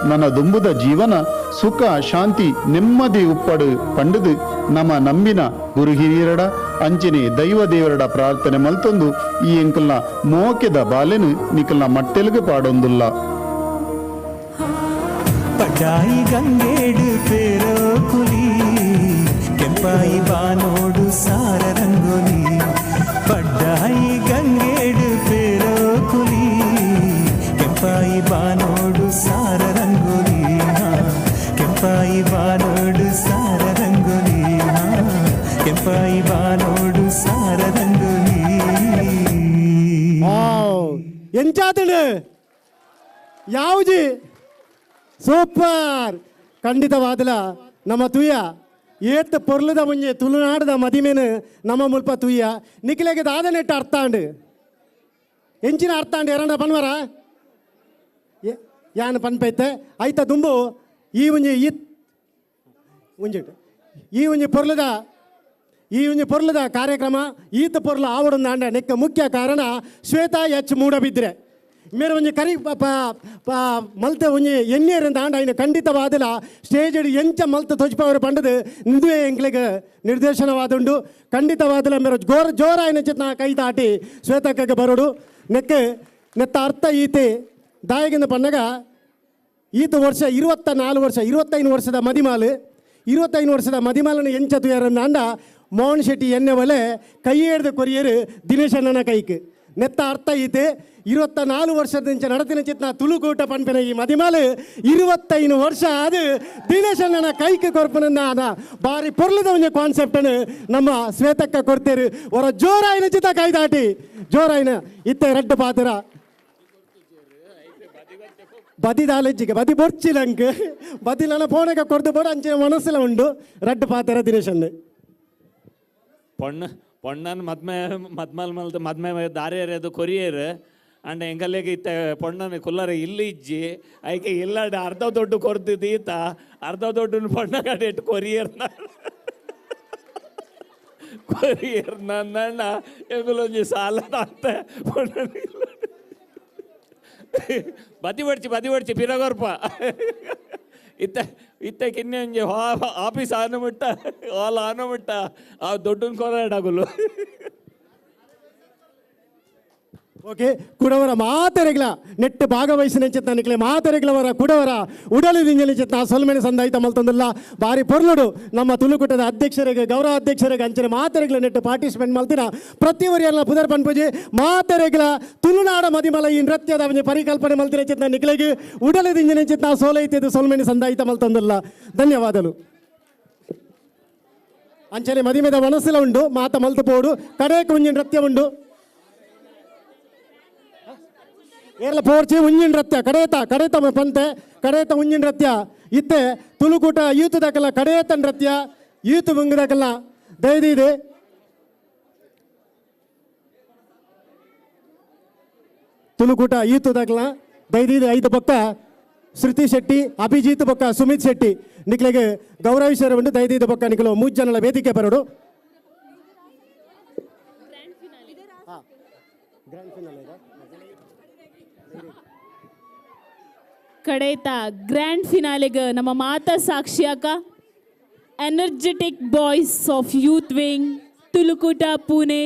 ನನ್ನ ದುಂಬುದ ಜೀವನ ಸುಖ ಶಾಂತಿ ನೆಮ್ಮದಿ ಉಪ್ಪಡು ಪಂಡದು ನಮ್ಮ ನಂಬಿನ ಗುರು ಹಿರಿಯರಡ ಅಂಚನೆ ದೈವ ದೇವರಡ ಪ್ರಾರ್ಥನೆ ಮಲ್ತೊಂದು ಈ ಎಂಕಲ್ನ ಮೋಕೆದ ಬಾಲೆನು ನಿಕಲ್ನ ಮಟ್ಟೆಲ್ಗೆ ಪಾಡೊಂದುಲ್ಲ ಪಡ್ಡಾಯಿ ಗಂಗೇಡು ಪೇರೋ ಕುಲಿ ಕೆಂಪಾಯಿ ಬಾನೋಡು ಸಾರ ರಂಗೋಲಿ ಪಡ್ಡಾಯಿ ಗಂಗೇಡು ಪೇರೋ ಕುಲಿ ಕೆಂಪಾಯಿ ಬಾನೋಡು ಸಾರ ರಂಗೋಲಿ ಕೆಂಪಾಯಿ ಬಾನೋಡು ಸಾರ ರಂಗೋಲಿ ಕೆಂಪಾಯಿ ಬಾನೋಡು ಸಾರ ರಂಗೋಲಿ ಎಂಚಾತಡು ಯಾವುದು ಸೂಪರ್ ಖಂಡಿತವಾದಲ ನಮ್ಮ ತುಯ್ಯ ಏತ್ ಪೊರ್ಲದ ಮುಂಜೆ ತುಳುನಾಡದ ಮದಿಮೆನು ನಮ್ಮ ಮುಲ್ಪ ತುಯ್ಯ ನಿಖಿಲೆಗೆ ದಾದ ನೆಟ್ಟು ಅರ್ಥ ಅಂಡು ಎಂಚಿನ ಅರ್ಥ ಅಂಡು ಎರಡ ಪನ್ವರ ಯಾನು ಪನ್ಪೈತೆ ಐತ ದುಂಬು ಈ ಮುಂಜೆ ಈ ಮುಂಜೆ ಪೊರ್ಲದ ಕಾರ್ಯಕ್ರಮ ಈತ ಪೊರ್ಲ ಆವಡೊಂದು ಅಂಡ ನೆಕ್ಕ ಮುಖ್ಯ ಕಾರಣ ಶ್ವೇತಾ ಎಚ್ ಮೂಡಬಿದ್ರೆ ಮೇರೆ ಒಂಜಿ ಕರಿ ಮಲ್ತ ಒಂಜಿ ಎಣ್ಣೆರಿಂದ ಆಂಡ ಐನ ಖಂಡಿತವಾದಲ ಸ್ಟೇಜ್ ಎಂಚ ಮಲ್ತ ತೊಜ್ಪವರು ಪಂಡದು ನಿದುವೆ ಎಂಕ್ಲೆಗೆ ನಿರ್ದೇಶನವಾದುಂಡು ಖಂಡಿತವಾದಲ ಮೇರೆ ಜೋರ ಐನ ಚಿತ್ನ ಕೈ ತಾಟಿ ಶ್ವೇತಕ್ಕೆ ಬರೋಡು ನೆಕ್ಕೆ ನೆತ್ತ ಅರ್ಥ ಈತೆ ದಾಯಗಿಂದ ಪನ್ನಗ ಈತ ವರ್ಷ 24 ವರ್ಷ 25 ವರ್ಷದ ಮದಿಮಾಲು 25 ವರ್ಷದ ಮದಿಮಾಲನ್ನು ಎಂಚತು ಯಾರನ್ನ ಅಂಡ ಮೋಹನ್ ಶೆಟ್ಟಿ ಎಣ್ಣೆ ಒಲೆ ಕೈ ಹಿಡ್ದು ಕೊರಿಯರು ದಿನೇಶ್ ಅಣ್ಣನ ಕೈಕ್ ನೆತ್ತ ಅರ್ಥ ಐತೆ 24 ವರ್ಷದಿಂದ ನಡತಿನ ಚಿತ್ನ ತುಳುಕೂಟ ಪಂಪಿನ ಈ ಮದಿಮಾಲು 25 ವರ್ಷ ಅದು ದಿನೇಶ್ ಅಣ್ಣನ ಕೈಕ್ ಕೊರ್ಪನ ಬಾರಿ ಪೊರ್ಲದ ಒಂದು ಕಾನ್ಸೆಪ್ಟನ್ನು ನಮ್ಮ ಶ್ವೇತಕ್ಕ ಕೊಡ್ತೇರು ಅವರ ಜೋರಾಯಿನ ಚಿತ್ತ ಕೈ ದಾಟಿ ಜೋರಾಯಿನ ಇತ್ತೆ ರೆಡ್ ಪಾತ್ರ ಬದಿ ದಾಲೆಜ್ಜಿಗೆ ಬದಿ ಬೊರ್ಚಿಲಂಕ್ ಬದಿ ನನ್ನ ಫೋನಕ್ಕೆ ಕೊಡ್ದು ಬೋಡ ಅಂಚಿನ ಮನಸ್ಸೆಲ್ಲ ಉಂಡು ರೆಡ್ ಪಾತ್ರ ದಿನೇಶ್ ಅಣ್ಣ ಪೊಣ್ಣನ ಮದ್ಮೆ ದಾರಿಯರದು ಕೊರಿಯರ್ ಅಂಡ್ ಎಂಗಲ್ಲಿಗೆ ಇತ್ತ ಪೊಣ್ಣನ ಕುಲ್ಲರ ಇಲ್ಲಿ ಇಜ್ಜಿ ಐಕೆ ಇಲ್ಲಾಡ ಅರ್ಧ ದೊಡ್ಡ ಕೊರ್ತಿದ್ದು ಈತ ಅರ್ಧ ದೊಡ್ಡ ಪೊಣ್ಣ ಕಡೆ ಇಟ್ಟು ಕೊರಿಯರ್ ನನ್ನ ಎಂಗುಲೊಂಜಿ ಸಾಲದ ಅಂತ ಪೊಣ್ಣ ಬದಿ ಬಡ್ಚಿ ಪಿರಗೊರ್ಪ ಇತ್ತ ಕಿನ್ನೆ ಒಂಜಿ ಆಫೀಸ್ ಆನ ಮುಟ್ಟ ಹಾಲ್ ಆನ ಮುಟ್ಟ ಆ ದೊಡ್ಡನ್ ಕೊರಾಡಾಗುಲು ಓಕೆ ಕುಡವರ ಮಾತೆರೆಗಳ ನೆಟ್ಟು ಭಾಗವಹಿಸಿನ ಚಿತ್ತ ನಿಕ್ಲೆ ಮಾತೆರೆಗಳವರ ಕುಡವರ ಉಡಲು ನಿಂಜಲಿ ಚಿತ್ತ ಸೊಲ್ಮೆನೆ ಸಂದಾಯಿತ ಮಲ್ತೊಂದಿಲ್ಲ ಬಾರಿ ಪೊರ್ಲುಡು ನಮ್ಮ ತುಳುಕೂಟದ ಅಧ್ಯಕ್ಷರಿಗೆ ಗೌರವ ಅಧ್ಯಕ್ಷರಿಗೆ ಅಂಚನೆ ಮಾತೆರೆಗಳ ನೆಟ್ಟು ಪಾರ್ಟಿಸಿಪೇಟ್ ಮಲ್ತಿನ ಪ್ರತಿಯೊರಿಯಲ್ಲ ಪುದರ್ ಪನ್ಪುಜಿ ಮಾತೆರೆಗಳ ತುಳುನಾಡ ಮದಿಮಲ ಈ ನೃತ್ಯದ ಒಂದು ಪರಿಕಲ್ಪನೆ ಮಲ್ತಿನ ಚಿತ್ತ ನಿಕ್ಲೆಗೆ ಉಡಲು ದಿಂಜಿನ ಚಿತ್ತ ಸೋಲೈತಿದ್ದು ಸೊಲ್ಮೆನೆ ಸಂದಾಯಿತ ಮಲ್ತೊಂದಿಲ್ಲ ಧನ್ಯವಾದಗಳು ಅಂಚನೆ ಮದಿಮೆದ ಮನಸ್ಸಿಲ ಉಂಡು ಮಾತ ಮಲ್ತು ಪೋಡು ಕಡೆಯ ಕುಂಜಿ ನೃತ್ಯ ಉಂಡು ಏರ್ಲ ಪೋರ್ಚಿ ಉಂಜಿನ ನೃತ್ಯ ಕಡೆತ ಪಂತೆ ಕಡೆತ ಉಂಜಿನ ನೃತ್ಯ ಇತ್ತೆ ತುಳುಕೂಟ ಯೂತ್ ದಕ್ಕಲ್ಲ ಕಡೆಯತ ನೃತ್ಯ ಯೂತ್ ಬಂಗದಕ್ಕಲ್ಲ ದಯದಿದೆ ತುಳುಕೂಟ ಯೂತ್ ದಕ್ಕಲ್ಲ ದಯದಿದೆ 5 ಪಕ್ಕ ಶ್ರುತಿ ಶೆಟ್ಟಿ ಅಭಿಜಿತ್ ಪಕ್ಕ ಸುಮಿತ್ ಶೆಟ್ಟಿ ನಿಕ್ಲೆಗೆ ಗೌರವಿಸರ ಉಂಟು ದಯದಿದ ಪಕ್ಕ ನಿಕ್ಲು 3 ಜನల ವೇದಿಕೆ ಬರೋಡು ಕಡೆತ ಗ್ರ್ಯಾಂಡ್ ಫಿನಾಲೆಗ ನಮ್ಮ ಮಾತಾ ಸಾಕ್ಷಿಯಾಕ energetic boys of youth wing Tulukoota Pune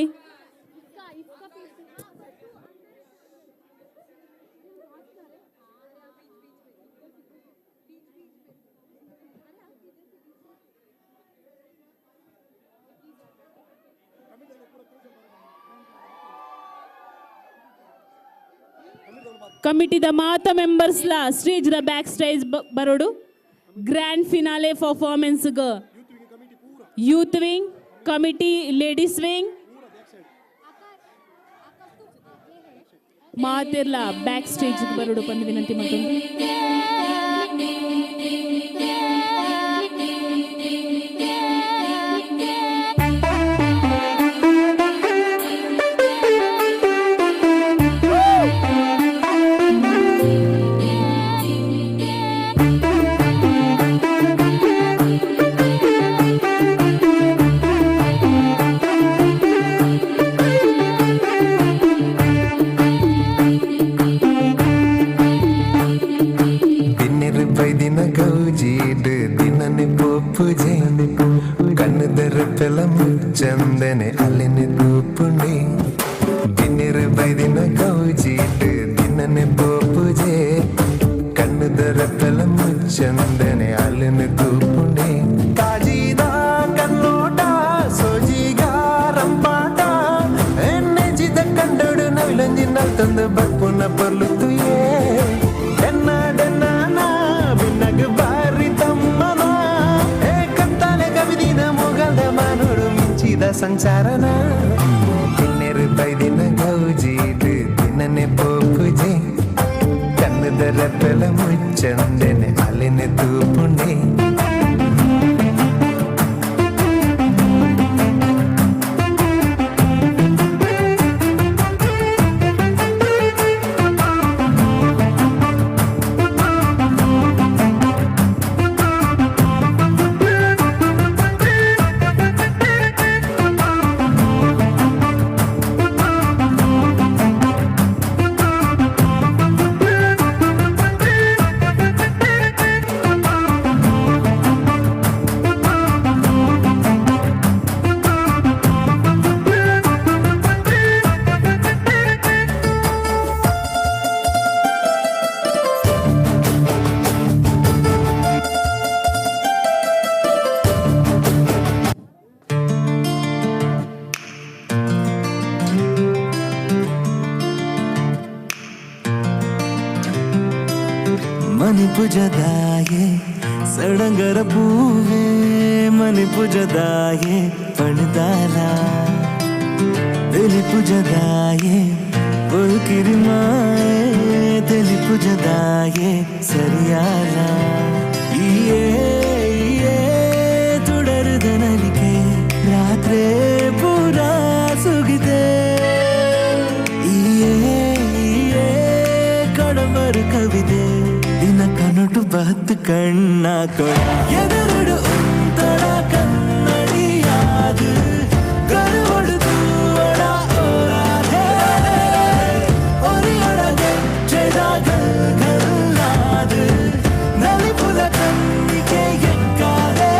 ಕಮಿಟಿದ ಮಾತಾ ಮೆಂಬರ್ಸ್ಲ ಸ್ಟೇಜ್ದ ಬ್ಯಾಕ್ ಸ್ಟೇಜ್ ಬರೋಡು ಗ್ರ್ಯಾಂಡ್ ಫಿನಾಲೆ ಪರ್ಫಾರ್ಮೆನ್ಸ್ಗ youth wing committee ladies wing ಮಾತೆರ್ಲ ಬ್ಯಾಕ್ ಸ್ಟೇಜ್ ಬರೋಡು ಪಂದು ವಿನಂತಿ ಮಾಡ್ತೀನಿ ಚಂದನೆ ಅಲ್ಲಿನ ತೂಪುಂಡಿ ದಿನರು ಬೈದಿನ ಗೌಜಿಟ್ಟು ದಿನನೆ ಪೋಪುಜೆ ಕಣ್ಣುದರ ತಲ ಮುಚ್ಚಂದನೆ ಅಲ್ಲಿನ ತೂಪುಂಡಿ ಕಾಜಿದ ಕನ್ನೋಟ ಸೋಜಿಗ ರಂಪಾಟ ಎಣ್ಣೆಜಿದ ಕಂಡೋಡು ನವಿಲಂಜಿನ ತಂದು ಬಪ್ಪುನ ಪರ್ಲುತ್ತುಯೇ ಎನ್ನ ಡೆನ್ನ ಬಿನ್ನಗ ಬಾರಿ ತಮ್ಮನ ಏ ಕತ್ತಲೆ ಕವಿದಿನ ಮೊಗದ ಮಾನೋಡು ಸಂಸಾರನ ದಿನ್ನೆರು ಬೈದಿನ ಗೌಜಿದು ದಿನನೆ ಪೋಪುಜೆ ಕಣ್ಣುದರ ಬೆಲ ಮುಚ್ಚಂದೆನೆ ಅಲ್ಲಿನ ತೂಪುಂಡೆ ಮನಿಪುಜದಾಯೆ ಸಡಂಗರ ಪೂವೆ ಮನಿಪುಜದಾಯೆ ಪಣದಾಲ ತಿಳಿಪುಜದಾಯೆ ಬಲ್ಕಿರಿಮಾಯೆ ತಿಳಿಪುಜದಾಯೆ ಸರಿಯಾಲ ಈಯೇ തുടരുത നലിಕೆ ರಾತ್ರಿ ಪೂರ ಸುಗಿದೆ ಈಯೇ ಕಡಮರು ಕವಿದೆ ದಿನ ಕನಟು ಬಹತ್ತು ಕಣ್ಣ ಕೊಡ ಎದುರುಡು ಉಂತಡ ಕನ್ನಡಿಯಾದು ಕರುವಡುದು ಒಡ ಓರಾದೆ ಒರಿಯೊಳಗೆ ಚೆದಾಗಲ್ ಕಲ್ಲಾದು ನಲಿಪುಲ ಕಣ್ಣಿಗೆ ಎಕ್ಕಾದೆ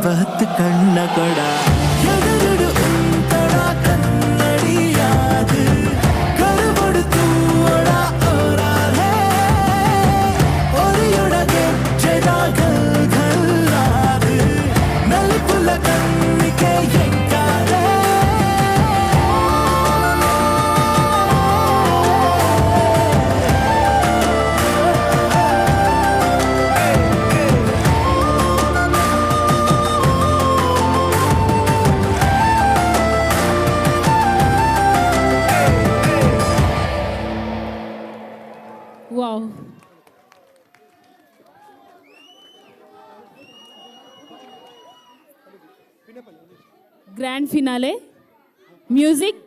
ಬಹತ್ತು ಕಣ್ಣ ಕೊಡ ಎದುರುಡು ಉಂತಡ ಕನ್ನಡಿಯಾದು ಕರುಬಡುತ್ತು ಒಡ ಓರಾದೆ ಒರಿಯೊಳಗೆ ಚೆದಾಗಲ್ ಕಲ್ಲಾದು ನಲಿಪುಲ ಕಣ್ಣಿಗೆ ಎಕ್ಕಾದೆ ವಾವ್. ಗ್ರ್ಯಾಂಡ್ ಫಿನಾಲೆ ಮ್ಯೂಸಿಕ್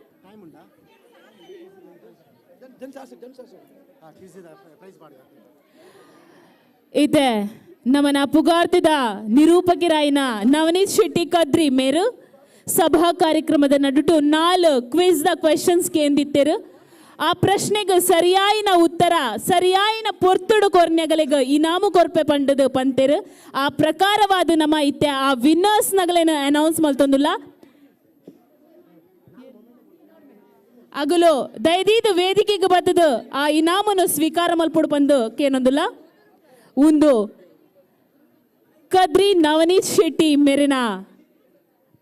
ಇದೆ ನಮ್ಮನ ಪುಗಾರ್ತಿದ ನಿರೂಪಕಿರಾಯಿನ ನವನೀತ್ ಶೆಟ್ಟಿ ಕದ್ರಿ ಮೇರು ಸಭಾ ಕಾರ್ಯಕ್ರಮದ ನಡುಟು 4 ಕ್ವಿಜ್ದ ಕ್ವೆಶನ್ಸ್ ಕೇಂದಿತ್ತೇರು ಆ ಪ್ರಶ್ನೆಗೆ ಸರಿಯಾಯಿನ ಉತ್ತರ ಸರಿಯಾಯಿನ ಪೊರ್ತುಡು ಕೊರ್ನೆಗಳಿಗೆ ಇನಾಮು ಕೊರ್ಪೆ ಪಂಡದು ಪಂತೇರು ಆ ಪ್ರಕಾರವಾದ ನಮ್ಮ ಇತ್ತೆ ಆ ವಿನ್ನರ್ಸ್ ನಗಲೇನು ಅನೌನ್ಸ್ ಮಲ್ತೊಂದುಲ್ಲ ಅಗಲು ದಯದೀದು ವೇದಿಕೆಗೆ ಬರ್ತದ ಆ ಇನಾಮನ್ನು ಸ್ವೀಕಾರ ಮಲ್ಪಡು ಬಂದು ಕೇನೊಂದುಲ್ಲ ಒಂದು ಕದ್ರಿ ನವನೀತ್ ಶೆಟ್ಟಿ ಮೇರಿನ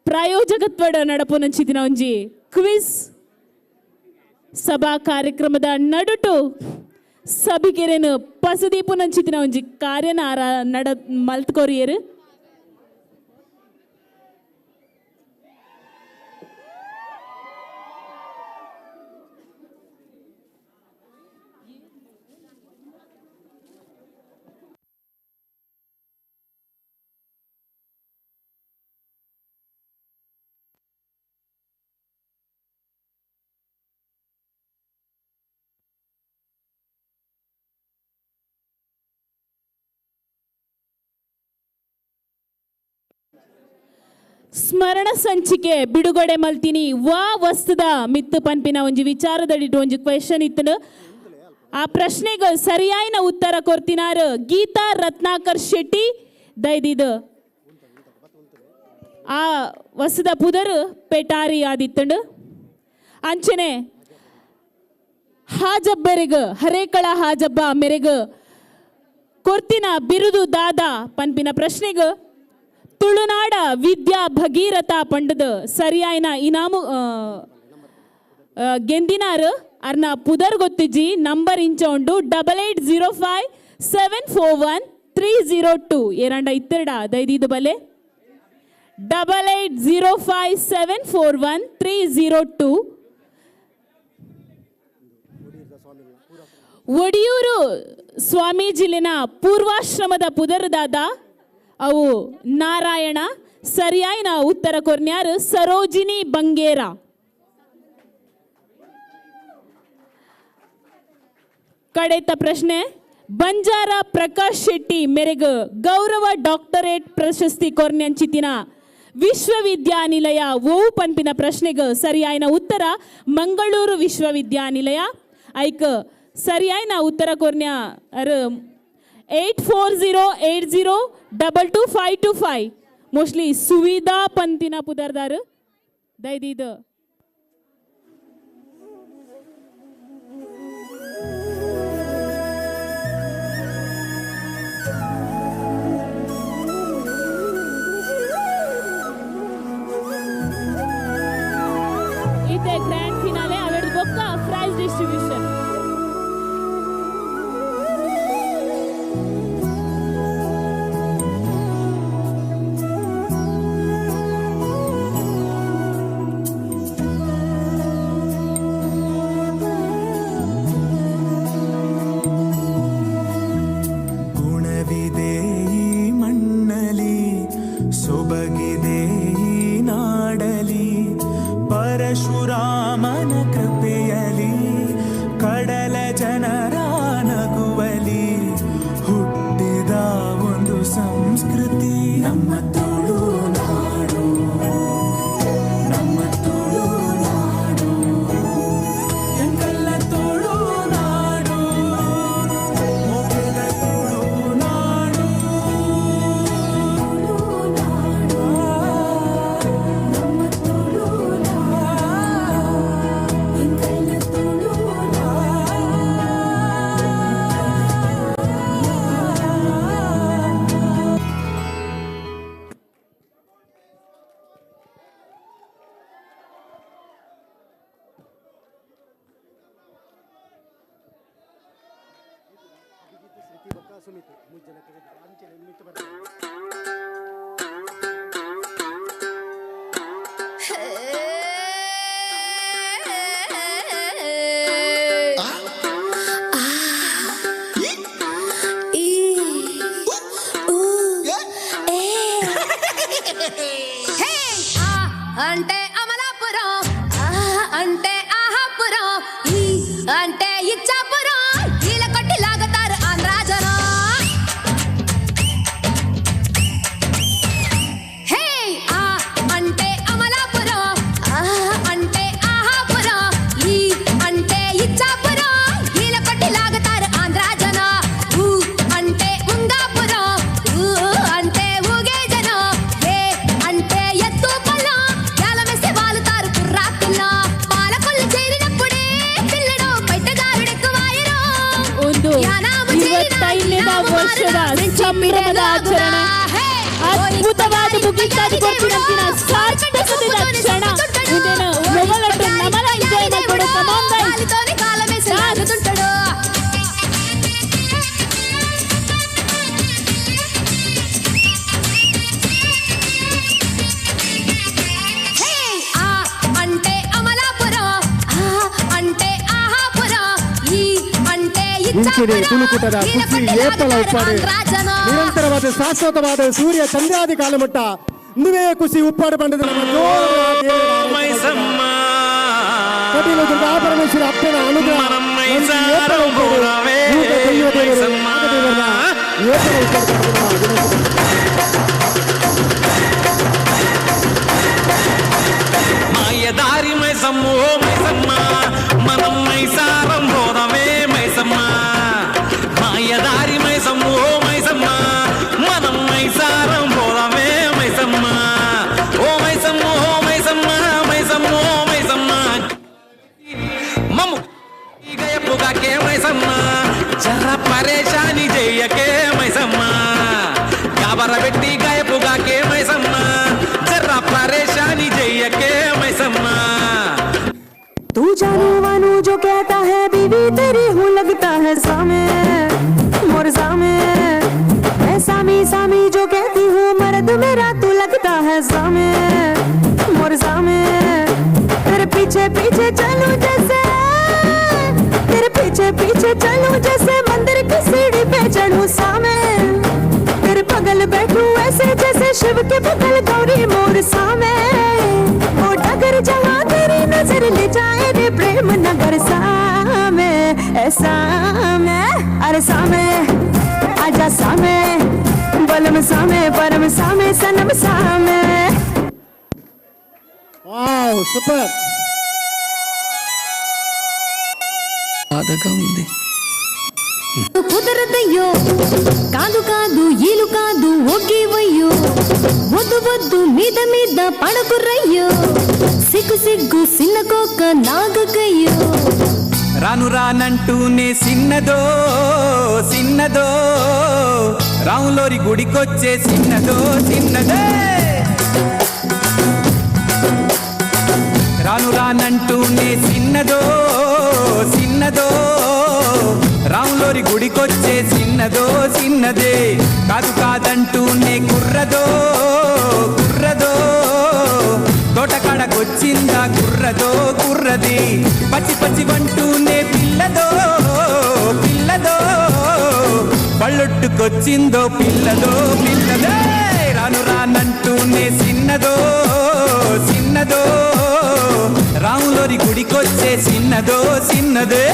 ಪ್ರಾಯೋಜಕತ್ವದ ನಡಪು ನಂಚಿದಿನ ಒಂಜಿ ಕ್ವಿಜ್ ಸಭಾ ಕಾರ್ಯಕ್ರಮದ ನಡುಟು ಸಭಿಗೆರೆನು ಪಸದೀಪು ನಂಚಿತಿನ ಒಂಜಿ ಕಾರ್ಯನ ನಡ ಮಲ್ತ್ಕೊರಿಯರು ಸ್ಮರಣ ಸಂಚಿಕೆ ಬಿಡುಗಡೆ ಮಲ್ತಿನಿ ವಾ ವಸ್ತುದ ಮಿತ್ತು ಪನ್ಪಿನ ಒಂಜಿ ವಿಚಾರದಡಿಟ್ಟು ಒಂಜಿ ಕ್ವೆಶನ್ ಇತ್ತು ಆ ಪ್ರಶ್ನೆಗೆ ಸರಿಯಾಯಿನ ಉತ್ತರ ಕೊರ್ತಿನಾರು ಗೀತಾ ರತ್ನಾಕರ್ ಶೆಟ್ಟಿ ದೈದಿದು ಆ ವಸ್ತುದ ಪುದರು ಪೆಟಾರಿ ಆದಿತ್ತಂಡು ಅಂಚನೆ ಹಾಜಬ್ಬರಿಗ ಹರೇಕಳ ಹಾಜಬ್ಬ ಮೆರೆಗ ಕೊರ್ತಿನ ಬಿರುದು ದಾದ ಪನ್ಪಿನ ಪ್ರಶ್ನೆಗೆ ತುಳುನಾಡ ವಿದ್ಯಾ ಭಗೀರಥ ಪಂಡದ ಸರಿಯಾಯಿನ ಇನಾಮು ಗೆಂದಿನಾರು ಅರ್ನ ಪುದರ್ ಗೊತ್ತಿಜ್ಜಿ ನಂಬರ್ ಇಂಚೌಂಡು 8805741302 ಏರಂಡ ಇತ್ತೆರಡ ದೈದಿದು ಬಲೆ 8805741302 ಒಡಿಯೂರು ಸ್ವಾಮೀಜಿಲಿನ ಪೂರ್ವಾಶ್ರಮದ ಪುದರದಾದ ಅವು ನಾರಾಯಣ ಸರಿಯಾಯಿನ ಉತ್ತರ ಕೊರ್ನ್ಯಾರು ಸರೋಜಿನಿ ಬಂಗೇರ ಕಡೆತ ಪ್ರಶ್ನೆ ಬಂಜಾರ ಪ್ರಕಾಶ್ ಶೆಟ್ಟಿ ಮೆರೆಗ ಗೌರವ ಡಾಕ್ಟರೇಟ್ ಪ್ರಶಸ್ತಿ ಕೊರ್ನ್ಯಂಚಿತಿನ ವಿಶ್ವವಿದ್ಯಾನಿಲಯ ಓವು ಪನ್ಪಿನ ಪ್ರಶ್ನೆಗೆ ಸರಿಯಾಯಿನ ಉತ್ತರ ಮಂಗಳೂರು ವಿಶ್ವವಿದ್ಯಾನಿಲಯ ಐಕ ಸರಿಯಾಯಿನ ಉತ್ತರ ಕೊರ್ನ್ಯ 8408022525 ಮೋಸ್ಟ್ಲಿ ಸುವಿಧಾ ಪಂತಿನ ದೈದಿದು ప్రైజ్ డిస్ట్రిబ్యూషన్. ಗುಣವಿದೆ ಈ ಮಣ್ಣಲಿ, ಸೊಬಗಿದೆ ಈ ನಾಡಲಿ, ಪರಶುರಾಮನ ಕೃಪೆಯಲಿ, ಕಡಲ ಜನರ ನಗುವಲಿ ಹುಟ್ಟಿದ ಒಂದು ಸಂಸ್ಕೃತಿ ನಮ್ಮ ತುಳುನಾಡು, ನಮ್ಮ ತುಳುನಾಡು, ಎಂಕಲ್ಲ ತುಳುನಾಡು, ಮೊಗೆದ ತುಳುನಾಡು, ನಮ್ಮ ತುಳುನಾಡು, ಎಂಕಲ್ಲ ತುಳುನಾಡು. అంటే అమలాపురం, అంటే ఆహాపురం, ఈ అంటే ఇచ్చాపురం, ఈల కొట్టి లాగుతారు ఆంధ్ర జనం. హే ఆ అంటే అమలాపురం, అంటే ఆహాపురం, ఈ అంటే ఇచ్చాపురం, ఈల కొట్టి లాగుతారు ఆంధ్ర జనం. ఊ అంటే ఉంగాపురం, ఊ అంటే ఊగే జనం, ఏ అంటే ఎత్తు పల్లం, యాలమేసి వాలుతారు కుర్రా పిల్ల. పాలకొల్లు చేరినప్పుడే పిల్లడు బయటదారుడెక్కువాయరు. ಒಂದು ಇವತ್ತೈದನೇ ವರ್ಷದ ಸಂಭ್ರಮದ ಆಚರಣೆ ಅದ್ಭುತವಾದ ಮುಗಿತಾಗಿ ಕೊಟ್ಟಿನ ಸಾರ್ಥಕತೆಯ ಕ್ಷಣ. ಮುಂದಿನ ಮೊದಲಟ್ಟು ನಮನ ಎಂಜಾಯ್ ಮಾಡ್ಕೊಡು. Come on guys. కాలితోని కాలమేసి లాగుతుంటాడు. హే ఆ అంటే అమలాపురం, అంటే ఆహాపురం, ఈ అంటే ಇಂಚಿದೆ ತುಳುಕುಟದ ಖುಷಿ ಏಪಲ ಉಪ್ಪಾಡು ನಿರಂತರವಾದ ಶಾಶ್ವತವಾದ ಸೂರ್ಯ ಚಂದ್ರಾದಿ ಕಾಲಮಟ್ಟ నువ్వే ಖುಷಿ ಉಪ್ಪಾಡು ಬಂದದ ನಮ್ಮ ಕಟೀಲು ದುರ್ಗಾ ಪರಮೇಶ್ವರ ಅಪ್ಪನ ಅನುಗ್ರಹ మాయదారి మైసమ్మో మైసమ్మ మనం మైసారం పోదమే మైసమ్మ. మాయదారి మైసమ్మో మైసమ్మ మనం మైసారం పోదమే మైసమ్మ. ఓ మైసమ్మ ఓ మైసమ్మ మైసమ్మ ఓ మైసమ్మ మమ్ము గయపుగాకే మైసమ్మ జర పరేషాని చెయ్యకే మైసమ్మ. గాబరబెట్టి గయపుగాకే మైసమ్మ జర పరేషాని చెయ్యకే మైసమ్మ. तू जानू वानू जो कहता है बीवी तेरी हूँ लगता है सामे मोर सामे. मैं सामी सामी जो कहती हूँ मर्द मेरा तू लगता है सामे मोर सामे. तेरे पीछे पीछे चलूं जैसे, तेरे पीछे पीछे चलूं जैसे मंदिर की सीढ़ी पे चढ़ूं सामे. तेरे बगल बैठूं ऐसे जैसे शिव के बगल गौरी मोर सामे. ओ डगर जहाँ तेरी नजर ले जाए रे प्रेम नगर सामे. ऐसा मैं अरे सामे आजा सामे, बलम सामे परम सामे सनम सामे. Wow super. బాధగా ఉంది. కుదరదయ్యో కాదు కాదు ఈలు కాదు ఒగ్గివయ్యో. వద్దు వద్దు మీద మీద పడకురయ్యో. సిగ్గు సిగ్గు సిన్నకోక నాగకయ్యో. రాను రానంటూనే సిన్నదో సిన్నదో, రాములోరి గుడికొచ్చే సిన్నదో సిన్నదే. రాను రానంటూనే సిన్నదో రాములోరి గుడికొచ్చే చిన్నదో చిన్నదే కాదు కాదంటూనే కుర్రదో కుర్రదో తోటకాడకొచ్చిందా కుర్రదో కుర్రది పచ్చి పచ్చి వంటూనే పిల్లదో పిల్లదో పళ్ళొట్టుకొచ్చిందో పిల్లదో పిల్లదే రాను రానంటూనే చిన్నదో చిన్నదో రాములోరి గుడికొచ్చే చిన్నదో చిన్నదే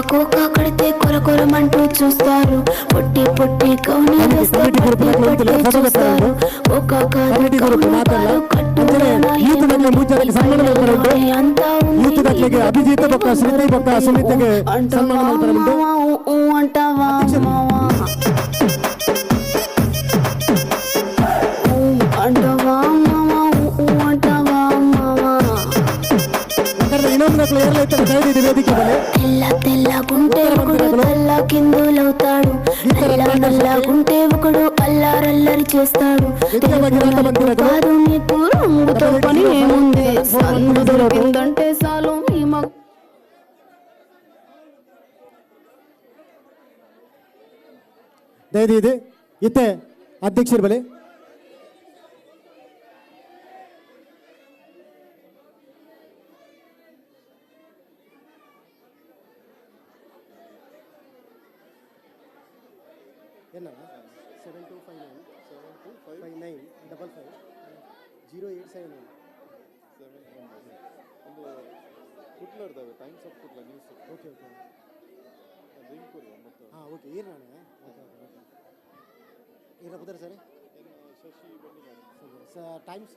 కోకా కడితే కొరకొరమంటూ చూస్తారు పొట్టి పొట్టి కౌని వేస్తే పట్టి పట్టి చూస్తారు కోకా అంతా ಅಭಿಜಿತ್ ಪಕ್ಕ ಶ್ರೀತಿ ಪಕ್ಕ ಸುಮಿತ್ಗೆ అంటావా అంటావా అంటావా తెల్ల తెల్లగుంటే ఒకడు తెల్ల కిందులవుతాడు నల్ల నల్లగుంటే ఒకడు అల్లారల్లరి చేస్తాడు కాదు నీకు రంగుతో పని ఏముంది సందు దొరికిందంటే చాలు మీ మగ ದಯವಿದು ಇತ್ತೆ ಅಧ್ಯಕ್ಷರ ಬಲೆ என்ன 725955550879 ಕುಟ್ಲರ್ದಾವೆ Times of Kutla news okay okay link ಕೊಡಿ ಮತ್ತು ಹಾಂ ಓಕೆ ಏನು ನಾನೇ ಓಕೆ ಓಕೆ ಓಕೆ ಏನು ಬುದರ್ ಸರ್ ಶಶಿ ಬನ್ನಿ Times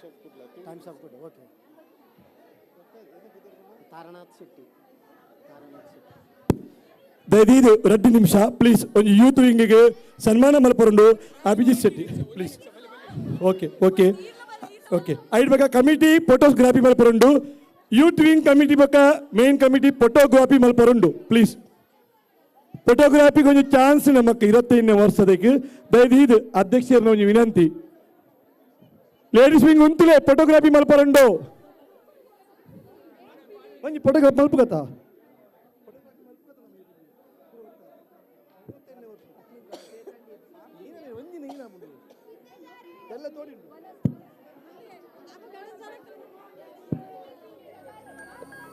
of Kutla Times of good okay Taranath Shetty ದಯವಿದು 2 ನಿಮಿಷ ಪ್ಲೀಸ್ ಒಂದು ಯೂತ್ ವಿಂಗಿಗೆ ಸನ್ಮಾನ ಮಲ್ಪರಂಡು Abhijit Shetty please okay okay okay ಐಡ್ ಬಗ್ಗೆ ಕಮಿಟಿ ಫೋಟೋಗ್ರಾಫಿ ಮಲ್ಪರಂಡು ಯೂತ್ ವಿಂಗ್ ಕಮಿಟಿ ಬಗ್ಗೆ ಮೇನ್ ಕಮಿಟಿ ಫೋಟೋಗ್ರಾಫಿ ಮಲ್ಪರಂಡು ಪ್ಲೀಸ್ ಫೋಟೋಗ್ರಾಫಿ ಕೊಂಚ ಚಾನ್ಸ್ ನಮಕ್ 25ನೇ ವರ್ಷದಕ್ಕೆ ದಯವಿದು ಅಧ್ಯಕ್ಷರನ್ನ ಒಂದು ವಿನಂತಿ ಲೇಡೀಸ್ ವಿಂಗ್ ಉಂತುಲೆ ಫೋಟೋಗ್ರಾಫಿ ಮಲ್ಪರಂಡು ಒಂದು ಫೋಟೋಗ್ರಾಫಿ ಮಲ್ಪುಗತ್ತಾ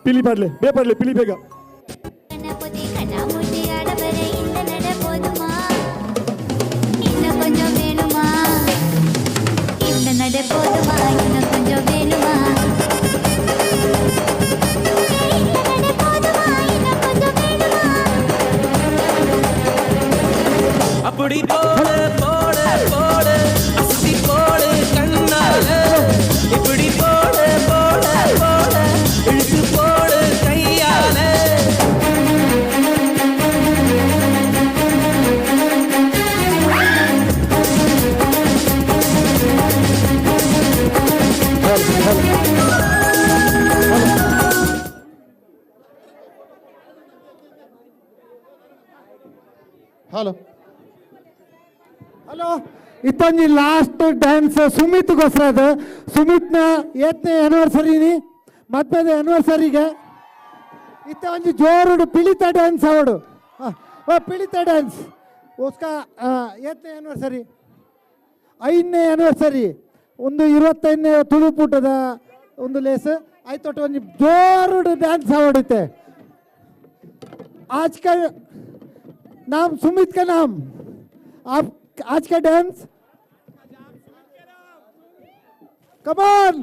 పిలి పడలే పిలి ಬೇಗ கொஞ்சம் வேணுமா இந்த நட போதுமா இன்னும் கொஞ்சம் வேணுமா அப்படி போடு போடு போடு அசுத்தி போடு கண்ணால இப்படி போடு போடு போடு இழுத்து போடு கையால ಹಲೋ ಹಲೋ ಇತ್ತೊಂದು ಲಾಸ್ಟ್ ಡ್ಯಾನ್ಸ್ ಸುಮಿತ್ಗೋಸ್ಕರ ಅದು ಸುಮಿತ್ನ 8ನೇ ಆ್ಯನಿವರ್ಸರಿನಿ ಮತ್ತದ ಆ್ಯನಿವರ್ಸರಿಗೆ ಇತ್ತ ಒಂದು ಜೋರುಡು ಪಿಳಿತ ಡ್ಯಾನ್ಸ್ ಅವಡು ಪಿಳಿತ ಡ್ಯಾನ್ಸ್ ಉಸ್ಕ 8ನೇ ಆ್ಯನಿವರ್ಸರಿ 5ನೇ ಆ್ಯನಿವರ್ಸರಿ ಒಂದು 25ನೇ ತುಳುಪೂಟದ ಒಂದು ಲೇಸ್ ಆಯ್ತು ಒಂದು ಜೋರುಡು ಡ್ಯಾನ್ಸ್ ಅವಡುತ್ತೆ आज का नाम सुमित का नाम आप आज का डांस कमान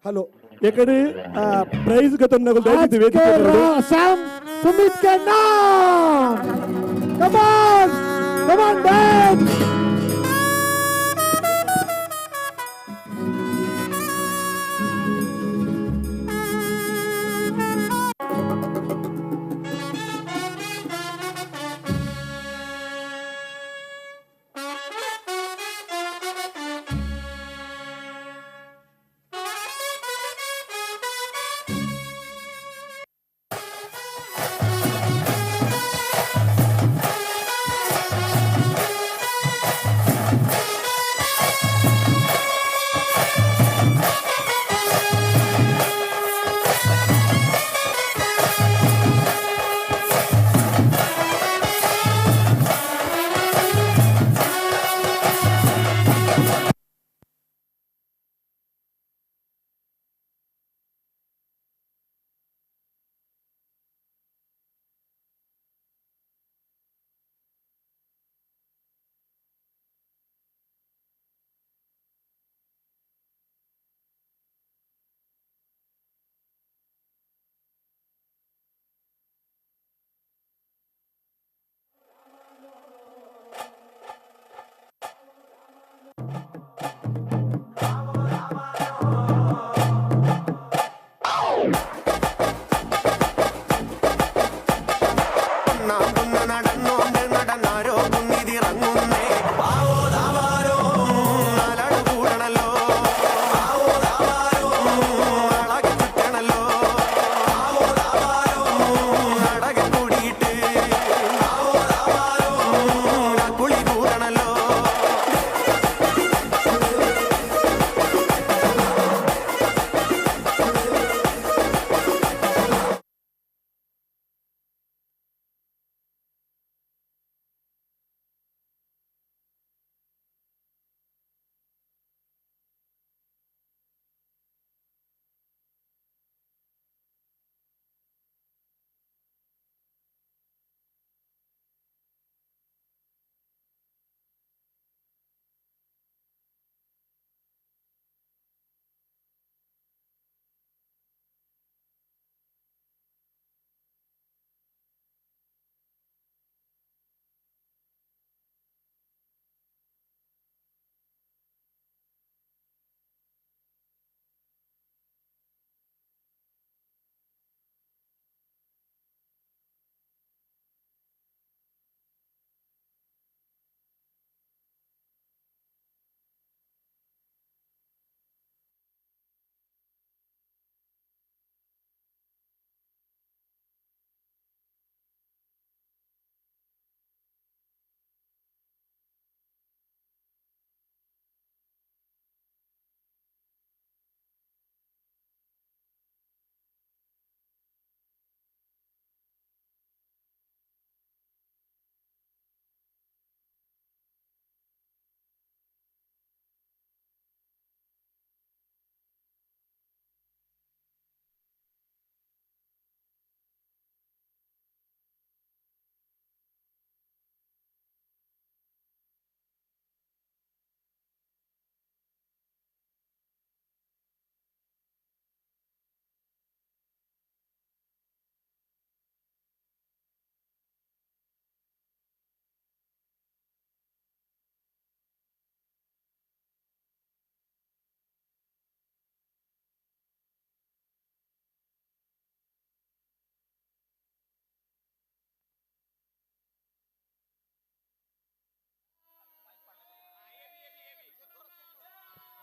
హలో ఎక్కడి ప్రైజ్ గతం నాకు దయచేసి వేదిక Sam Sumit के नाम come on dad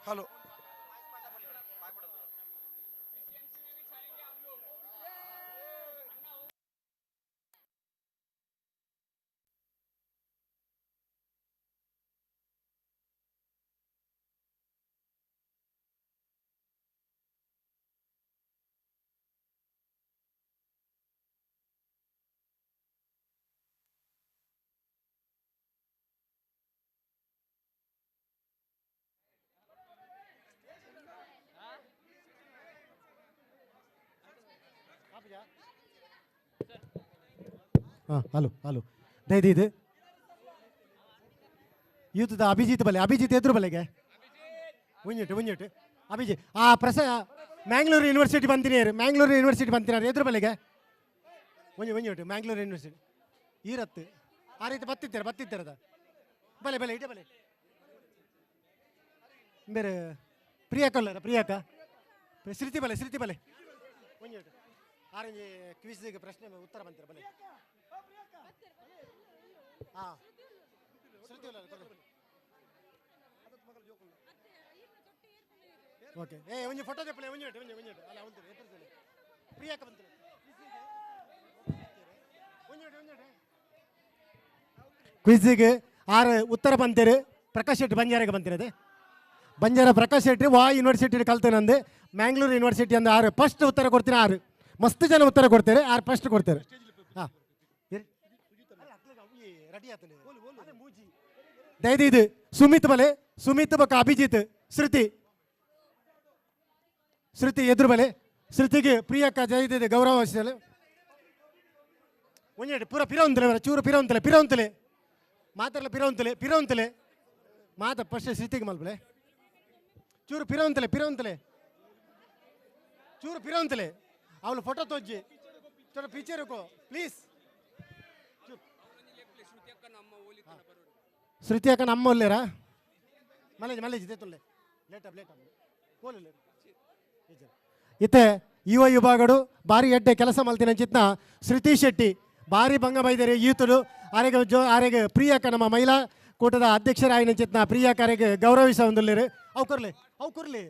hello hello hello ಇದು ಯೂತ್ದ ಅಭಿಜಿತ್ ಬಲೆ ಅಭಿಜಿತ್ ಎದುರು ಬಲೆಗೆ ಮುಂಜಿಟ್ಟು ಅಭಿಜಿತ್ ಆ ಮ್ಯಾಂಗ್ಳೂರು ಯೂನಿವರ್ಸಿಟಿ ಬಂದಿನೇರು ಮ್ಯಾಂಗ್ಳೂರು ಯೂನಿವರ್ಸಿಟಿ ಬಂತಿನಾರು ಎದುರು ಬಲೆಗೆ ಒಂಜಿ ಒಟ್ಟು ಮ್ಯಾಂಗ್ಳೂರು ಯೂನಿವರ್ಸಿಟಿ ಈರತ್ತು ಆ ರೀತಿ ಬತ್ತಿದ್ದಾರದ ಬಲೆ ಬಲೆ ಇಟೆ ಬಲೆ ಬೇರೆ ಪ್ರಿಯಾಕಲ್ಲರ ಪ್ರಿಯಾಕ ಶ್ರುತಿ ಬಲೆ ಒಂಜಿ ಒಟ್ಟು ಆರೆಂಜಿ ಕ್ವಿಜ್ಗೆ ಪ್ರಶ್ನೆ ಉತ್ತರ ಬಂತೀರ ಬಲೆ ಹಾಂ ಶ್ರುತಿ ಓಕೆ ಒಂಜಿ ಫೋಟೋ ತೆಪ್ಪಲೆ ಒಂಜಿ ಅಲ್ಲ ಒಂದು ಪ್ರಿಯಾಕ ಬಂತು ಕ್ವಿಜ್ಗೆ 6 ಉತ್ತರ ಬಂತೀರಿ ಪ್ರಕಾಶ್ ಶೆಟ್ಟಿ ಬಂಜಾರಿಗೆ ಬಂತಿರೋದೆ ಬಂಜಾರ ಪ್ರಕಾಶ್ ಶೆಟ್ಟಿ ಯೂನಿವರ್ಸಿಟಿ ಕಲ್ತೇನಂದು ಮ್ಯಾಂಗ್ಳೂರು ಯೂನಿವರ್ಸಿಟಿ ಅಂದ 6 ಫಸ್ಟ್ ಉತ್ತರ ಕೊಡ್ತೀನಿ 6 ಮಸ್ತ್ ಜನ ಉತ್ತರ ಕೊಡ್ತಾರೆ 6 ಫಸ್ಟ್ ಕೊಡ್ತಾರೆ ಹಾಂ ದಯದಿದು ಸುಮಿತ್ ಬಕ ಅಭಿಜಿತ್ ಶ್ರುತಿ ಎದುರು ಬಲೆ ಶ್ರುತಿಗೆ ಪ್ರಿಯಕ್ಕ ಜಯದಿದೆ ಗೌರವ ಒಂಜೆಡೆ ಪೂರ ಚೂರು ಪಿರವಂತಲೆ ಮಾತಾಡಲ ಪಿರವಂತಲೆ ಮಾತ ಫಸ್ಟ್ ಶ್ರುತಿಗೆ ಮಲ್ಬಲೆ ಚೂರು ಪಿರವಂತಲೆ ಚೂರು ಪಿರವಂತಲೆ ಅವಳು ಫೋಟೋ ತೋಜ್ಜಿ ಚೂರು ಪಿಕ್ಚರ್ ಪ್ಲೀಸ್ ಶ್ರುತಿ ಅಕ್ಕ ನಮ್ಮ ಒಲ್ಲೇರಾ ಮಲೇಜ್ ತೊಲ್ಲೆ ಲೇಟ್ ಕೋಲು ಇತ್ತೆ ಯುವ ವಿಭಾಗಡು ಬಾರಿ ಎಡ್ಡೆ ಕೆಲಸ ಮಲ್ತಿನ ಚಿತ್ನ ಶ್ರುತಿ ಶೆಟ್ಟಿ ಬಾರಿ ಭಂಗ ಬೈದರೆ ಯೂತರು ಆರೆಗೆ ಪ್ರಿಯಕ್ಕ ನಮ್ಮ ಮಹಿಳಾ ಕೂಟದ ಅಧ್ಯಕ್ಷರಾಯಿನ ಚಿತ್ನ ಪ್ರಿಯಕ್ಕರಿಗೆ ಗೌರವಿಸ ಒಂದುಲ್ಲೇರು ಅವು ಕೊರ್ಲಿ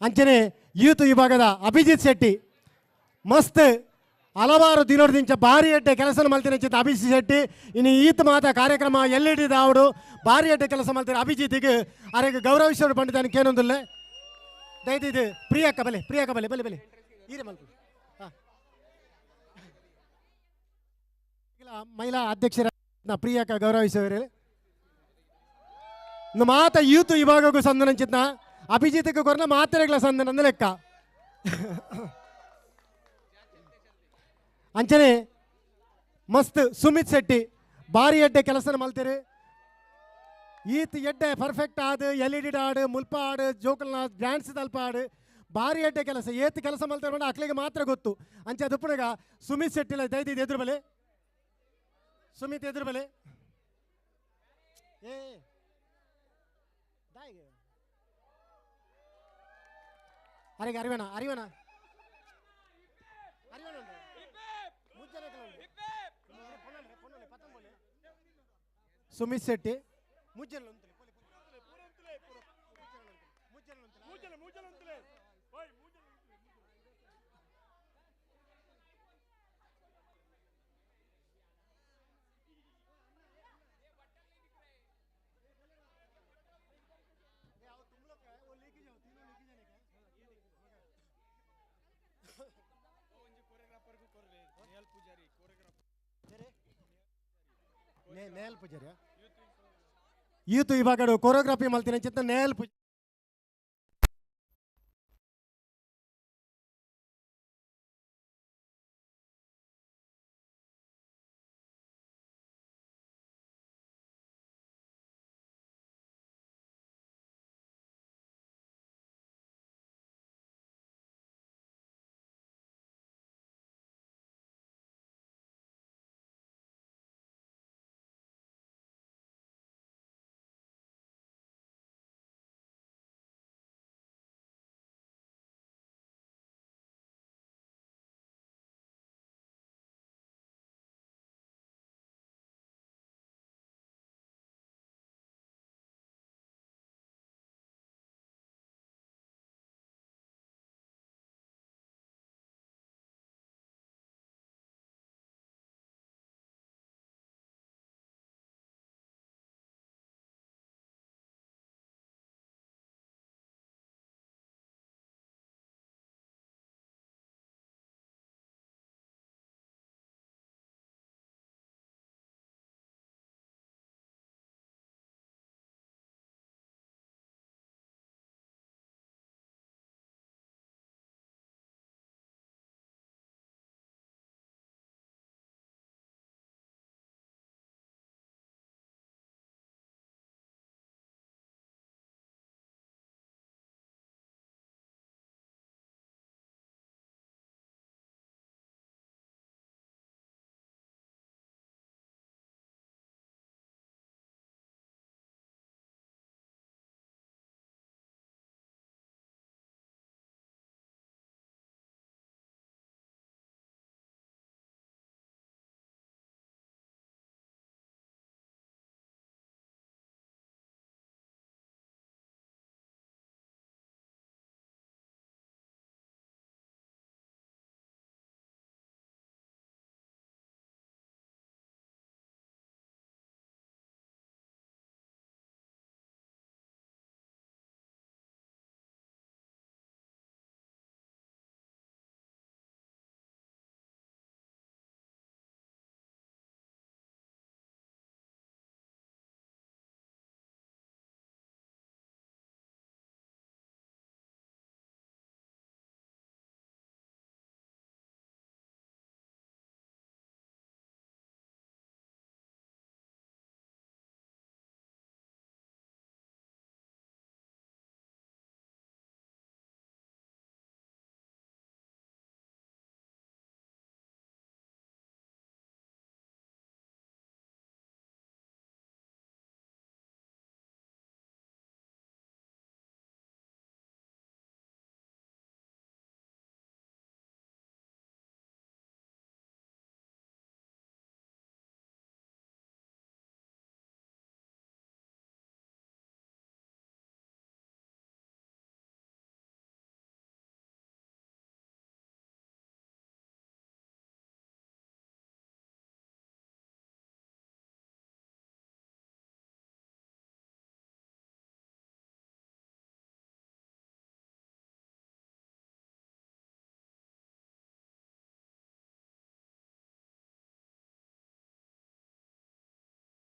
ಅಂಚನೆ ಯೂತ್ ವಿಭಾಗದ ಅಭಿಜಿತ್ ಶೆಟ್ಟಿ ಮಸ್ತ್ ಹಲವಾರು ದಿನೋರ್ದಿಂಚ ಬಾರಿ ಎಡ್ಡೆ ಕೆಲಸ ಮಲ್ತಿನ ಚಿತ್ತ ಅಭಿಜಿತ್ ಶೆಟ್ಟಿ ಇನ್ನು ಈತ್ ಮಾತ ಕಾರ್ಯಕ್ರಮ ಎಲ್ಲಿಡಿದ ಅವಡು ಬಾರಿ ಎಡ್ಡೆ ಕೆಲಸ ಮಲ್ತಿನ ಅಭಿಜಿತ್ಗೆ ಅರೆಗೆ ಗೌರವಿಸೋರು ಪಂಡಿತಾನೆ ಕೇನೊಂದಿಲ್ಲ ದಯದಿದು ಪ್ರಿಯಕ್ಕ ಬಲೆ ಈರೆ ಮಲ್ಪ ಹಾಂ ಮಹಿಳಾ ಅಧ್ಯಕ್ಷರ ಪ್ರಿಯಕ್ಕ ಗೌರವಿಸೋರು ಇನ್ನು ಮಾತ ಯೂತ್ ವಿಭಾಗಕ್ಕೂ ಸಂದನ ಚಿತ್ನ ಅಭಿಜಿತ್ಗೆ ಕೊರನ ಮಾತ್ರೆಗಳ ಸಂದನ ಲೆಕ್ಕ ಅಂಚನೆ ಮಸ್ತ್ ಸುಮಿತ್ ಶೆಟ್ಟಿ ಬಾರಿ ಎಡ್ಡೆ ಕೆಲಸ ಮಲ್ತೀರಿ ಈತ್ ಎಡ್ಡೆ ಪರ್ಫೆಕ್ಟ್ ಆಡು ಎಲ್.ಇ.ಡಿ ಆಡು ಮುಲ್ಪ ಆಡು ಜೋಕಲ್ನ ಡ್ಯಾನ್ಸ್ ತಲ್ಪ ಆಡು ಬಾರಿ ಎಡ್ಡೆ ಕೆಲಸ ಕೆಲಸ ಮಲ್ತಾರೆ ಬೇಡ ಅಕ್ಲಿಗೆ ಮಾತ್ರ ಗೊತ್ತು ಅಂಚೆ ದುಪ್ಪಣಗ ಸುಮಿತ್ ಶೆಟ್ಟಿಲ ದಯದಿದ್ದು ಎದುರು ಬಲೆ ಸುಮಿತ್ ಎದುರು ಬಲೆ ಅರಿವಣ ಸುಮಿತ್ ಶೆಟ್ಟಿ ನೇಲ್ ಪೂಜಾರಿ ಯೂತ್ ವಿಭಾಗ ಕೊರಿಯೋಗ್ರಫಿ ಮಲ್ತಿನ ಚಿತ್ತ ನೇಲ್ ಪೂಜಾರಿ